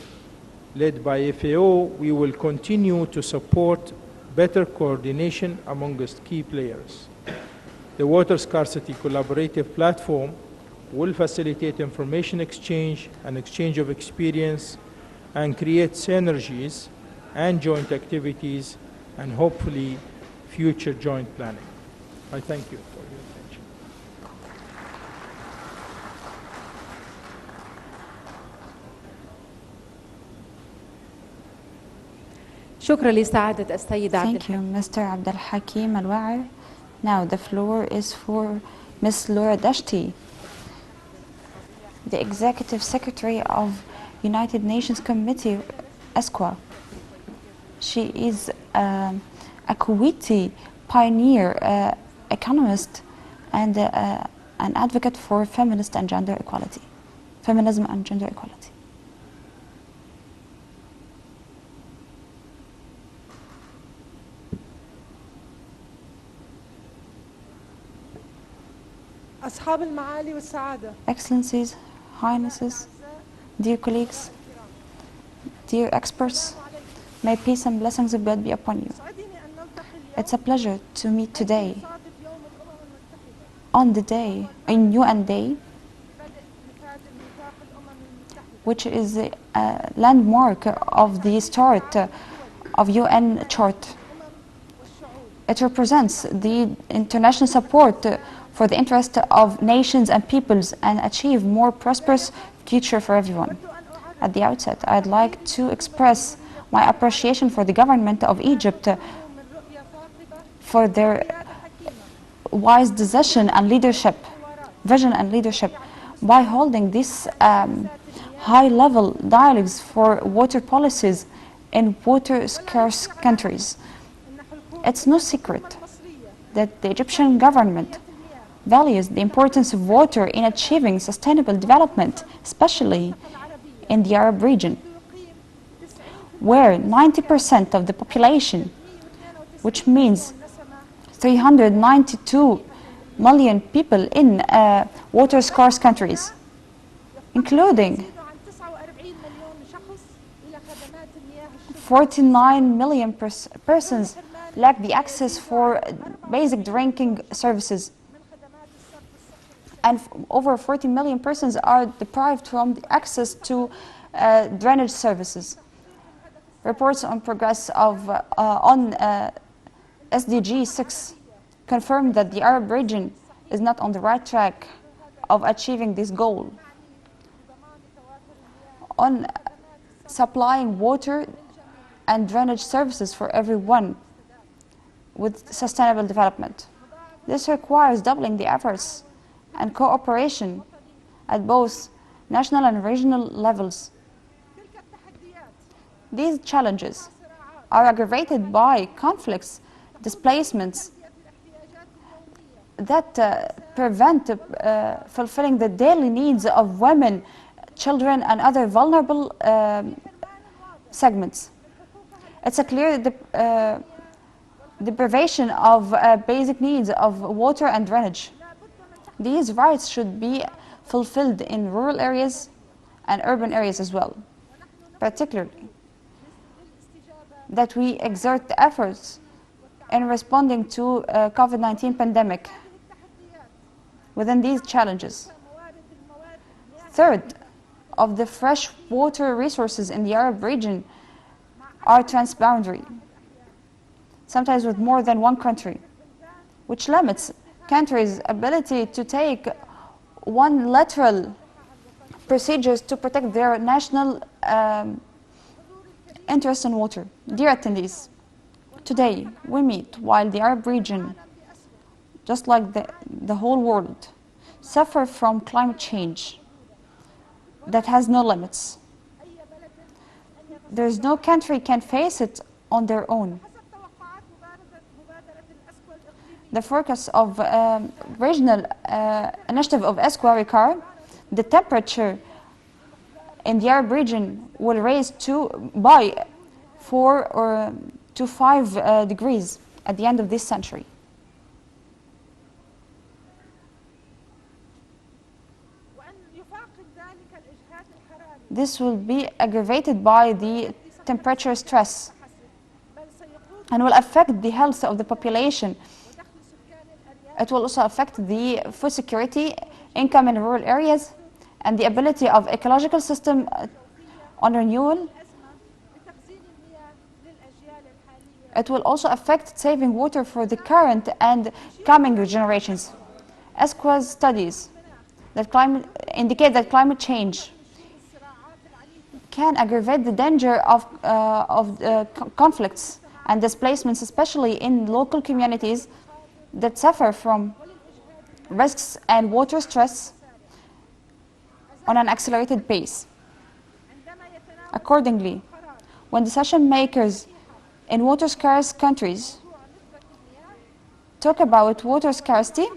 led by FAO, we will continue to support better coordination amongst key players. The Water Scarcity Collaborative Platform will facilitate information exchange and exchange of experience and create synergies and joint activities and hopefully future joint planning. I thank you for your attention. شكرا لسعادة السيد عبد Thank you, Mr. Abdel Hakim Al-Wa'ir. Now the floor is for Ms. Laura Dashti, the Executive Secretary of United Nations Committee, ESQA. She is a Kuwaiti pioneer, economist, and an advocate for feminism and gender equality. أصحاب المعالي والسعادة. Excellencies, Highnesses, dear colleagues, dear experts, may peace and blessings of God be upon you. It's a pleasure to meet today on the day, in UN Day, which is a landmark of the start of UN chart. It represents the international support for the interest of nations and peoples and achieve more prosperous future for everyone. At the outset, I'd like to express my appreciation for the government of Egypt for their wise decision and leadership, vision and leadership, by holding these high-level dialogues for water policies in water-scarce countries. It's no secret that the Egyptian government values the importance of water in achieving sustainable development, especially in the Arab region, where 90% of the population, which means 392 million people in water-scarce countries, including 49 million persons lack the access for basic drinking services, and over 40 million persons are deprived from the access to drainage services. Reports on progress of on SDG 6 confirm that the Arab region is not on the right track of achieving this goal on supplying water and drainage services for everyone with sustainable development. This requires doubling the efforts and cooperation at both national and regional levels. These challenges are aggravated by conflicts, displacements that prevent fulfilling the daily needs of women, children, and other vulnerable segments. It's a clear deprivation of basic needs of water and drainage. These rights should be fulfilled in rural areas and urban areas as well, particularly that we exert the efforts in responding to COVID-19 pandemic within these challenges. Third, of the fresh water resources in the Arab region are transboundary, sometimes with more than one country, which limits countries' ability to take unilateral procedures to protect their national interest in water. Dear attendees, today we meet while the Arab region, just like the whole world, suffer from climate change that has no limits. There's no country can face it on their own. The forecast of regional initiative of ESQA, the temperature in the Arab region will raise by 4 to 5 degrees at the end of this century. This will be aggravated by the temperature stress and will affect the health of the population. It will also affect the food security, income in rural areas, and the ability of ecological system on renewal. It will also affect saving water for the current and coming generations. ESQA's studies that indicate that climate change can aggravate the danger of conflicts and displacements, especially in local communities that suffer from risks and water stress on an accelerated pace. Accordingly, when decision makers in water-scarce countries talk about water scarcity,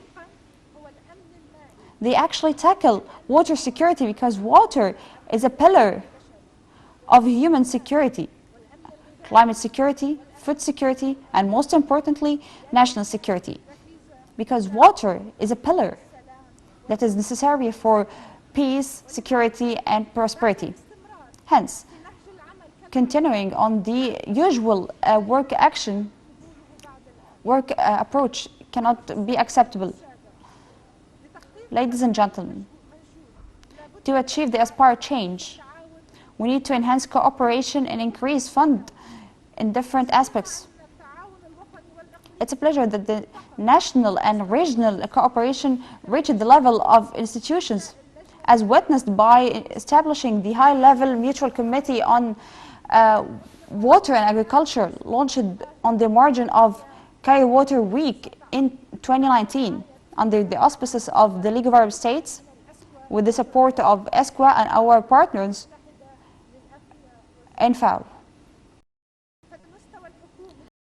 they actually tackle water security, because water is a pillar of human security, climate security, food security, and most importantly, national security. Because water is a pillar that is necessary for peace, security, and prosperity. Hence, continuing on the usual work approach cannot be acceptable. Ladies and gentlemen, to achieve the aspired change, we need to enhance cooperation and increase funds in different aspects. It's a pleasure that the national and regional cooperation reached the level of institutions, as witnessed by establishing the high-level mutual committee on water and agriculture, launched on the margin of Cairo Water Week in 2019, under the auspices of the League of Arab States, with the support of ESCWA and our partners in FAO.